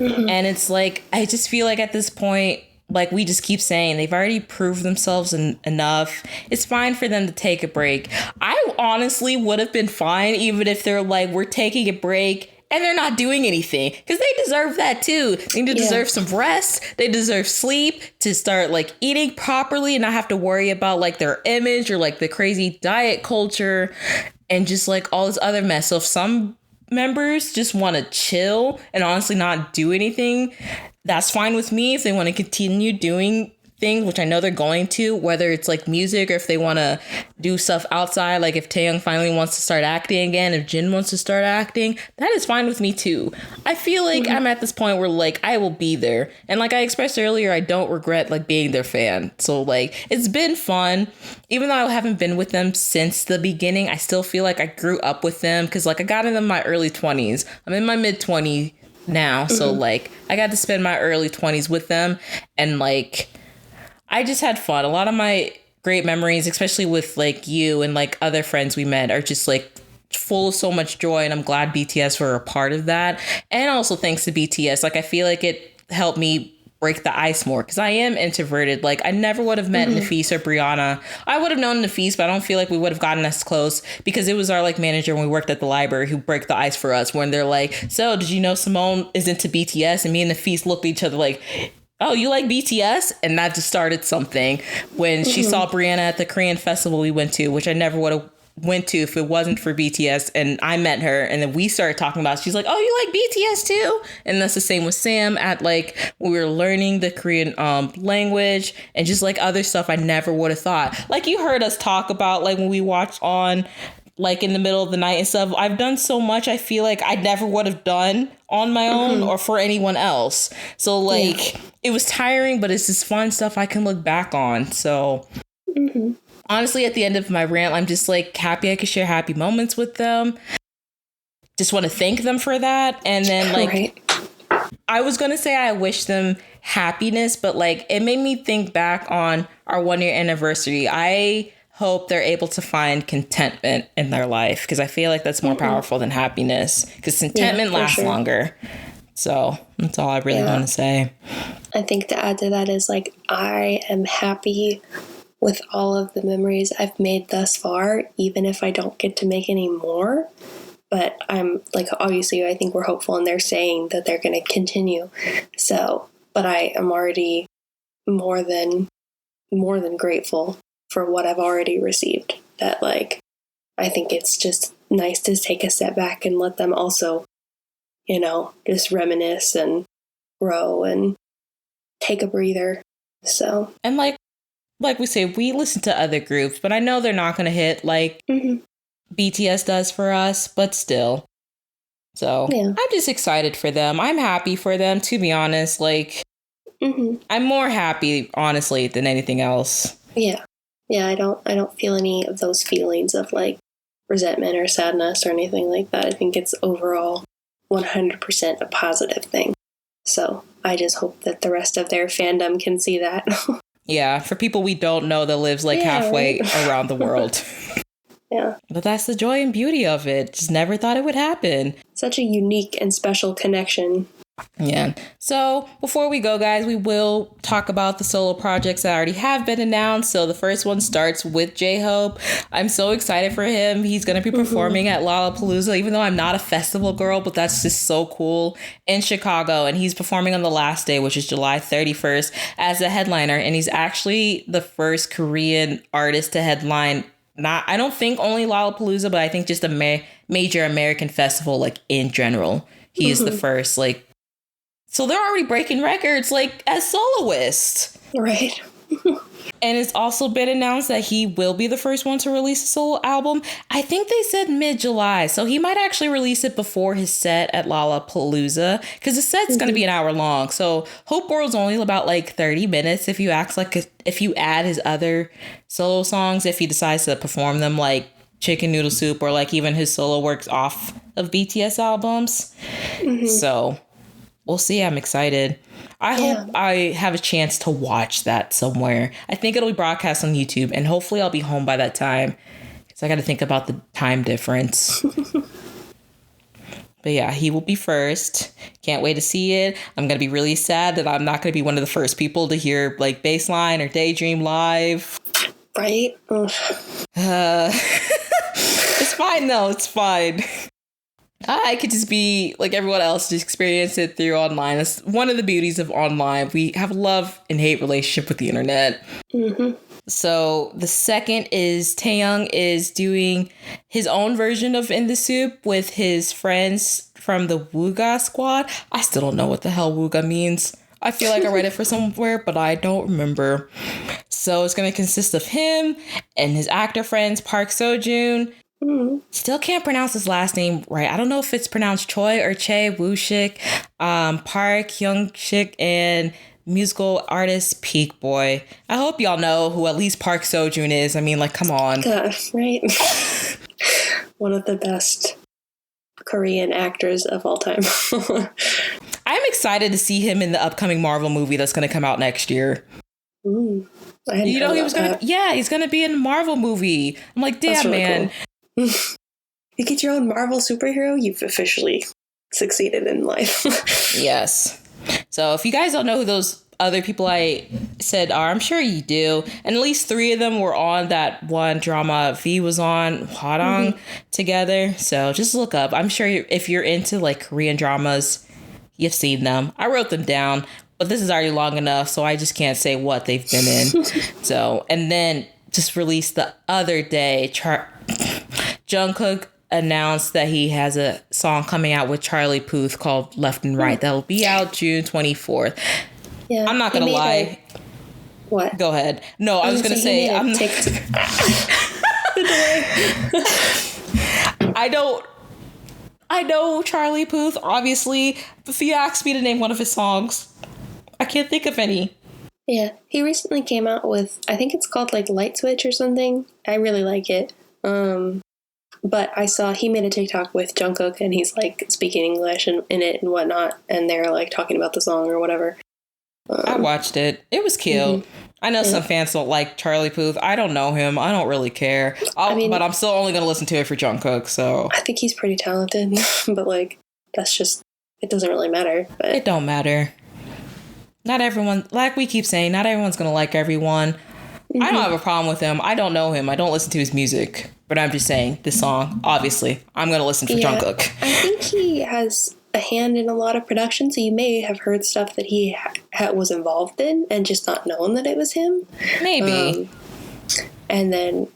And it's like, I just feel like at this point, like we just keep saying, they've already proved themselves enough. It's fine for them to take a break. I honestly would have been fine even if they're like, we're taking a break and they're not doing anything, because they deserve that too. They deserve some rest. They deserve sleep to start like eating properly and not have to worry about like their image or like the crazy diet culture and just like all this other mess. So if some members just want to chill and honestly not do anything, that's fine with me. If they want to continue doing things, which I know they're going to, whether it's like music or if they want to do stuff outside, like if Taeyong finally wants to start acting again, if Jin wants to start acting, that is fine with me too. I feel like I'm at this point where like I will be there, and like I expressed earlier, I don't regret like being their fan. So like it's been fun, even though I haven't been with them since the beginning. I still feel like I grew up with them because like I got in my early 20s. I'm in my mid 20s now, so like I got to spend my early 20s with them, and like I just had fun. A lot of my great memories, especially with like you and like other friends we met, are just like full of so much joy. And I'm glad BTS were a part of that. And also thanks to BTS, like I feel like it helped me break the ice more because I am introverted. Like I never would have met Nafis or Brianna. I would have known Nafis, but I don't feel like we would have gotten as close because it was our like manager when we worked at the library who broke the ice for us when they're like, so did you know Simone is into BTS? And me and Nafis looked at each other like, oh, you like BTS? And that just started something when she saw Brianna at the Korean festival we went to, which I never would have went to if it wasn't for BTS. And I met her and then we started talking about it. She's like, oh, you like BTS too? And that's the same with Sam at like when we were learning the Korean language and just like other stuff I never would have thought. Like you heard us talk about like when we watched on like in the middle of the night and stuff. I've done so much I feel like I never would have done on my own or for anyone else. So like it was tiring, but it's just fun stuff I can look back on. So honestly, at the end of my rant, I'm just like happy I could share happy moments with them. Just want to thank them for that. And then like I was going to say I wish them happiness, but like it made me think back on our 1-year anniversary. I hope they're able to find contentment in their life because I feel like that's more powerful than happiness because contentment lasts longer. So that's all I really want to say. I think to add to that is like I am happy with all of the memories I've made thus far, even if I don't get to make any more. But I'm like, obviously, I think we're hopeful and they're saying that they're going to continue. So, but I am already more than grateful for what I've already received. That like, I think it's just nice to take a step back and let them also, you know, just reminisce and grow and take a breather. So, and like we say, we listen to other groups, but I know they're not going to hit like BTS does for us, but still. So I'm just excited for them. I'm happy for them, to be honest. Like, I'm more happy, honestly, than anything else. Yeah. Yeah, I don't feel any of those feelings of like resentment or sadness or anything like that. I think it's overall 100% a positive thing. So I just hope that the rest of their fandom can see that. Yeah, for people we don't know that lives like halfway around the world. Yeah. But that's the joy and beauty of it. Just never thought it would happen. Such a unique and special connection. Yeah. So before we go, guys, we will talk about the solo projects that already have been announced. So the first one starts with J-Hope. I'm so excited for him. He's going to be performing at Lollapalooza, even though I'm not a festival girl, but that's just so cool, in Chicago. And he's performing on the last day, which is July 31st, as a headliner. And he's actually the first Korean artist to headline, I don't think only Lollapalooza, but I think just a major American festival, like, in general. He is the first, like, so they're already breaking records, like, as soloist. Right. And it's also been announced that he will be the first one to release a solo album. I think they said mid-July, so he might actually release it before his set at Lollapalooza, because the set's going to be an hour long. So Hope World's only about like 30 minutes if you add his other solo songs, if he decides to perform them, like Chicken Noodle Soup, or like even his solo works off of BTS albums. So we'll see. I'm excited. I hope I have a chance to watch that somewhere. I think it'll be broadcast on YouTube, and hopefully I'll be home by that time, because I got to think about the time difference. But yeah, he will be first. Can't wait to see it. I'm going to be really sad that I'm not going to be one of the first people to hear like Baseline or Daydream live. Right? It's fine though. It's fine. I could just be like everyone else, just experience it through online. That's one of the beauties of online. We have a love and hate relationship with the internet. So the second is Taeyong is doing his own version of In the Soup with his friends from the Wooga squad. I still don't know what the hell Wooga means. I feel like I read it for somewhere, but I don't remember. So it's going to consist of him and his actor friends, Park Seo-joon. Still can't pronounce his last name right. I don't know if it's pronounced Choi or Che Woo-shik, Park Hyung-shik, and musical artist Peak Boy. I hope y'all know who at least Park Seo-joon is. I mean, like, come on. Right? One of the best Korean actors of all time. I'm excited to see him in the upcoming Marvel movie that's going to come out next year. I hadn't heard he about was gonna that. he's gonna be in a Marvel movie. I'm like, damn, Really man. cool. You get your own Marvel superhero, you've officially succeeded in life. Yes. So if you guys don't know who those other people I said are, I'm sure you do. And at least 3 of them were on that one drama V was on, Hwarang, together. So just look up. I'm sure if you're into like Korean dramas, you've seen them. I wrote them down, but this is already long enough, so I just can't say what they've been in. So, and then just released the other day, Jungkook announced that he has a song coming out with Charlie Puth called Left and Right. That'll be out June 24th. Yeah, I'm not going to lie. What? Go ahead. No, I was going to say, I know Charlie Puth, obviously. If you ask me to name one of his songs, I can't think of any. Yeah, he recently came out with, I think it's called like Light Switch or something. I really like it. But I saw he made a TikTok with Jungkook, and he's like speaking English in it and whatnot, and they're like talking about the song or whatever. I watched it. It was cute. I know some fans don't like Charlie Puth. I don't know him. I don't really care. But I'm still only going to listen to it for Jungkook. So I think he's pretty talented, but like that's just, it doesn't really matter. But it don't matter. Not everyone, like we keep saying, not everyone's going to like everyone. I don't have a problem with him. I don't know him. I don't listen to his music. But I'm just saying, this song, obviously, I'm going to listen for Jungkook. I think he has a hand in a lot of production, so you may have heard stuff that he was involved in and just not known that it was him. Maybe. And then,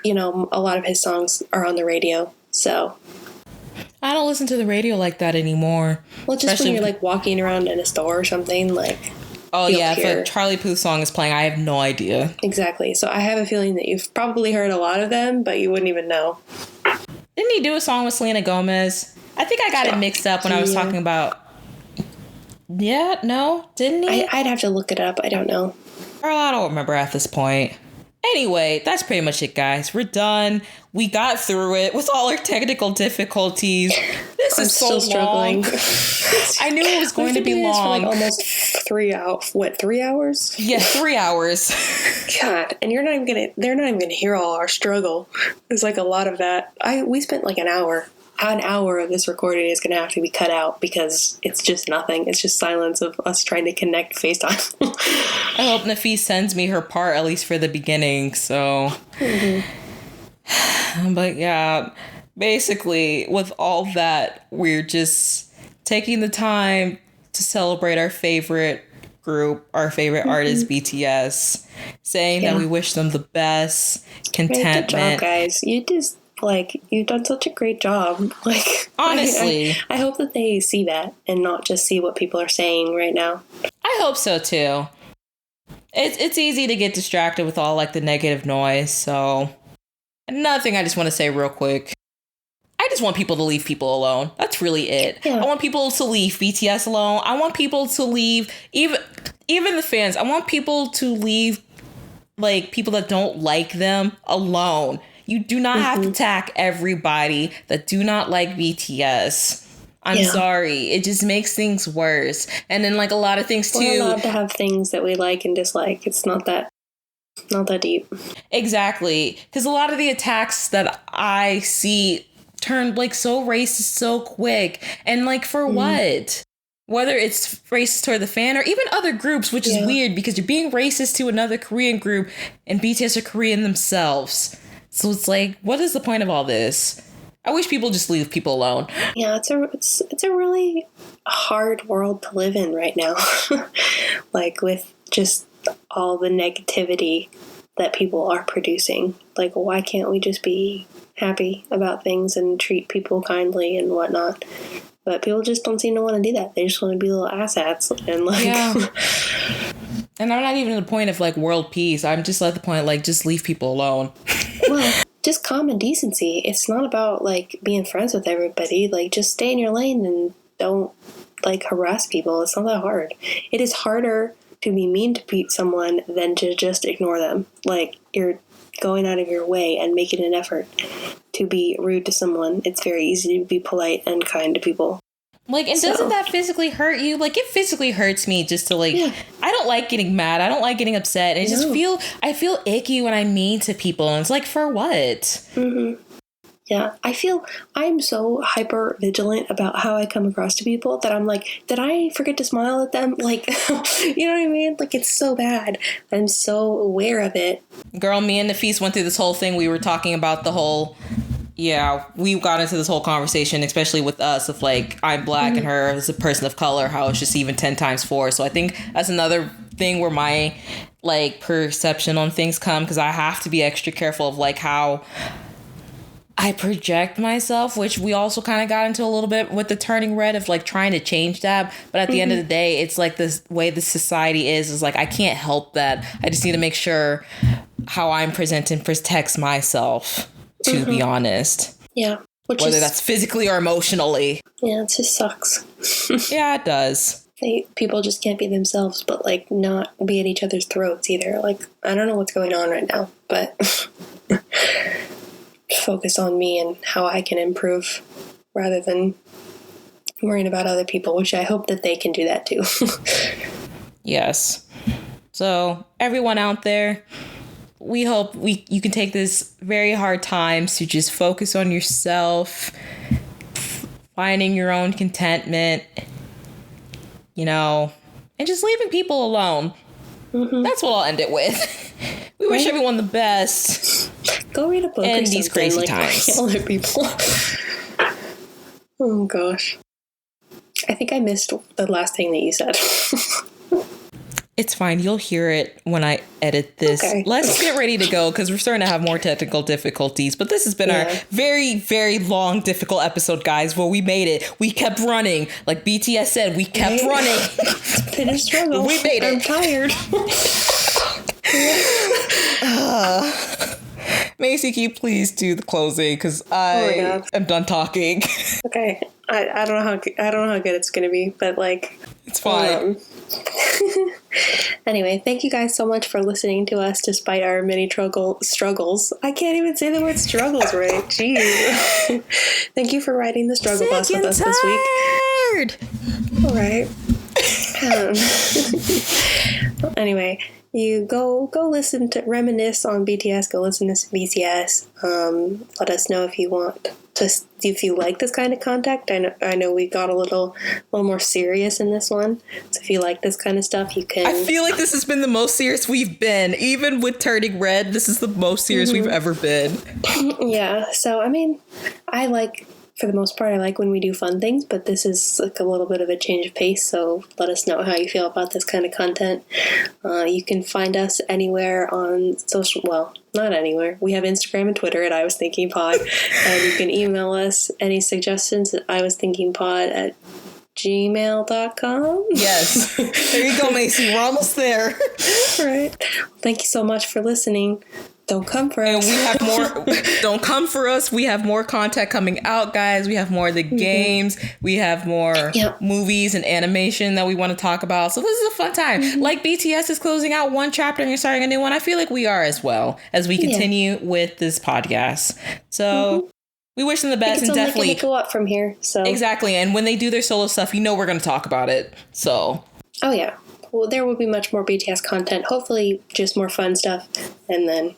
you know, a lot of his songs are on the radio, so. I don't listen to the radio like that anymore. Well, just when you're, like, walking around in a store or something, like. Oh, yeah, if a Charlie Puth song is playing, I have no idea. Exactly. So I have a feeling that you've probably heard a lot of them, but you wouldn't even know. Didn't he do a song with Selena Gomez? I think I got it mixed up when I was talking about... Yeah, no, didn't he? I'd have to look it up. I don't know. Girl, I don't remember at this point. Anyway, that's pretty much it, guys. We're done. We got through it with all our technical difficulties. This I'm is so still struggling. long. I knew it was going to be doing this for long. like almost 3 hours. What, 3 hours? Yeah, 3 hours. God, and they're not even gonna hear all our struggle. There's like a lot of that. We spent like an hour. An hour of this recording is going to have to be cut out because it's just nothing. It's just silence of us trying to connect FaceTime. I hope Nafis sends me her part, at least for the beginning, so... But yeah, basically, with all that, we're just taking the time to celebrate our favorite group, our favorite artist, BTS, saying that we wish them the best, contentment. Good job, guys. You've done such a great job. Like, honestly, I hope that they see that and not just see what people are saying right now. I hope so too. It's easy to get distracted with all like the negative noise. So another thing I just want to say real quick. I just want people to leave people alone. That's really it. Yeah. I want people to leave BTS alone. I want people to leave even the fans. I want people to leave like people that don't like them alone. You do not have to attack everybody that do not like BTS. I'm sorry. It just makes things worse. And then like a lot of things too. We're allowed to have things that we like and dislike. It's not that deep. Exactly. Because a lot of the attacks that I see turn like so racist so quick. And like for what? Whether it's racist toward the fan or even other groups, which is weird because you're being racist to another Korean group and BTS are Korean themselves. So it's like, what is the point of all this? I wish people just leave people alone. Yeah, it's a really hard world to live in right now. Like with just all the negativity that people are producing. Like, why can't we just be happy about things and treat people kindly and whatnot? But people just don't seem to want to do that. They just want to be little asshats and like. Yeah. And I'm not even at the point of like world peace. I'm just at the point like just leave people alone. Well, just common decency. It's not about like being friends with everybody. Like just stay in your lane and don't like harass people. It's not that hard. It is harder to be mean to someone than to just ignore them. Like you're going out of your way and making an effort to be rude to someone. It's very easy to be polite and kind to people. Like, and doesn't that physically hurt you? Like, it physically hurts me just to, like, I don't like getting mad. I don't like getting upset. And I feel icky when I'm mean to people. And it's like, for what? Yeah, I'm so hyper vigilant about how I come across to people that I'm like, did I forget to smile at them? Like, you know what I mean? Like, it's so bad. I'm so aware of it. Girl, me and Nafis went through this whole thing. We were talking about the whole... Yeah, we got into this whole conversation, especially with us, of like, I'm black and her as a person of color, how it's just even 10 times 4. So I think that's another thing where my like perception on things come, because I have to be extra careful of like how I project myself, which we also kind of got into a little bit with the turning red of like trying to change that. But at the end of the day, it's like this way the society is like, I can't help that. I just need to make sure how I'm presenting protects myself. To be honest. Yeah. Whether that's physically or emotionally. Yeah, it just sucks. Yeah, it does. People just can't be themselves, but like not be at each other's throats either. Like, I don't know what's going on right now, but focus on me and how I can improve rather than worrying about other people, which I hope that they can do that too. Yes. So everyone out there, we hope you can take this very hard times to just focus on yourself, finding your own contentment, you know, and just leaving people alone. That's what I'll end it with. We wish everyone the best. Go read a book in or these crazy like, times. Other people. Oh gosh, I think I missed the last thing that you said. It's fine. You'll hear it when I edit this. Okay. Let's get ready to go because we're starting to have more technical difficulties. But this has been our very, very long, difficult episode, guys, where we made it. We kept running. Like BTS said, we kept running. It's been a struggle. We made it. I'm tired. Macy, can you please do the closing? Because I am done talking. Okay. I don't know how good it's gonna be, but like it's fine. Anyway, thank you guys so much for listening to us despite our many struggles. I can't even say the word struggles right. Jeez. Thank you for riding the struggle bus with us this week. All right. Anyway, you go listen to reminisce on BTS. Go listen to BTS. Let us know if you want to, if you like this kind of content. I know we got a little more serious in this one. So if you like this kind of stuff, you can. I feel like this has been the most serious we've been. Even with Turning Red, this is the most serious we've ever been. Yeah. So I mean, for the most part, I like when we do fun things, but this is like a little bit of a change of pace, so let us know how you feel about this kind of content. You can find us anywhere on social, well, not anywhere. We have Instagram and Twitter at I Was Thinking Pod, and you can email us any suggestions at iwasthinkingpod@gmail.com. Yes. There you go, Macy. We're almost there. All right. Thank you so much for listening. Don't come for us. And we have more. Don't come for us. We have more content coming out, guys. We have more of the games. We have more movies and animation that we want to talk about. So this is a fun time. Like BTS is closing out one chapter and you're starting a new one. I feel like we are as well as we continue with this podcast. So we wish them the best, and definitely make it go up from here. So exactly. And when they do their solo stuff, we're going to talk about it. So well, there will be much more BTS content, hopefully just more fun stuff. And then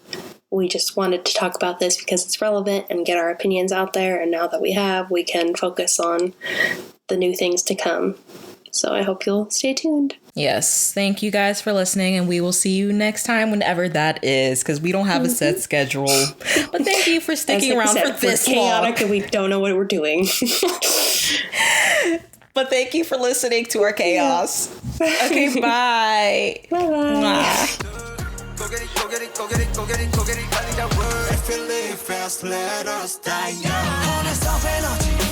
we just wanted to talk about this because it's relevant and get our opinions out there. And now that we can focus on the new things to come. So I hope you'll stay tuned. Yes. Thank you guys for listening. And we will see you next time, whenever that is, because we don't have a set schedule. But thank you for sticking around for this long. Chaotic and we don't know what we're doing. But thank you for listening to our chaos. Okay, bye. Bye-bye. Go get it, go get it, go get it, go get it, go get it. I need that word. If you live fast, let us die young.